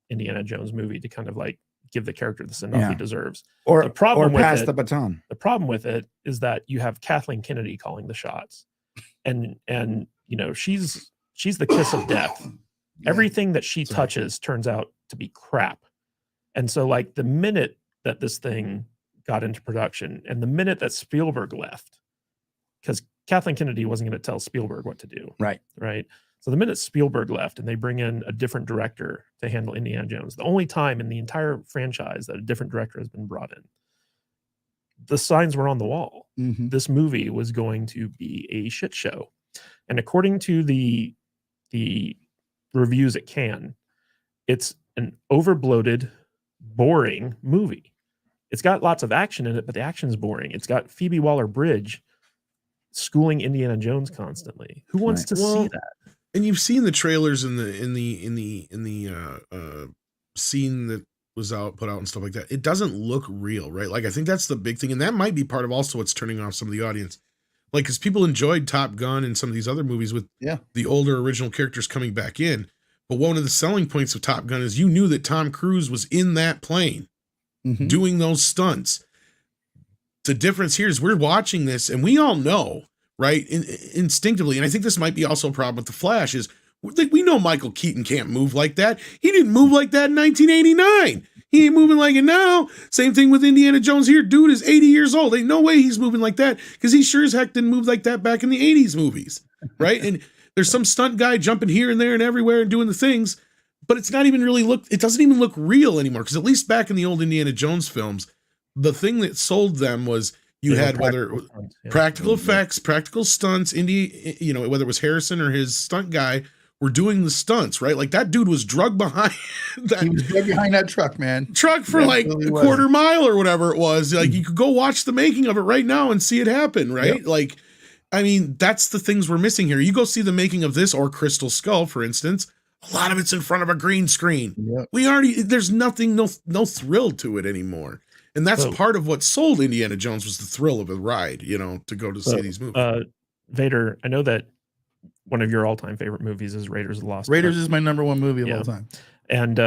S1: Indiana Jones movie to kind of like give the character the send-off he deserves.
S2: Or
S1: The problem with
S2: pass
S1: it-
S2: the baton.
S1: The problem with it is that you have Kathleen Kennedy calling the shots, and you know she's the kiss of death.
S4: Yeah.
S1: Everything that she touches turns out to be crap. And so, like, the minute that this thing got into production, and the minute that Spielberg left, because Kathleen Kennedy wasn't going to tell Spielberg what to do,
S2: Right.
S1: So the minute Spielberg left, and they bring in a different director to handle Indiana Jones, the only time in the entire franchise that a different director has been brought in, the signs were on the wall.
S4: Mhm.
S1: This movie was going to be a shit show, and according to the reviews at Cannes, it's an overbloated, boring movie. It's got lots of action in it, but the action's boring. It's got Phoebe Waller-Bridge schooling Indiana Jones constantly. Who wants to see that?
S5: And you've seen the trailers in the scene that was put out and stuff like that. It doesn't look real, right? Like, I think that's the big thing, and that might be part of also what's turning off some of the audience. Like, because people enjoyed Top Gun and some of these other movies with the older original characters coming back in. But one of the selling points of Top Gun is you knew that Tom Cruise was in that plane doing those stunts. The difference here is we're watching this and we all know, right, instinctively, and I think this might be also a problem with The Flash, is like, we know Michael Keaton can't move like that. He didn't move like that in 1989. He ain't moving like it now. Same thing with Indiana Jones here. Dude is 80 years old. Ain't no way he's moving like that, because he sure as heck didn't move like that back in the 80s movies, right? And there's some stunt guy jumping here and there and everywhere and doing the things, but it's not even really it doesn't even look real anymore. Because at least back in the old Indiana Jones films, the thing that sold them was you had whether practical effects, practical stunts, you know, whether it was Harrison or his stunt guy were doing the stunts, right? Like, that dude was drugged behind that.
S4: He was drugged behind that truck, man.
S5: Truck for like a quarter mile or whatever it was. Like, you could go watch the making of it right now and see it happen, right? Yep. Like, I mean, that's the things we're missing here. You go see the making of this or Crystal Skull, for instance. A lot of it's in front of a green screen. Yep. There's nothing, no thrill to it anymore. And that's part of what sold Indiana Jones, was the thrill of a ride, you know, to go to see these movies.
S1: Vader, I know that one of your all-time favorite movies is Raiders of the Lost Ark.
S4: Raiders is my number one movie of all time.
S1: And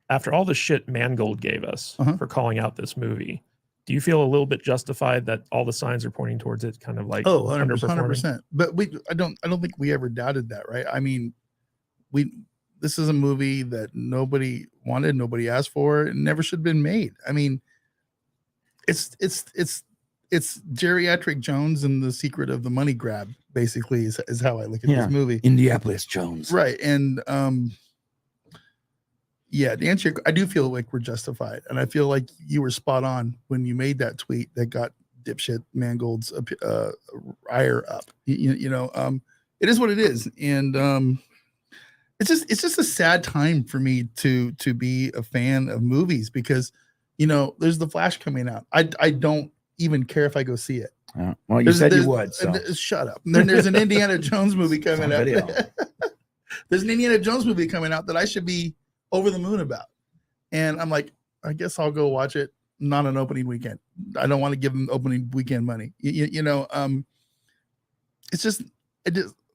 S1: after all the shit Mangold gave us for calling out this movie, do you feel a little bit justified that all the signs are pointing towards it kind of like
S4: 100%. But I don't think we ever doubted that, right? I mean, this is a movie that nobody wanted, nobody asked for, and never should have been made. I mean, it's geriatric Jones and the secret of the money grab, basically, is how I look at this movie.
S2: Indianapolis Jones.
S4: Right. And the answer, I do feel like we're justified. And I feel like you were spot on when you made that tweet that got dipshit Mangold's ire up. You know, it is what it is. And it's just a sad time for me to be a fan of movies, because, you know, there's The Flash coming out. I don't even care if I go see it.
S2: Well, you said you would. So.
S4: Shut up. And then there's an Indiana Jones movie coming out. There's an Indiana Jones movie coming out that I should be over the moon about. And I'm like, I guess I'll go watch it, not an opening weekend. I don't want to give them opening weekend money. You know, it just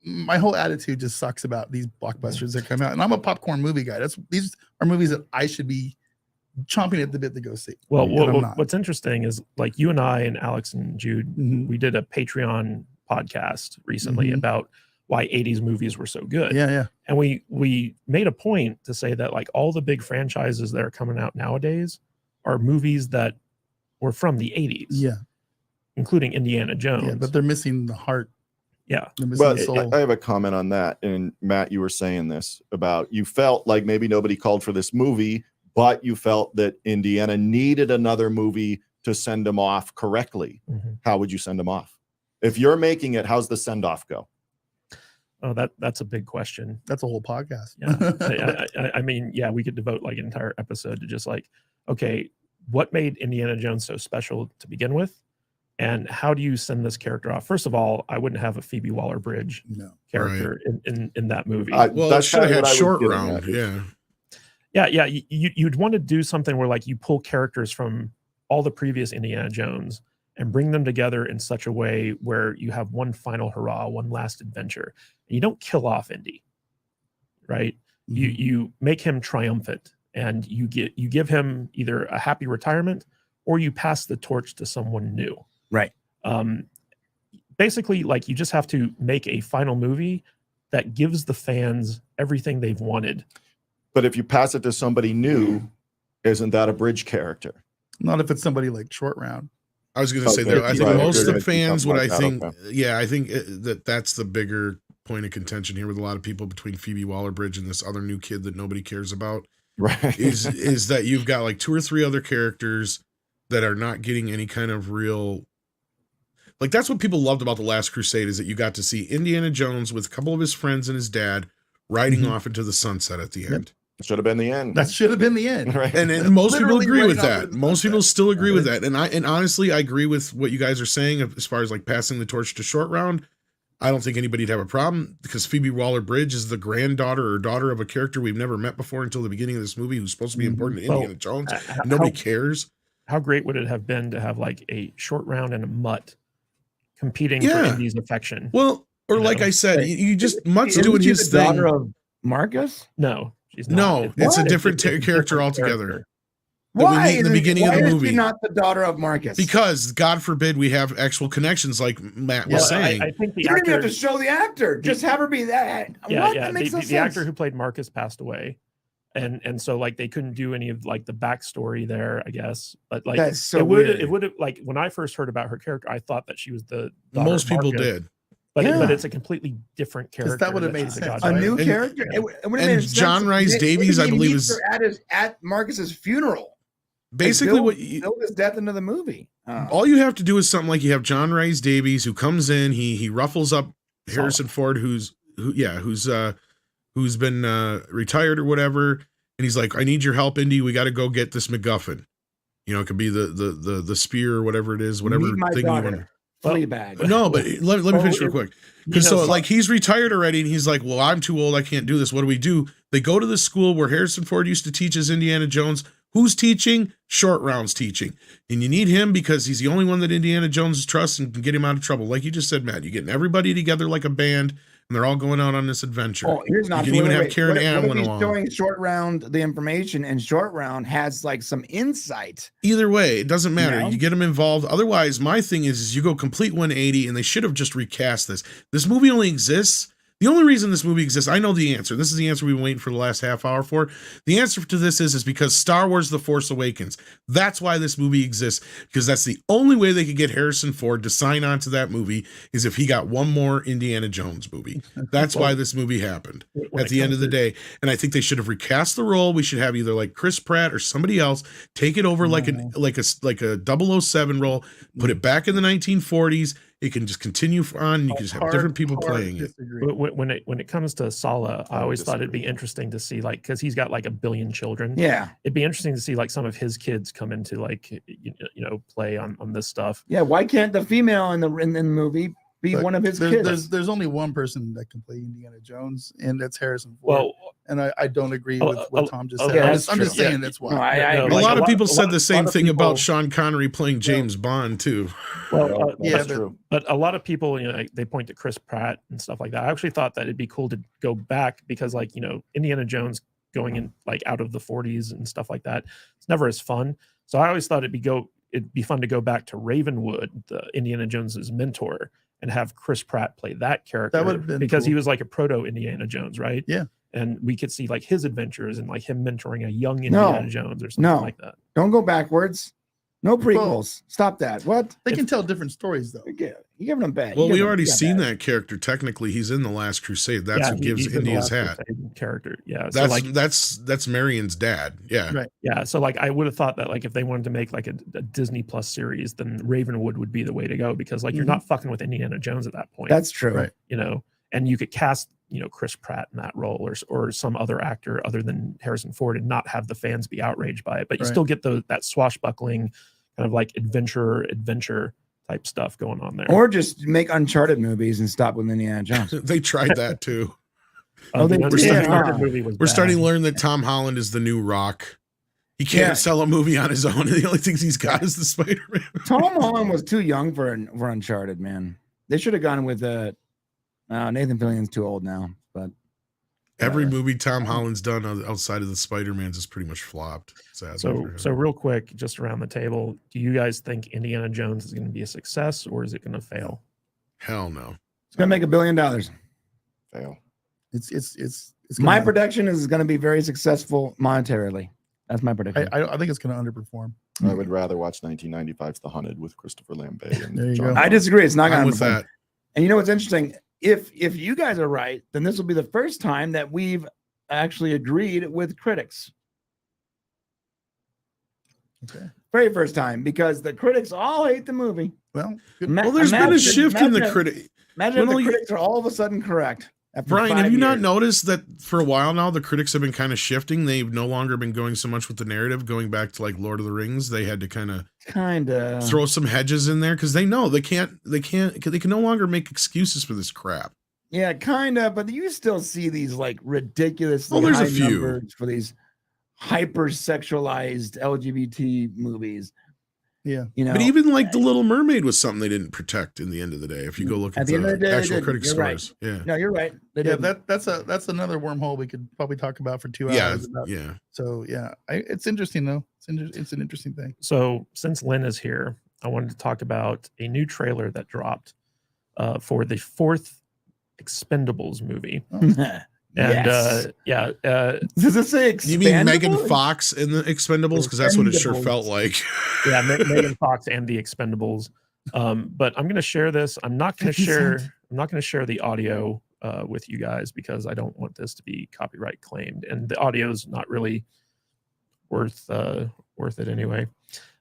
S4: my whole attitude just sucks about these blockbusters that come out. And I'm a popcorn movie guy. These are movies that I should be chomping at the bit to go see.
S1: Well, what's interesting is, like, you and I and Alex and Jude, we did a Patreon podcast recently about why 80s movies were so good.
S4: Yeah.
S1: And we made a point to say that, like, all the big franchises that are coming out nowadays are movies that were from the 80s.
S4: Yeah.
S1: Including Indiana Jones.
S4: Yeah, but they're missing the heart
S1: Yeah.
S4: The missing
S3: But
S4: soul.
S3: I have a comment on that. And Matt, you were saying this about you felt like maybe nobody called for this movie, but you felt that Indiana needed another movie to send him off correctly. How would you send him off? If you're making it, how's the send off go?
S1: Oh, that's a big question.
S4: That's a whole podcast.
S1: Yeah. I mean, yeah, we could devote like an entire episode to just like, okay, what made Indiana Jones so special to begin with? And how do you send this character off? First of all, I wouldn't have a Phoebe Waller-Bridge character in that movie.
S5: Well, that should have had short round.
S1: Yeah. You'd want to do something where like you pull characters from all the previous Indiana Jones and bring them together in such a way where you have one final hurrah, one last adventure. And you don't kill off Indy, right? You make him triumphant, and you give him either a happy retirement or you pass the torch to someone new.
S2: Right.
S1: Basically, like you just have to make a final movie that gives the fans everything they've wanted.
S3: But if you pass it to somebody new, isn't that a bridge character?
S4: Not if it's somebody like Short Round.
S5: I was going to say that. I think most of the fans would. I think that's the bigger point of contention here with a lot of people between Phoebe Waller-Bridge and this other new kid that nobody cares about.
S3: Right.
S5: Is that you've got like 2 or 3 other characters that are not getting any kind of real. Like that's what people loved about The Last Crusade, is that you got to see Indiana Jones with a couple of his friends and his dad riding off into the sunset at the end.
S3: Should have been the end.
S4: That should have been the end.
S3: Right.
S5: And most people agree with that. Most people still agree with that. And honestly, I agree with what you guys are saying as far as like passing the torch to Short Round. I don't think anybody'd have a problem because Phoebe Waller-Bridge is the granddaughter or daughter of a character we've never met before until the beginning of this movie, who's supposed to be important to Indiana Jones. Nobody cares.
S1: How great would it have been to have like a Short Round and a Mutt competing for Indy's affection?
S5: Well, or like I said, you just Mutt's doing his thing.
S2: Daughter of Marcus?
S1: No, she's not.
S5: No, it's a different character altogether.
S1: Character.
S2: Why
S5: in the beginning of the movie?
S2: Is she not the daughter of Marcus?
S5: Because God forbid we have actual connections, like Matt was saying.
S1: I think the
S2: you don't
S1: actor,
S2: even have to show the actor. Just have her be that.
S1: Yeah.
S2: That makes no sense.
S1: The actor who played Marcus passed away, and so like they couldn't do any of like the backstory there, I guess. But like
S2: that's so
S1: it would have like when I first heard about her character, I thought that she was the daughter
S5: most
S1: of
S5: people
S1: Marcus,
S5: did.
S1: But it's a completely different character.
S4: That would have made sense.
S2: A new
S5: And-
S2: character. It would have made sense.
S5: John Rhys Davies, I
S2: Maybe he
S5: believe,
S2: meets
S5: is
S2: her at Marcus's funeral.
S5: basically
S2: Like,
S5: what you,
S2: build his death into the movie.
S5: all you have to do is something like you have John Rhys Davies who comes in, he ruffles up Harrison Ford, who's been retired or whatever, and he's like, I need your help, Indy. We got to go get this MacGuffin. You know, it could be the spear or whatever it is, whatever
S2: Meet my
S5: thing
S2: daughter.
S5: you want.
S2: Fleabag.
S5: No, but let me finish real quick. Because
S1: You know,
S5: like he's retired already, and he's like, well, I'm too old. I can't do this. What do? They go to the school where Harrison Ford used to teach as Indiana Jones. Who's teaching? Short Round's teaching. And you need him because he's the only one that Indiana Jones trusts and can get him out of trouble. Like you just said, Matt, you're getting everybody together like a band, and they're all going out on this adventure.
S2: Oh, here's not.
S5: You can even have Karen
S2: What
S5: Allen
S2: if he's
S5: along.
S2: showing Short Round the information, and Short Round has like some insight.
S5: Either way, it doesn't matter.
S2: No.
S5: You get them involved. Otherwise, my thing is you go complete 180, and they should have just recast this. This movie only exists. The only reason this movie exists, I know the answer. This is the answer we've been waiting for the last half hour for. The answer to this is because Star Wars The Force Awakens. That's why this movie exists, because that's the only way they could get Harrison Ford to sign on to that movie is if he got one more Indiana Jones movie. That's why this movie happened at the end of the day. And I think they should have recast the role. We should have either like Chris Pratt or somebody else take it over like a 007 role, put it back in the 1940s. It can just continue on. And you can just have different people playing it.
S1: When it comes to Sala, I always thought it'd be interesting to see like because he's got like 1 billion children.
S2: Yeah.
S1: It'd be interesting to see like some of his kids come into like you know play on this stuff.
S2: Yeah. Why can't the female in the movie be one of his kids?
S4: There's only one person that can play Indiana Jones, and that's Harrison Ford.
S1: Well,
S4: and I don't agree with what Tom just said.
S2: yeah,
S4: I'm just saying that's why.
S2: No, I
S1: No,
S5: A
S2: agree.
S5: lot of people said
S1: lot
S5: the same
S1: of
S5: thing
S1: people-
S5: about Sean Connery playing James Bond too.
S1: Well,
S3: That's true.
S1: but a lot of people, you know, like, they point to Chris Pratt and stuff like that. I actually thought that it'd be cool to go back because, like, you know, Indiana Jones going in like out of the 40s and stuff like that, it's never as fun. So I always thought it'd be fun to go back to Ravenwood, the Indiana Jones's mentor, and have Chris Pratt play that character.
S4: That would have been
S1: because
S4: cool.
S1: he was like a proto Indiana Jones, right?
S4: Yeah.
S1: And we could see like his adventures and like him mentoring a young Indiana Jones or something like that.
S2: Don't go backwards. No prequels. Stop that. What?
S4: They can tell different stories though.
S2: You're giving him bad.
S5: Well, we already seen that character. Technically, he's in the Last Crusade. That's who gives
S1: he's in the
S5: Indy his
S1: Last
S5: hat.
S1: Crusade character. Yeah,
S5: That's like that's Marion's dad. Yeah,
S4: Right.
S1: Yeah, so like I would have thought that like if they wanted to make like a Disney Plus series, then Ravenwood would be the way to go because like you're not fucking with Indiana Jones at that point.
S2: That's true.
S4: Right.
S1: You know, and you could cast Chris Pratt in that role or some other actor other than Harrison Ford and not have the fans be outraged by it, but you still get that swashbuckling kind of like adventure type stuff going on there.
S2: Or just make Uncharted movies and stop with Indiana Jones.
S5: they tried that too.
S1: We're
S5: starting to learn that Tom Holland is the new Rock. He can't sell a movie on his own. The only things he's got is the Spider-Man.
S2: Tom Holland was too young for Uncharted, man. They should have gone with Nathan Fillion's too old now, but
S5: every movie Tom Holland's done outside of the Spider-Mans is pretty much flopped.
S1: So real quick, just around the table, do you guys think Indiana Jones is going to be a success or is it going to fail?
S5: Hell no.
S2: It's going to make $1 billion.
S3: Fail.
S4: It's
S2: my prediction is going to be very successful monetarily. That's my prediction.
S4: I think it's going to underperform.
S3: I would rather watch 1995's The Hunted with Christopher Lambert. And
S4: There you
S3: John
S4: go.
S2: I disagree. It's not going to
S5: with that.
S2: And you know what's interesting? If you guys are right, then this will be the first time that we've actually agreed with critics.
S4: Okay.
S2: Very first time, because the critics all hate the movie.
S4: Well,
S5: there's been a shift in the critic.
S2: Imagine if the critics are all of a sudden correct.
S5: Brian, have you not noticed that for a while now the critics have been kind of shifting? They've no longer been going so much with the narrative, going back to like Lord of the Rings. They had to kind of throw some hedges in there because they know they can no longer make excuses for this crap.
S2: Yeah, kind of, but you still see these like ridiculously
S5: there's
S2: high
S5: a few
S2: numbers for these hyper-sexualized LGBT movies.
S4: Yeah,
S5: but even like The Little Mermaid was something they didn't protect in the end of the day. If you go look at the actual critic scores,
S2: no, you're right.
S4: That's another wormhole we could probably talk about for 2 hours.
S5: Yeah.
S4: So it's interesting though. It's an interesting thing.
S1: So since Lynn is here, I wanted to talk about a new trailer that dropped for the 4th Expendables movie. And
S2: does it say Expendables?
S5: You mean Megan Fox in the Expendables? Because that's what it sure felt like.
S1: Yeah, Megan Fox and the Expendables. But I'm going to share this. I'm not going to share the audio with you guys because I don't want this to be copyright claimed, and the audio is not really worth it anyway.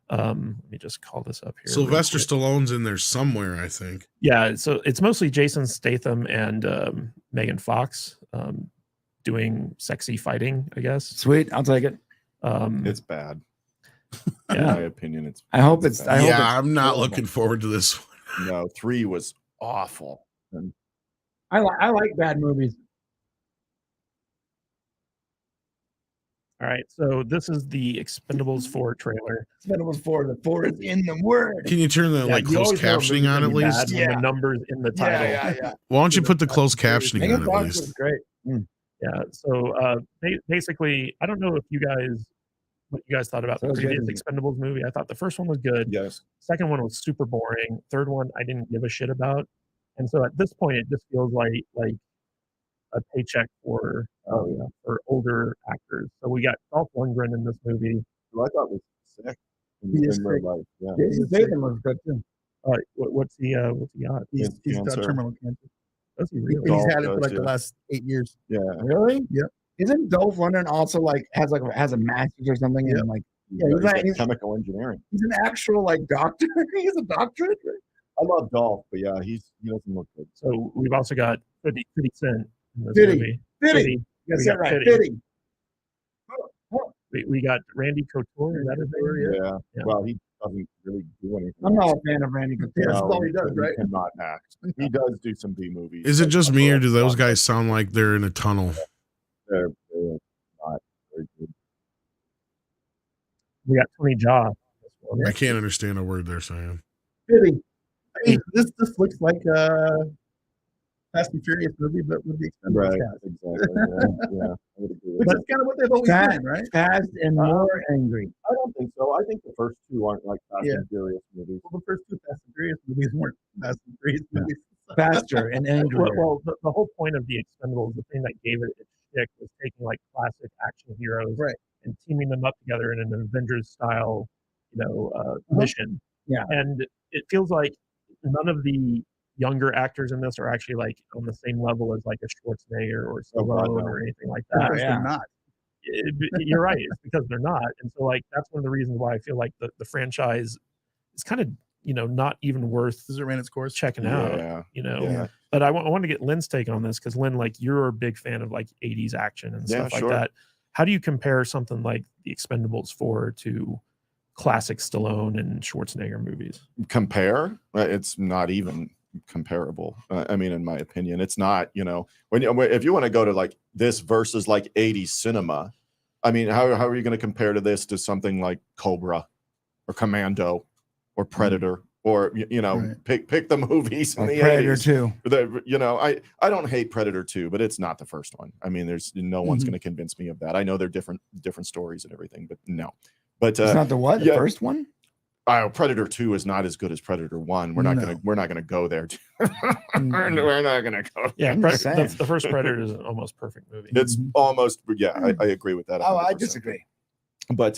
S1: Let me just call this up here.
S5: Sylvester Stallone's in there somewhere, I think.
S1: Yeah, so it's mostly Jason Statham and Megan Fox doing sexy fighting, I guess.
S2: Sweet, I'll take it.
S3: It's bad. In my opinion, it's.
S5: I'm not looking forward to this one.
S3: No, 3 was awful. And
S2: I like bad movies.
S1: All right, so this is the Expendables 4 trailer.
S2: Expendables 4, the 4 is in the word.
S5: Can you turn the closed captioning on at least?
S1: The numbers in the title.
S2: Yeah.
S5: Why don't you put the closed captioning on at least?
S2: Great.
S1: Yeah, so basically, I don't know if what you guys thought about the previous Expendables movie. I thought the first one was good.
S3: Yes.
S1: Second one was super boring. Third one, I didn't give a shit about. And so at this point, it just feels like a paycheck for older actors. So we got Dolph Lundgren in this movie,
S3: who I thought was sick.
S2: In real life. Yeah. Jason Statham was good too.
S1: What's he got?
S4: He's got terminal cancer.
S1: Does he really?
S4: He's had it for the last 8 years.
S3: Yeah.
S2: Really?
S4: Yep.
S2: Isn't Dolph Lundgren also has a master's or something?
S4: Yep.
S2: And
S3: he's chemical engineering.
S2: He's an actual doctor. He's a doctorate.
S3: I love Dolph, but yeah, he doesn't look good.
S1: So we've also got 50 Cent in this
S2: Fitty.
S1: movie.
S2: Fitty. You got right. Fitty.
S1: We got Randy Couture. Is that his name?
S3: Yeah. Well, he doesn't really do anything.
S2: I'm not a fan of Randy Couture.
S3: That's all he does, right? He cannot act. He does do some B movies.
S5: Is it just me, or do those guys sound like they're in a tunnel?
S3: They're not very good.
S1: We got Tony Jaa.
S5: I can't understand a word they're saying.
S2: Fitty.
S4: This looks like a Fast and Furious movie, but with the Expendables cast.
S3: Exactly. Yeah. I would agree with
S4: That's kind of what they've always done, right?
S2: Fast and more angry.
S3: I don't think so. I think the first 2 aren't like Fast and Furious movies.
S4: Well, the first 2 Fast and Furious movies weren't Fast and Furious movies.
S2: Faster and angrier.
S1: Well, the whole point of the Expendables, the thing that gave it its shtick was taking classic action heroes and teaming them up together in an Avengers style, mission.
S2: Yeah.
S1: And it feels like none of the younger actors in this are actually like on the same level as like a Schwarzenegger or
S3: Oh, God,
S1: Stallone
S3: no.
S1: or anything like
S4: Because
S1: that.
S2: yeah.
S4: they're not.
S1: You're right. It's because they're not. And so like that's one of the reasons why I feel like the franchise is kind of, you know, not even worth
S4: Does it ran its course?
S1: checking out,
S3: Yeah.
S1: you know.
S3: Yeah.
S1: But I want to get Lynn's take on this because Lynn, like you're a big fan of like 80s action and
S3: Yeah,
S1: stuff like
S3: sure.
S1: that. How do you compare something like the Expendables 4 to classic Stallone and Schwarzenegger movies?
S3: Compare? It's not even comparable. I mean, in my opinion, it's not, you know, if you want to go to like this versus like 80s cinema, I mean, how are you going to compare to this to something like Cobra or Commando or Predator or, you know,
S4: Right.
S3: pick the movies in
S2: Or
S3: the
S2: Predator
S3: 80s.
S2: 2.
S3: You know, I don't hate Predator 2, but it's not the first one. I mean, there's no one's going to convince me of that. I know they're different stories and everything, but no. But
S2: It's not the what? The first one?
S3: Predator 2 is not as good as Predator 1. We're not gonna go there. We're not gonna go.
S1: Yeah,
S2: I'm just saying.
S1: the first Predator is an almost perfect movie.
S3: It's almost, I agree with that.
S2: Oh, I
S3: 100%.
S2: disagree.
S3: But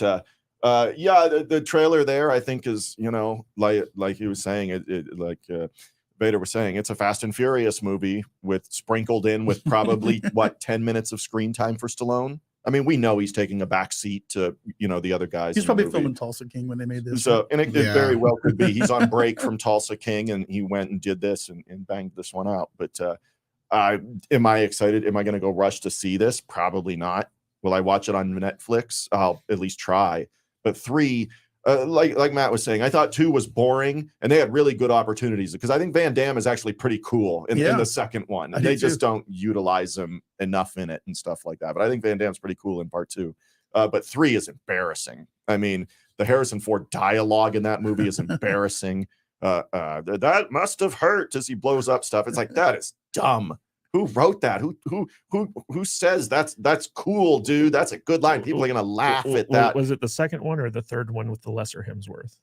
S3: yeah, the trailer there, I think, is, you know, like he was saying, Vader was saying, it's a Fast and Furious movie with sprinkled in with probably what 10 minutes of screen time for Stallone. I mean, we know he's taking a back seat to, you know, the other guys.
S4: He's
S3: in the
S4: probably
S3: movie.
S4: filming Tulsa King when they made this.
S3: So, and it
S5: Yeah.
S3: very well could be. He's on break from Tulsa King, and he went and did this and banged this one out. But am I excited? Am I going to go rush to see this? Probably not. Will I watch it on Netflix? I'll at least try. But 3, like Matt was saying, I thought 2 was boring, and they had really good opportunities because I think Van Damme is actually pretty cool in the second one.
S4: I
S3: They
S4: do
S3: just
S4: too.
S3: don't utilize him enough in it and stuff like that. But I think Van Damme's pretty cool in part 2. But 3 is embarrassing. I mean, the Harrison Ford dialogue in that movie is embarrassing. That must have hurt as he blows up stuff. It's like, that is dumb. Who wrote that? Who says that's cool, dude? That's a good line. People are gonna laugh at that.
S1: Was it the second one or the third one with the lesser Hemsworth?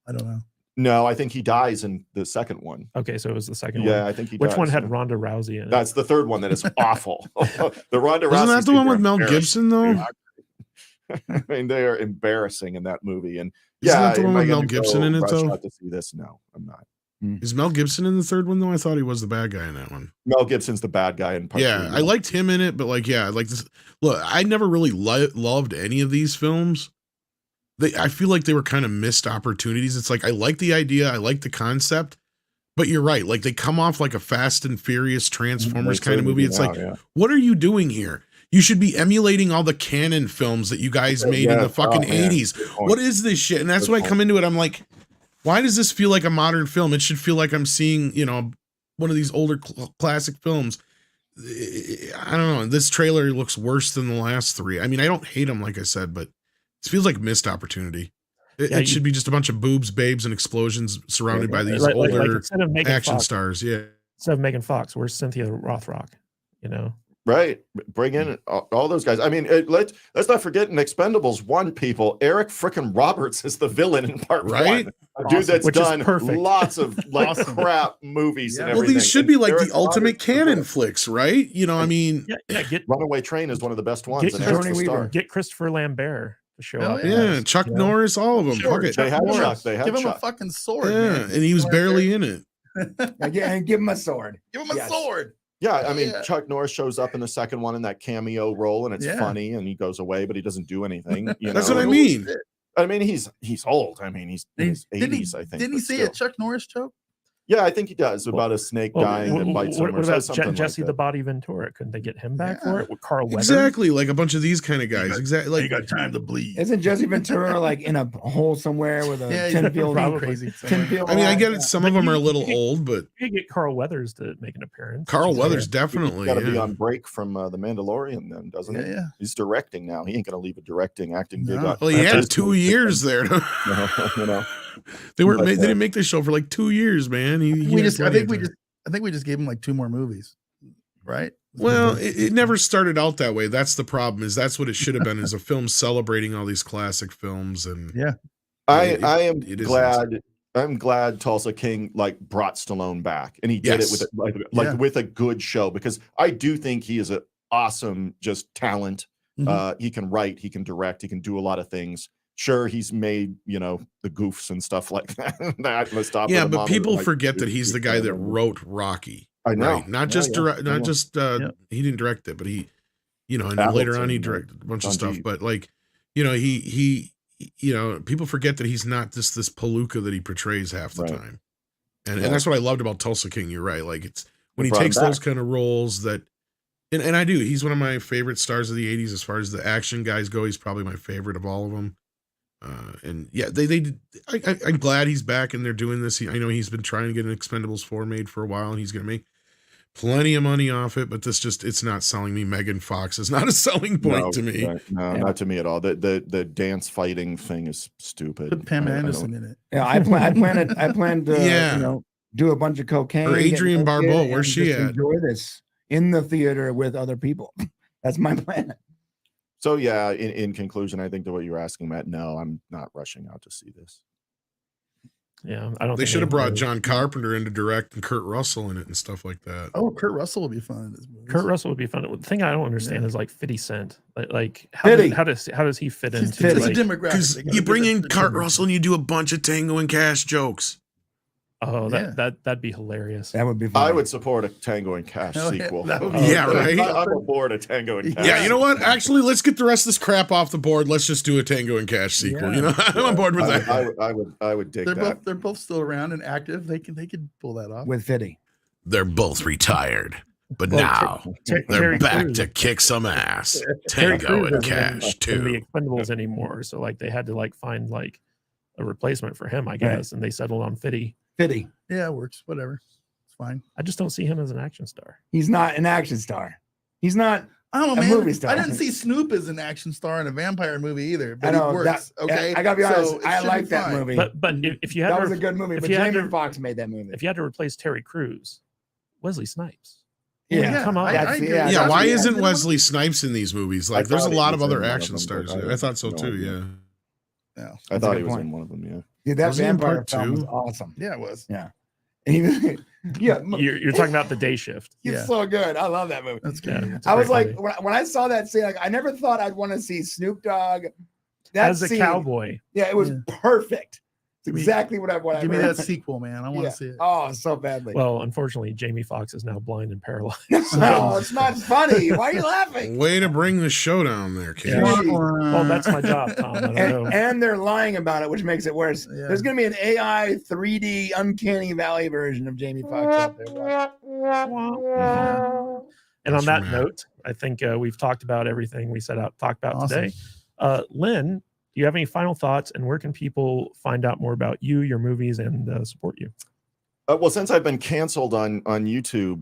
S4: I don't know.
S3: No, I think he dies in the second one.
S1: Okay, so it was the second one.
S3: Yeah, I think he
S1: Which
S3: dies.
S1: one had Ronda Rousey in it?
S3: That's the third one that is awful. The Ronda Rousey.
S5: Isn't that the one with Mel Gibson though?
S3: I mean, they are embarrassing in that movie. And
S5: Isn't
S3: yeah,
S5: that the one
S3: am I
S5: with Mel
S3: gonna
S5: Gibson
S3: go
S5: in it,
S3: rush
S5: though?
S3: out to see this? No, I'm not.
S5: Is Mel Gibson in the third one though? I thought he was the bad guy in that one.
S3: Mel Gibson's the bad guy in part
S5: Yeah,
S3: 3.
S5: I liked him in it, but like, yeah, like this. Look, I never really loved any of these films. I feel like they were kind of missed opportunities. It's like I like the idea, I like the concept, but you're right. Like they come off like a Fast and Furious Transformers kind of movie. It's like, what are you doing here? You should be emulating all the canon films that you guys made in the fucking 80s. What is this shit? And that's when I come into it. I'm like, why does this feel like a modern film? It should feel like I'm seeing, you know, one of these older classic films. I don't know. This trailer looks worse than the last 3. I mean, I don't hate them, like I said, but it feels like missed opportunity. It should be just a bunch of boobs, babes, and explosions surrounded by these older
S1: instead of Megan
S5: action
S1: Fox,
S5: stars. Yeah.
S1: Instead of Megan Fox, where's Cynthia Rothrock? You know?
S3: Right. Bring in all those guys. I mean, let's not forget in Expendables 1, people, Eric frickin' Roberts is the villain in part 1. Dude that's
S1: Which is
S3: done
S1: perfect.
S3: lots of like crap movies and
S5: Well,
S3: everything.
S5: these should be like
S3: Eric
S5: the ultimate
S3: Roberts is
S5: canon
S3: the-
S5: flicks, right? You know, I mean,
S1: Get
S3: Runaway Train is one of the best ones.
S1: Get
S3: and Eric's the
S2: Johnny
S3: star.
S2: Weaver.
S1: get Christopher Lambert to show
S4: Hell
S1: up.
S5: yeah, Chuck
S1: you know?
S5: Norris, all of them.
S4: Sure,
S5: Fuck it.
S3: They had
S4: Norris.
S3: Chuck. They had
S4: Give him
S3: Chuck.
S4: a fucking sword.
S5: Yeah,
S4: man.
S5: and he was barely in it.
S2: And give him a sword.
S4: Give him a
S2: Yes.
S4: sword.
S3: Yeah, I mean,
S4: Yeah.
S3: Chuck Norris shows up in the second one in that cameo role, and it's
S4: Yeah.
S3: funny, and he goes away, but he doesn't do anything. You
S5: That's
S3: know?
S5: what I
S4: Holy
S5: mean.
S4: shit.
S3: I mean, he's old. I mean, he's in his
S4: Didn't he-
S3: 80s, I think.
S4: Didn't he
S3: but
S4: say
S3: still.
S4: a Chuck Norris joke?
S3: Yeah, I think he does about a snake dying that bites him.
S1: What
S3: or
S1: about
S3: something like
S1: Jesse the
S3: that.
S1: Body Ventura? Couldn't they get him back
S4: Yeah.
S1: for it with Carl Weathers?
S5: Exactly, like a bunch of these kind of guys. Exactly, like
S4: time to bleed.
S2: Isn't Jesse Ventura like in a hole somewhere with a
S4: Yeah,
S2: tin
S4: he's
S2: field?
S4: probably crazy.
S2: Tin field
S5: I mean, I
S2: hat?
S5: get it. Some of them are a little old, but
S1: You could get Carl Weathers to make an appearance.
S5: Carl
S1: which is
S5: Weathers
S1: great.
S5: definitely.
S3: Got to be
S5: Yeah.
S3: on break from The Mandalorian, then, doesn't he?
S4: Yeah.
S3: He's directing now. He ain't gonna leave a directing acting gig.
S4: No.
S3: on-
S5: Well, he
S3: after
S5: had
S3: his
S5: 2 years there.
S3: you know.
S5: They weren't.
S3: But,
S5: They didn't make the show for like 2 years, man.
S4: I think we just gave him like 2 more movies, right?
S5: Well, it never started out that way. That's the problem. Is that's what it should have been? Is a film celebrating all these classic films and
S4: Yeah.
S3: I am
S5: it isn't.
S3: glad. I'm glad Tulsa King like brought Stallone back, and he did
S5: Yes.
S3: it with
S4: Yeah.
S3: with a good show, because I do think he is an awesome just talent.
S4: Mhm.
S3: He can write, he can direct, he can do a lot of things. Sure, he's made, you know, the goofs and stuff like that. That must stop.
S5: Yeah,
S3: with the
S5: but
S3: mom
S5: people
S3: like,
S5: forget that he's the guy that wrote Rocky.
S3: I know.
S5: Right? Not
S3: Yeah,
S5: just
S3: yeah.
S5: direct, not
S3: Yeah.
S5: just
S1: Yeah.
S5: he didn't direct it, but he, you know, and then later on he
S3: Hamilton,
S5: directed a bunch of
S3: John
S5: stuff.
S3: G.
S5: But like, you know, he you know, people forget that he's not just this palooka that he portrays half the
S3: Right.
S5: time. And
S3: Right.
S5: that's what I loved about Tulsa King. You're right. Like it's when
S3: They
S5: he
S3: brought him
S5: takes those
S3: back.
S5: kind of roles that, and I do. He's one of my favorite stars of the '80s as far as the action guys go. He's probably my favorite of all of them. And yeah, I'm glad he's back and they're doing this. I know he's been trying to get an Expendables 4 made for a while, and he's going to make plenty of money off it. But this just, it's not selling me. Megan Fox is not a selling point to me.
S3: Right. No,
S1: Yeah.
S3: not to me at all. The dance fighting thing is stupid.
S4: Put Pam
S3: I
S4: Anderson
S3: don't-
S4: in it.
S2: Yeah, I plan to
S5: Yeah.
S2: you know, do a bunch of cocaine.
S5: Or Adrienne
S2: get naked,
S5: Barbeau,
S2: and
S5: where's she
S2: just
S5: at?
S2: Enjoy this in the theater with other people. That's my plan.
S3: So yeah, in conclusion, I think to what you were asking, Matt, no, I'm not rushing out to see this.
S1: Yeah, I don't.
S5: They
S1: think
S5: should have brought
S1: anybody-
S5: John Carpenter in to direct and Kurt Russell in it and stuff like that.
S4: Oh, Kurt Russell will be fun in this movie.
S1: Kurt Russell would be fun. The thing I don't understand
S4: Yeah.
S1: is like 50 Cent. Like how,
S2: 50.
S1: how does he fit
S4: It's
S1: into
S2: Fitty.
S4: a
S1: like,
S4: demographic.
S5: Because
S4: They gotta
S5: you
S4: give
S5: bring
S4: it
S5: in
S4: to
S5: Kurt
S4: the
S5: Russell and you do a bunch of Tango and Cash jokes.
S1: oh
S4: Yeah.
S1: that'd be hilarious.
S2: That would be fun.
S3: I would support a Tango and Cash
S4: Hell yeah,
S3: sequel.
S4: that would be
S5: Yeah, right?
S3: I'm aboard a Tango and Cash.
S5: Yeah, you know what? Actually, let's get the rest of this crap off the board. Let's just do a Tango and Cash sequel.
S1: Yeah.
S5: You know, I'm on board with
S3: I,
S5: that.
S3: I would dig
S4: They're
S3: that.
S4: they're both still around and active. They could pull that off.
S2: with Fitty.
S5: They're both retired, but
S1: Well,
S5: now they're
S1: Terry
S5: back
S1: Crews-
S5: to kick some ass.
S1: Terry
S5: Tango
S1: Crews
S5: and
S1: isn't in
S5: Cash
S1: the
S5: too.
S1: Expendables anymore, so like they had to like find like a replacement for him, I guess, and they settled on Fitty.
S2: Fitty.
S4: Yeah, it works. Whatever. It's fine.
S1: I just don't see him as an action star.
S2: He's not an action star. He's not.
S4: I don't know,
S2: A
S4: man.
S2: movie star.
S4: I didn't see Snoop as an action star in a vampire movie either,
S2: I
S4: but
S2: know
S4: he works.
S2: that,
S4: Okay,
S2: I gotta be honest.
S4: So it
S2: I
S4: should
S2: like
S4: be
S2: that
S4: fine.
S2: movie.
S1: But if you had
S2: that
S1: to,
S2: was a good movie.
S1: if
S2: But
S1: you had
S2: Jamie
S1: to-
S2: Foxx made that movie.
S1: if you had to replace Terry Crews, Wesley Snipes.
S2: Yeah,
S1: come on.
S2: That's-
S4: agree.
S2: yeah,
S5: Yeah,
S2: that's
S5: why
S2: what-
S5: isn't Wesley Snipes in these movies? Like,
S3: I
S5: there's a
S3: thought he
S5: lot of
S3: was in
S5: other
S3: one of
S5: action
S3: them,
S5: stars.
S3: but
S5: I thought so
S3: no
S5: too.
S3: idea.
S5: Yeah.
S4: Yeah,
S3: I
S2: That's a
S3: thought
S2: good
S3: he was
S2: point.
S3: in one of them. Yeah.
S2: Dude, that
S5: Was he in
S2: vampire
S5: part
S2: film was
S5: two?
S2: awesome.
S4: yeah, it was.
S2: Yeah. And he- yeah,
S1: You're talking about the day shift.
S2: he's
S4: Yeah.
S2: so good. I love that movie.
S4: That's
S1: Yeah,
S4: good.
S1: it's a
S2: I was
S1: great
S2: like,
S1: movie.
S2: when I saw that scene, like, I never thought I'd want to see Snoop Dogg. That
S1: as a
S2: scene,
S1: cowboy.
S2: Yeah, it was
S4: Yeah.
S2: perfect. It's
S4: Give me-
S2: exactly what I wanted.
S4: Give me that sequel, man. I want to
S2: Yeah.
S4: see it.
S2: Oh, so badly.
S1: Well, unfortunately, Jamie Foxx is now blind and paralyzed.
S2: no, it's not funny. Why are you laughing?
S5: Way to bring the show down there, kid.
S1: Yeah.
S2: Jeez.
S1: Well, that's my job, Tom. I don't know.
S2: And they're lying about it, which makes it worse.
S4: Yeah.
S2: There's going to be an AI 3D Uncanny Valley version of Jamie Foxx out there.
S1: And on
S5: That's
S1: that
S5: from Matt.
S1: note, I think we've talked about everything we set out to talk about
S4: Awesome.
S1: today. Lynn, do you have any final thoughts, and where can people find out more about you, your movies, and support you?
S3: Well, since I've been canceled on YouTube,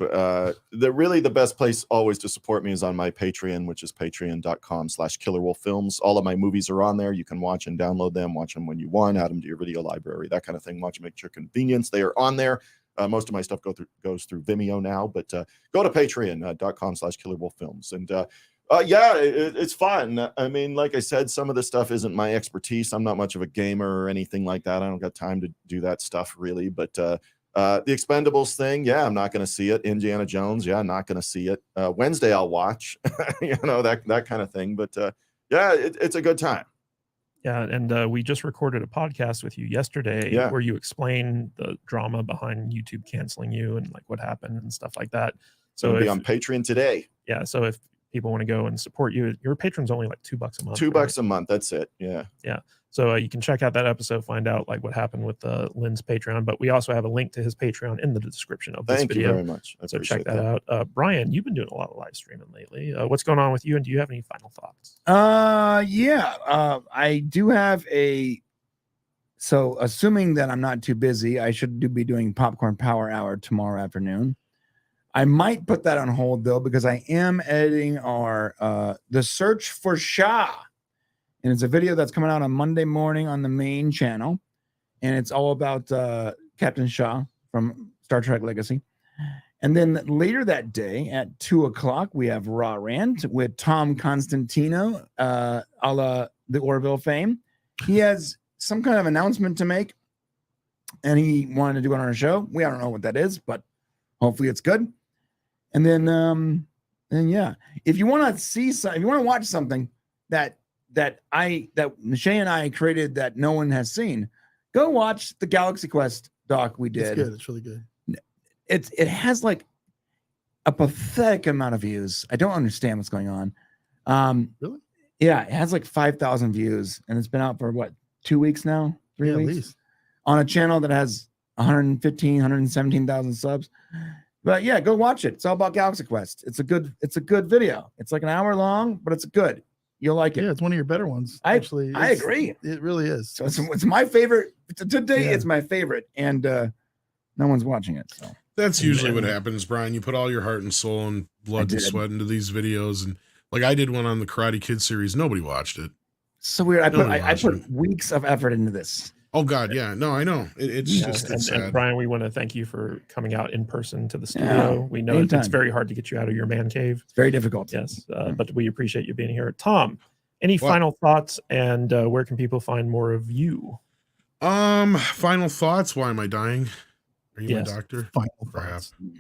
S3: the best place always to support me is on my Patreon, which is patreon.com/killerwolffilms. All of my movies are on there. You can watch and download them, watch them when you want, add them to your video library, that kind of thing. Watch them at your convenience. They are on there. Most of my stuff goes through Vimeo now, but go to patreon.com/killerwolffilms. And it's fun. I mean, like I said, some of the stuff isn't my expertise. I'm not much of a gamer or anything like that. I don't got time to do that stuff really, but the Expendables thing, I'm not going to see it. Indiana Jones, I'm not going to see it. Wednesday I'll watch, that kind of thing. But it's a good time.
S1: Yeah, and we just recorded a podcast with you yesterday where you explain the drama behind YouTube canceling you and like what happened and stuff like that.
S3: So it'll
S1: if,
S3: be on Patreon today.
S1: Yeah, so if people want to go and support you, your patron's only like $2 a month.
S3: $2 a month. That's it. Yeah.
S1: So you can check out that episode, find out like what happened with Lynn's Patreon. But we also have a link to his Patreon in the description of this
S3: Thank
S1: video.
S3: you very much. I
S1: So check
S3: appreciate
S1: that out. Brian, you've been doing a lot of live streaming lately. What's going on with you, and do you have any final thoughts?
S2: I do have so assuming that I'm not too busy, I should be doing Popcorn Power Hour tomorrow afternoon. I might put that on hold though, because I am editing our The Search for Shah. And it's a video that's coming out on Monday morning on the main channel. And it's all about Captain Shah from Star Trek Legacy. And then later that day at 2:00, we have Raw Rant with Tom Constantino, a la the Orville fame. He has some kind of announcement to make, and he wanted to do it on our show. We don't know what that is, but hopefully it's good. And then if you want to see if you want to watch something that that Muschietti and I created that no one has seen. Go watch the Galaxy Quest doc we did.
S4: It's good. It's really good.
S2: It has like a pathetic amount of views. I don't understand what's going on.
S4: Really?
S2: Yeah, it has like 5,000 views, and it's been out for what, 2 weeks now? 3
S4: Yeah,
S2: weeks?
S4: at least.
S2: On a channel that has 117,000 subs. But yeah, go watch it. It's all about Galaxy Quest. It's a good video. It's like an hour long, but it's good. You'll like it.
S4: Yeah, it's one of your better ones.
S2: I
S4: Actually,
S2: I agree.
S4: It really is.
S2: So it's my favorite. Today
S4: Yeah.
S2: it's my favorite, and no one's watching it. So
S5: That's usually what happens, Brian. You put all your heart and soul and blood and
S2: did.
S5: sweat into these videos, and like I did one on the Karate Kid series. Nobody watched it.
S2: so weird. I
S5: Nobody
S2: put
S5: watched it.
S2: weeks of effort into this.
S5: Oh God, yeah. No, I know. It's
S1: Yeah,
S5: just
S1: and,
S5: it's
S1: and
S5: sad.
S1: Brian, we want to thank you for coming out in person to the studio.
S2: Yeah,
S1: We know
S2: anytime.
S1: it's very hard to get you out of your man cave.
S2: It's very difficult.
S1: Yes, but we appreciate you being here. Tom, any
S5: What?
S1: final thoughts, and where can people find more of you?
S5: Final thoughts. Why am I dying? Are you
S1: Yes.
S5: my doctor?
S4: Final
S5: Perhaps.
S4: thoughts.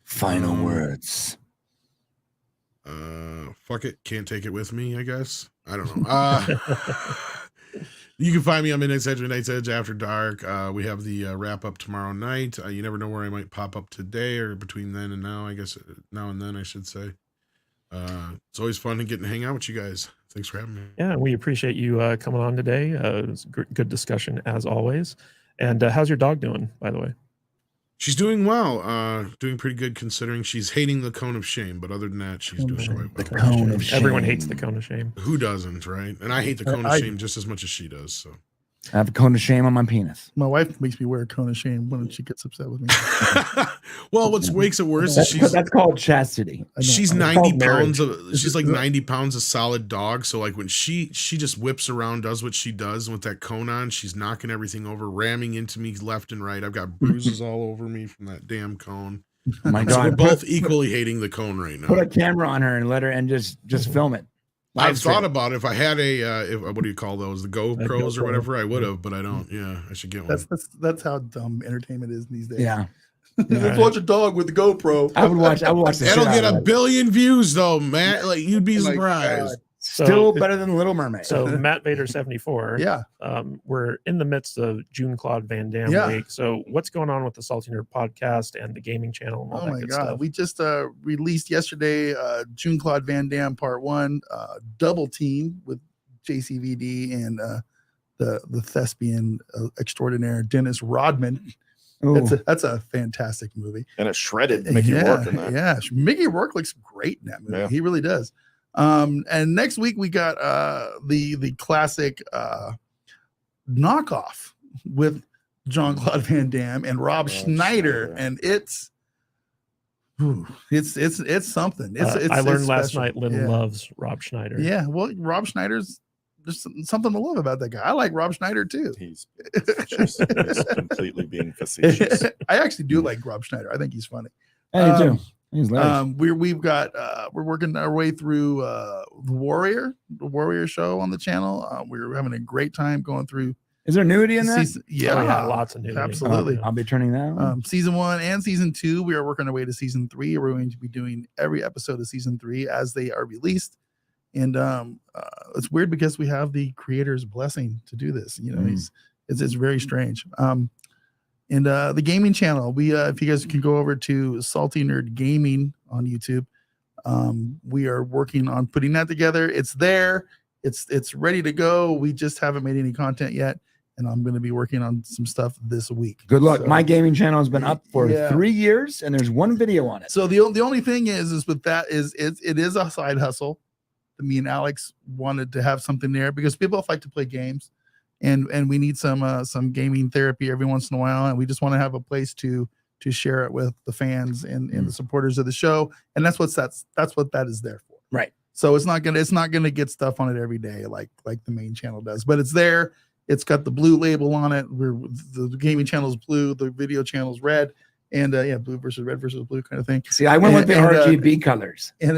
S2: Final
S5: Um,
S2: words.
S5: Fuck it. Can't take it with me, I guess. I don't know. You can find me on Midnight's Edge After Dark. We have the wrap up tomorrow night. You never know where I might pop up today or between then and now, I guess now and then I should say. It's always fun to get and hang out with you guys. Thanks for having me.
S1: Yeah, we appreciate you coming on today. It was a good discussion as always. And how's your dog doing, by the way?
S5: She's doing well, doing pretty good considering she's hating the cone of shame, but other than that, she's doing quite well.
S2: Cone of
S1: Everyone
S2: shame.
S1: hates the cone of shame.
S5: Who doesn't, right? And I hate the cone of
S4: I-
S5: shame just as much as she does. So
S2: I have a cone of shame on my penis.
S4: My wife makes me wear a cone of shame when she gets upset with me.
S5: well, what makes it worse is
S2: That's called chastity.
S4: I know.
S5: she's
S4: I'm-
S5: 90
S2: called
S5: pounds
S2: marriage.
S5: of she's like 90 pounds of solid dog. So like when she just whips around, does what she does, and with that cone on, she's knocking everything over, ramming into me left and right. I've got bruises all over me from that damn cone.
S2: Oh my
S5: So we're
S2: God.
S5: both equally hating the cone right
S2: Put a
S5: now.
S2: camera on her and let her and just film it.
S5: I've
S2: Live stream.
S5: thought about it. If I had what do you call those, the GoPros or
S1: GoPro.
S5: whatever, I would have, but I don't. Yeah, I should get one.
S4: That's how dumb entertainment is these days.
S2: Yeah.
S4: Let's watch a dog with the GoPro.
S2: I would watch the
S5: That'll
S2: shit
S5: get
S2: out
S5: a
S2: of it.
S5: billion views though, Matt. Like you'd be
S4: Oh my
S5: surprised.
S4: God.
S2: Still better than Little Mermaid.
S1: So Matt Vader 74.
S4: Yeah.
S1: We're in the midst of June Claude Van Damme
S4: Yeah.
S1: week. So what's going on with the Salty Nerd podcast and the gaming channel and all
S4: Oh
S1: that
S4: my
S1: good
S4: God.
S1: stuff?
S4: We just released yesterday June Claude Van Damme Part 1, double team with JCVD and the thespian extraordinaire Dennis Rodman.
S2: Ooh.
S4: That's a fantastic movie.
S3: And it shredded Mickey Rourke in that.
S4: Yeah, Mickey Rourke looks great in that movie.
S3: Yeah.
S4: He really does. And next week we got the classic knockoff with Jean-Claude Van Damme and Rob Schneider,
S3: Schneider.
S4: and it's something.
S1: I learned last
S4: special.
S1: night Lynn
S4: Yeah.
S1: loves Rob Schneider.
S4: Yeah, well, Rob Schneider's there's something to love about that guy. I like Rob Schneider too.
S3: He's completely being facetious.
S4: I actually do like Rob Schneider. I think he's funny.
S2: I do too.
S4: Um,
S2: He's hilarious.
S4: we're working our way through the Warrior show on the channel. We're having a great time going through
S2: Is there nudity in that?
S4: season, yeah,
S1: Oh, yeah, lots of nudity.
S4: absolutely.
S2: I'll be turning that on.
S4: Season 1 and season 2. We are working our way to season 3. We're going to be doing every episode of season 3 as they are released. And it's weird because we have the creator's blessing to do this. You know, it's very strange. And the gaming channel, we if you guys can go over to Salty Nerd Gaming on YouTube, we are working on putting that together. It's there, it's ready to go. We just haven't made any content yet, and I'm going to be working on some stuff this week.
S2: Good luck.
S4: So-
S2: My gaming channel has been up for
S4: Yeah.
S2: 3 years, and there's one video on it.
S4: So the only thing is with that is it is a side hustle. Me and Alex wanted to have something there because people like to play games, and we need some gaming therapy every once in a while, and we just want to have a place to share it with the fans and the supporters of the show, and that's what that is there for.
S2: Right.
S4: So it's not gonna get stuff on it every day like the main channel does, but it's there. It's got the blue label on it. The gaming channel is blue, the video channel is red, and blue versus red versus blue kind of thing.
S2: See, I went with the
S4: And,
S2: RGB colors.
S4: And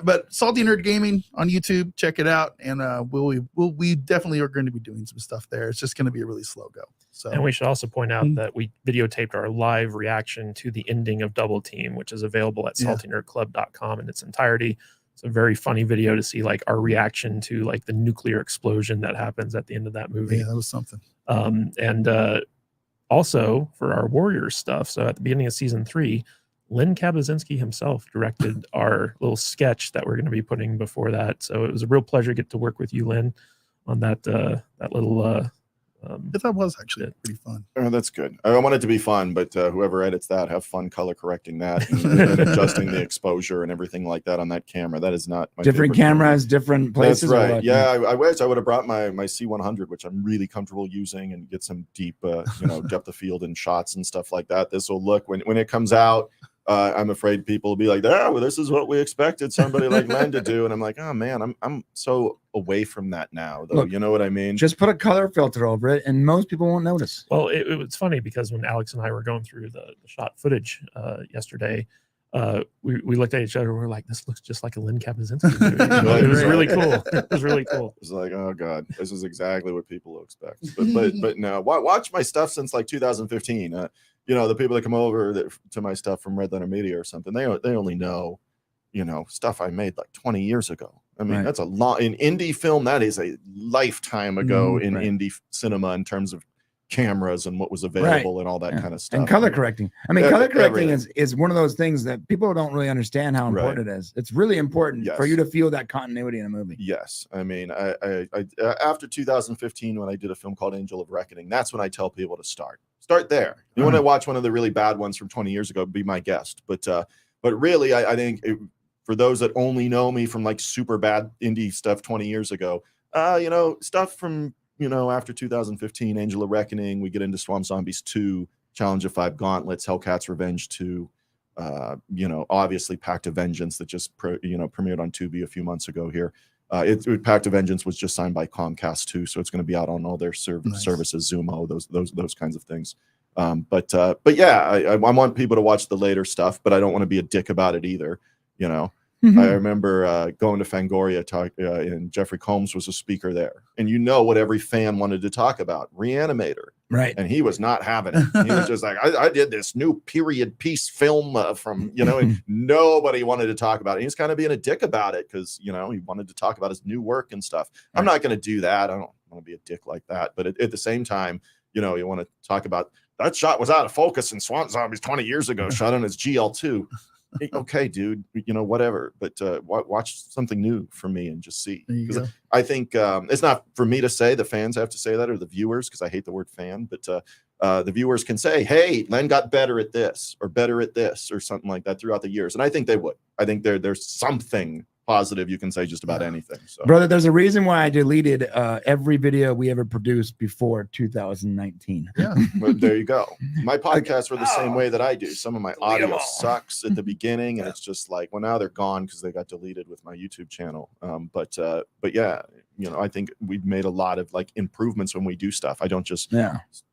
S4: but Salty Nerd Gaming on YouTube, check it out, and we definitely are going to be doing some stuff there. It's just going to be a really slow go. So
S1: And we should also point out
S4: Mhm.
S1: that we videotaped our live reaction to the ending of Double Team, which is available at
S4: Yeah.
S1: saltynerdclub.com in its entirety. It's a very funny video to see like our reaction to like the nuclear explosion that happens at the end of that movie.
S4: Yeah, that was something.
S1: And also for our Warriors stuff. So at the beginning of season 3, Len Kabasinski himself directed our little sketch that we're going to be putting before that. So it was a real pleasure to get to work with you, Len, on that little.
S4: That was actually pretty fun.
S3: Oh, that's good. I want it to be fun, but whoever edits that, have fun color correcting that and adjusting the exposure and everything like that on that camera. That is not my
S2: different cameras, different places.
S3: That's right. Yeah, I wish I would have brought my C100, which I'm really comfortable using, and get some deep, depth of field and shots and stuff like that. This will look when it comes out. I'm afraid people will be like, "Oh, well, this is what we expected somebody like Len to do," and I'm like, "Oh man, I'm so away from that now, though." Look, you know what I mean?
S2: Just put a color filter over it, and most people won't notice.
S1: Well, it was funny because when Alex and I were going through the shot footage yesterday, we looked at each other and we were like, "This looks just like a Len Kabasinski movie." It was really cool. It was really cool.
S3: It was like, oh god, this is exactly what people will expect. But no, watch my stuff since like 2015. The people that come over to my stuff from Red Letter Media or something, they only know, stuff I made like 20 years ago. I mean, that's a lot in indie film. That is a lifetime ago in indie cinema in terms of cameras and what was available and all that kind of stuff.
S2: And color correcting. I mean, color correcting is one of those things that people don't really understand how important it is. It's really important for you to feel that continuity in a movie.
S3: Yes. I mean, I after 2015, when I did a film called Angel of Reckoning, that's when I tell people to start there. You want to watch one of the really bad ones from 20 years ago, be my guest. But really, I think for those that only know me from like super bad indie stuff 20 years ago, stuff from, after 2015, Angel of Reckoning, we get into Swamp Zombies 2, Challenge of 5 Gauntlets, Hellcat's Revenge 2, obviously Pact of Vengeance that just premiered on Tubi a few months ago here. Pact of Vengeance was just signed by Comcast too, so it's going to be out on all their services, Zumo, those kinds of things. But yeah, I want people to watch the later stuff, but I don't want to be a dick about it either. I remember going to Fangoria and Jeffrey Combs was a speaker there, and what every fan wanted to talk about, Reanimator,
S2: right?
S3: And he was not having it. He was just like, I did this new period piece film from and nobody wanted to talk about it. He's kind of being a dick about it because he wanted to talk about his new work and stuff. I'm not going to do that. I don't want to be a dick like that. But at the same time, you want to talk about that shot was out of focus in Swamp Zombies 20 years ago, shot on his GL2. Okay, dude, whatever, but watch something new for me and just see, because I think it's not for me to say, the fans have to say that, or the viewers, because I hate the word fan, but the viewers can say, hey, Len got better at this or something like that throughout the years, and I think they would. I think there's something positive you can say just about anything. So,
S2: brother, there's a reason why I deleted every video we ever produced before 2019.
S4: Yeah,
S3: well, there you go. My podcasts were the same way that I do. Some of my audio sucks at the beginning, and it's just like, well, now they're gone because they got deleted with my YouTube channel. But yeah, I think we've made a lot of like improvements when we do stuff. I don't just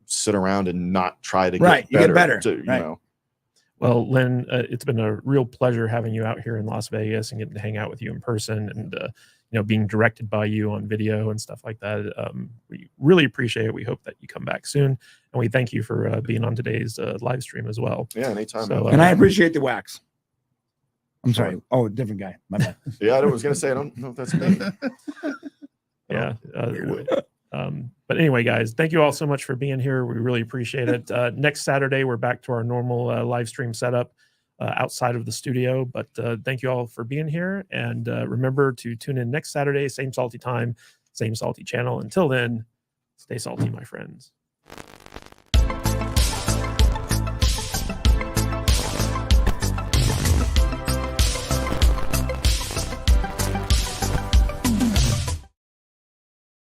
S3: sit around and not try to get better.
S1: Well, Len, it's been a real pleasure having you out here in Las Vegas and getting to hang out with you in person, and being directed by you on video and stuff like that. We really appreciate it. We hope that you come back soon, and we thank you for being on today's live stream as well.
S3: Yeah, anytime.
S2: So, and I appreciate the wax. I'm sorry. Oh, different guy. My bad.
S3: Yeah, I was gonna say, I don't know if that's me.
S1: Yeah. But anyway, guys, thank you all so much for being here. We really appreciate it. Next Saturday, we're back to our normal live stream setup outside of the studio. But thank you all for being here. And remember to tune in next Saturday, same salty time, same salty channel. Until then, stay salty, my friends.